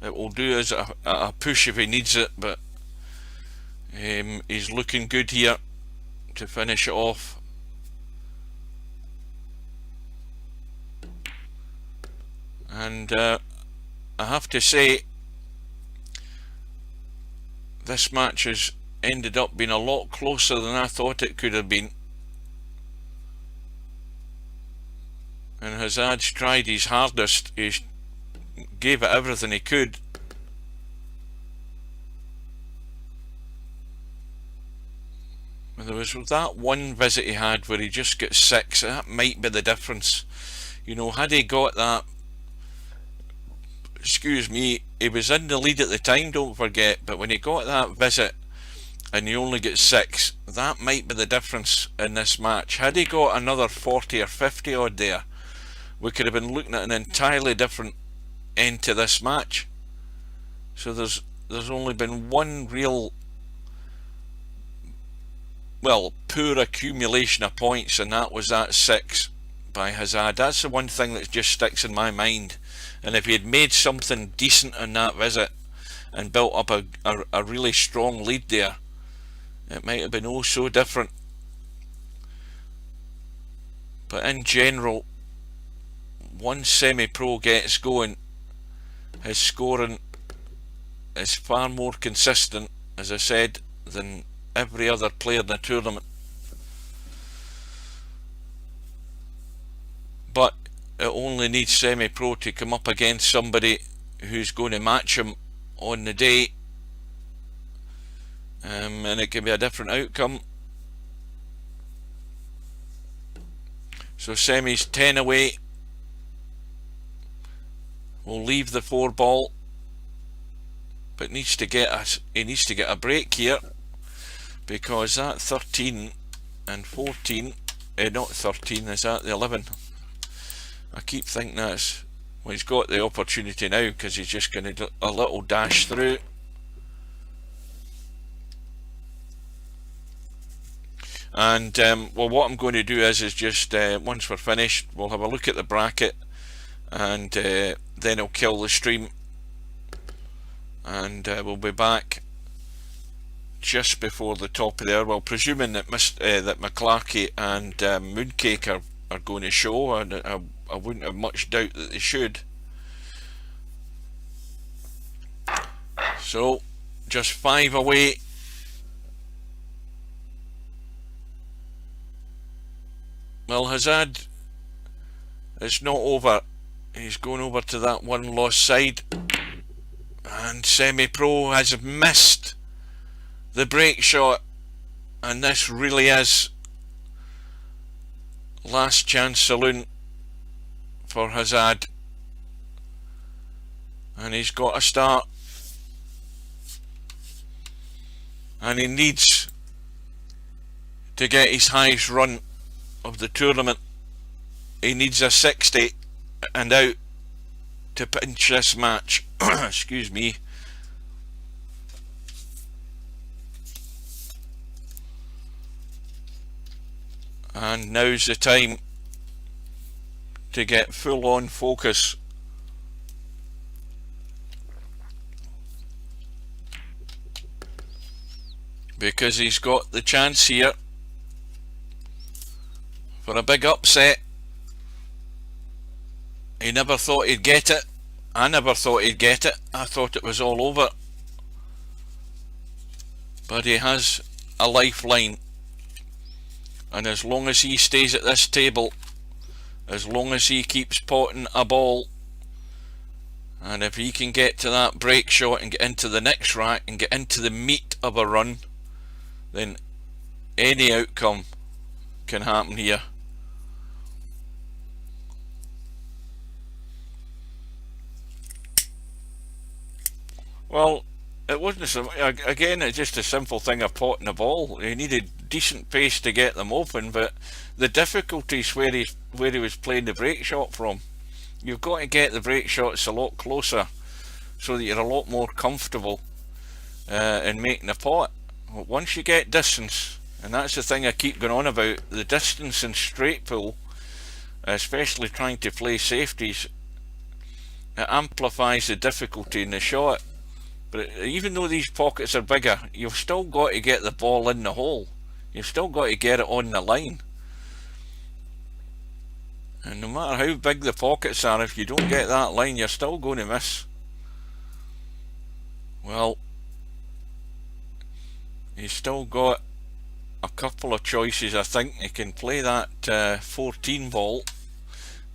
It will do as a push if he needs it, but he's looking good here to finish it off. And I have to say, this match has ended up being a lot closer than I thought it could have been. And HAZAD's tried his hardest. He gave it everything he could. There was that one visit he had where he just got 6. That might be the difference. You know, had he got that, excuse me, he was in the lead at the time, don't forget, but when he got that visit and he only gets 6, that might be the difference in this match. Had he got another 40 or 50 odd there, we could have been looking at an entirely different end to this match. So there's only been one real, well, poor accumulation of points, and that was that 6 by HAZAD. That's the one thing that just sticks in my mind. And if he had made something decent on that visit and built up a really strong lead there, it might have been oh so different. But in general, once Semipro gets going, his scoring is far more consistent, as I said, than every other player in the tournament. But it only needs Semipro to come up against somebody who's going to match him on the day, and it can be a different outcome. So Semi's 10 away. We'll leave the 4 ball, but he needs to get a break here, because that 13 and 14, not 13, is that the 11? I keep thinking that's, well, he's got the opportunity now because he's just going to do a little dash through. And well, what I'm going to do is just once we're finished, we'll have a look at the bracket, and then I'll kill the stream, and we'll be back just before the top of the hour. Well, presuming that that McClarkey and Mooncake are going to show, and I wouldn't have much doubt that they should. So just 5 away. Well, HAZAD, it's not over. He's going over to that one lost side, and Semipro has missed the break shot, and this really is last chance saloon for HAZAD, and he's got to start, and he needs to get his highest run of the tournament. He needs a 60 and out to pinch this match. Excuse me. And now's the time to get full on focus. Because he's got the chance here for a big upset. He never thought he'd get it. I never thought he'd get it. I thought it was all over. But he has a lifeline. And as long as he stays at this table, as long as he keeps potting a ball, and if he can get to that break shot and get into the next rack and get into the meat of a run, then any outcome can happen here. Well, it wasn't again, it's just a simple thing of potting the ball. He needed decent pace to get them open, but the difficulties where he was playing the break shot from. You've got to get the break shots a lot closer so that you're a lot more comfortable in making the pot. Once you get distance, and that's the thing I keep going on about, the distance in straight pull especially trying to play safeties. It amplifies the difficulty in the shot. But even though these pockets are bigger, you've still got to get the ball in the hole. You've still got to get it on the line. And no matter how big the pockets are, if you don't get that line, you're still going to miss. Well, he's still got a couple of choices. I think he can play that 14 ball.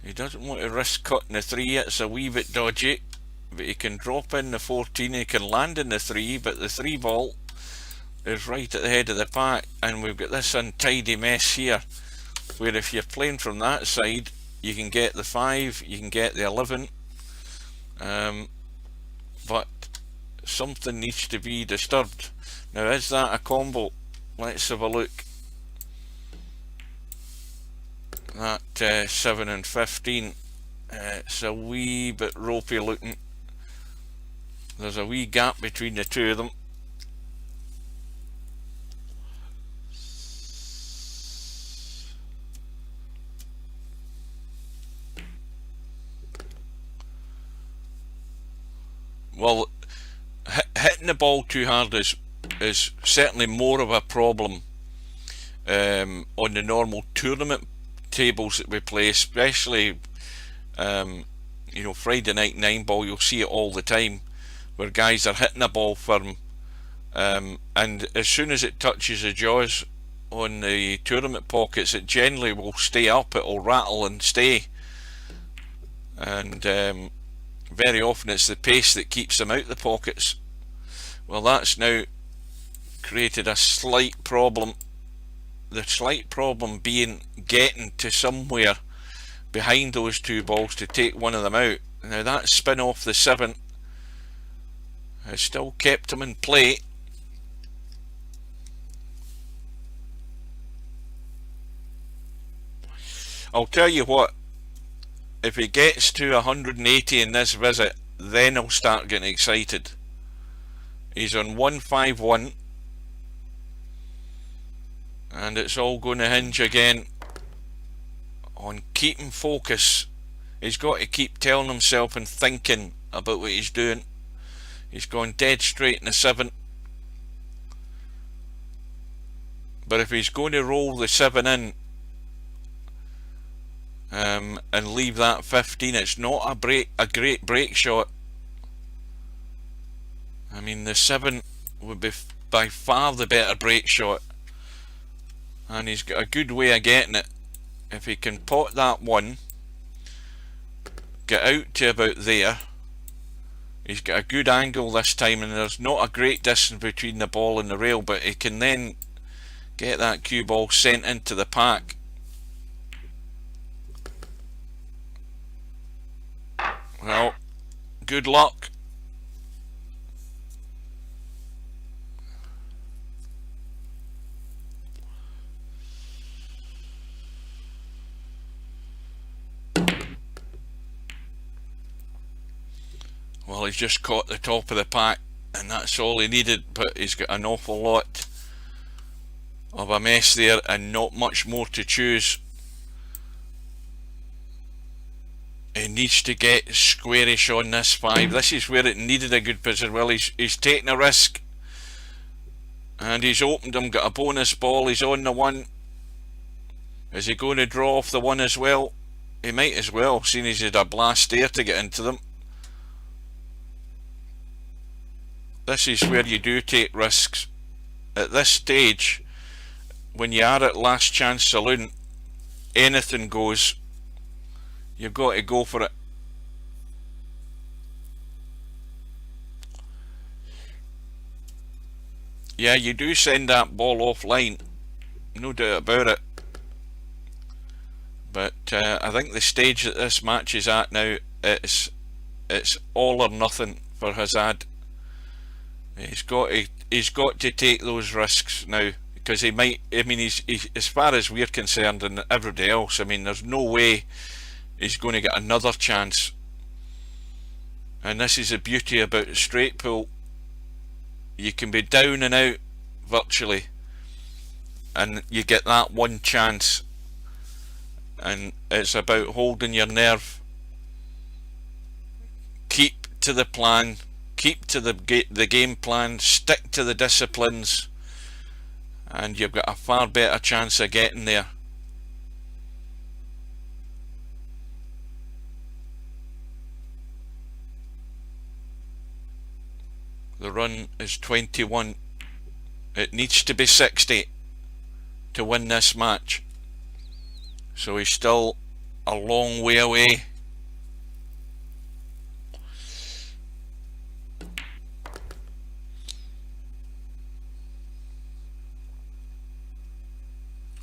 He doesn't want to risk cutting the 3. It's a wee bit dodgy. But he can drop in the 14, he can land in the 3, but the 3 ball is right at the head of the pack, and we've got this untidy mess here, where if you're playing from that side, you can get the 5, you can get the 11, but something needs to be disturbed. Now, is that a combo? Let's have a look. That 7 and 15, it's a wee bit ropey looking. There's a wee gap between the two of them. Well, hitting the ball too hard is certainly more of a problem on the normal tournament tables that we play, especially you know, Friday night 9 ball. You'll see it all the time, where guys are hitting a ball firm, and as soon as it touches the jaws on the tournament pockets, it generally will stay up, it will rattle and stay, and very often it's the pace that keeps them out the pockets. Well, that's now created a slight problem. The slight problem being getting to somewhere behind those 2 balls to take one of them out. Now that spin off the 7 has still kept him in play. I'll tell you what, if he gets to 180 in this visit, then I'll start getting excited. He's on 151, and it's all going to hinge again on keeping focus. He's got to keep telling himself and thinking about what he's doing. He's gone dead straight in the 7, but if he's going to roll the 7 in and leave that 15, it's not a great break shot. I mean, the 7 would be by far the better break shot, and he's got a good way of getting it. If he can pot that 1, get out to about there, he's got a good angle this time, and there's not a great distance between the ball and the rail, but he can then get that cue ball sent into the pack. Well, good luck. Well, he's just caught the top of the pack, and that's all he needed, but he's got an awful lot of a mess there and not much more to choose. He needs to get squarish on this 5. This is where it needed a good position. Well, he's taking a risk, and he's opened him, got a bonus ball, he's on the 1. Is he going to draw off the 1 as well? He might as well, seeing he's had a blast there to get into them. This is where you do take risks. At this stage, when you are at last chance saloon, anything goes. You've got to go for it. Yeah, you do send that ball offline, no doubt about it. But I think the stage that this match is at now, it's all or nothing for HAZAD. He's got to take those risks now, because he might. I mean, he's as far as we're concerned, and everybody else, I mean, there's no way he's going to get another chance. And this is the beauty about the straight pool. You can be down and out virtually, and you get that one chance. and it's about holding your nerve. Keep to the plan, keep to the game plan, stick to the disciplines, and you've got a far better chance of getting there. The run is 21. It needs to be 60 to win this match. So he's still a long way away.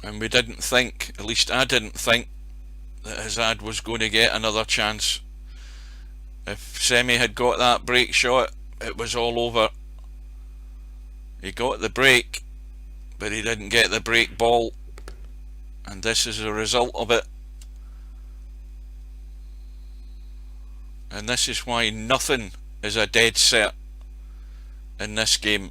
And we didn't think, at least I didn't think, that HAZAD was going to get another chance. If Semi had got that break shot, it was all over. He got the break, but he didn't get the break ball, and this is a result of it. And this is why nothing is a dead set in this game.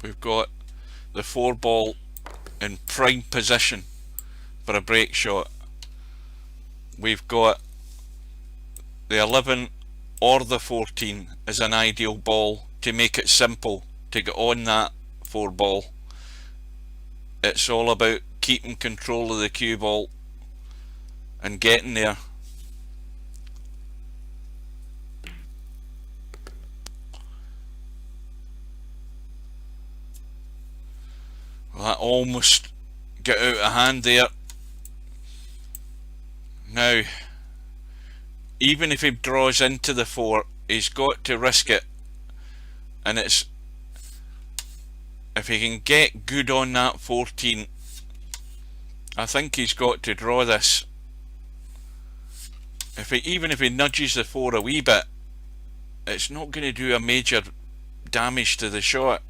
We've got the 4 ball in prime position for a break shot. We've got the 11 or the 14 as an ideal ball to make it simple to get on that 4 ball. It's all about keeping control of the cue ball and getting there. Well, that almost got out of hand there. Now, even if he draws into the 4, he's got to risk it. And it's, if he can get good on that 14, I think he's got to draw this. Even if he nudges the 4 a wee bit, it's not going to do a major damage to the shot.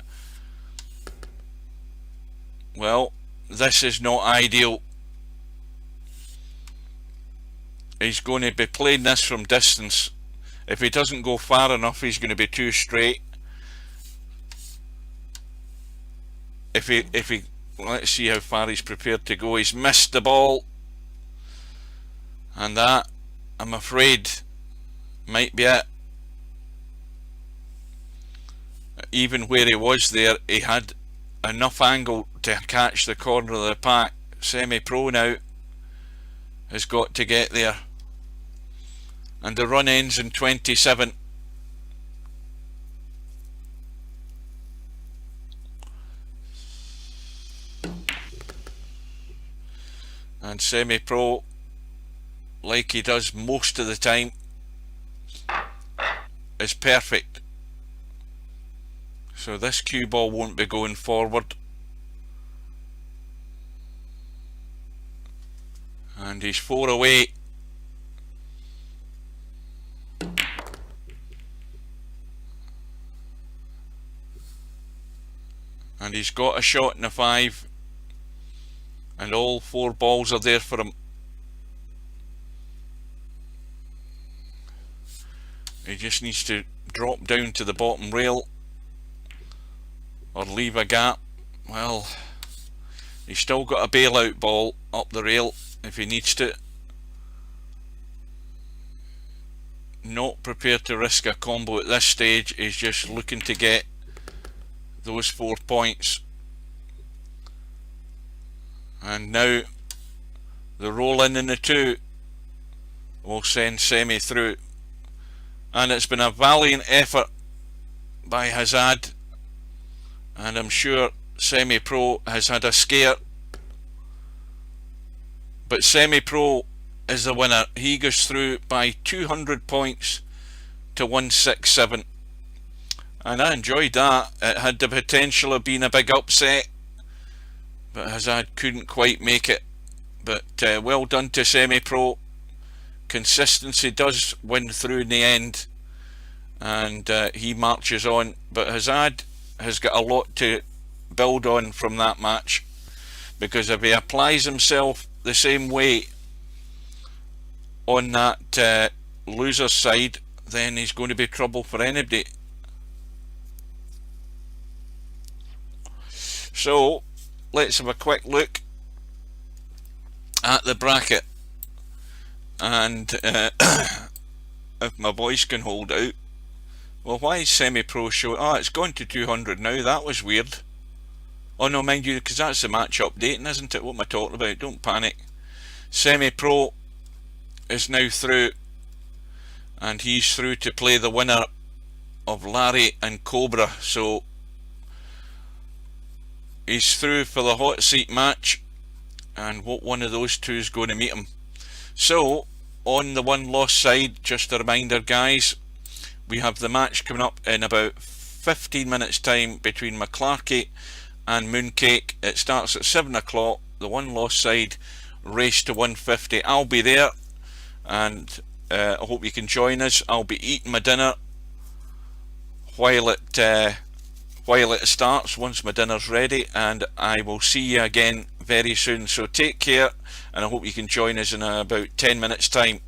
Well, this is not ideal. He's going to be playing this from distance. If he doesn't go far enough, he's going to be too straight. If he let's see how far he's prepared to go. He's missed the ball, and that, I'm afraid, might be it. Even where he was there, he had enough angle to catch the corner of the pack. Semipro now has got to get there, and the run ends in 27. And Semipro, like he does most of the time, is perfect. So this cue ball won't be going forward. And he's 4 away. And he's got a shot in the 5. And all 4 balls are there for him. He just needs to drop down to the bottom rail or leave a gap. Well, he's still got a bailout ball up the rail if he needs to. Not prepared to risk a combo at this stage. He's just looking to get those 4 points. And now the roll in the 2 will send Semi through. And it's been a valiant effort by HAZAD, and I'm sure Semipro has had a scare, but Semipro is the winner. He goes through by 200 points to 167, and I enjoyed that. It had the potential of being a big upset, but HAZAD couldn't quite make it. But well done to Semipro. Consistency does win through in the end, and he marches on. But HAZAD has got a lot to build on from that match, because if he applies himself the same way on that loser's side, then he's going to be trouble for anybody. So let's have a quick look at the bracket, and if my voice can hold out. Well, why is Semipro show? Oh, it's gone to 200 now. That was weird. Oh no, mind you, because that's the match updating, isn't it? What am I talking about? Don't panic. Semipro is now through, and he's through to play the winner of Larry and Cobra. So he's through for the hot seat match, and what one of those two is going to meet him. So on the one loss side, just a reminder guys, we have the match coming up in about 15 minutes time between McClarkey and Mooncake. It starts at 7 o'clock. The one loss side, race to 150. I'll be there, and I hope you can join us. I'll be eating my dinner while it starts, once my dinner's ready, and I will see you again very soon. So take care, and I hope you can join us in about 10 minutes time.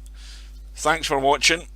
Thanks for watching.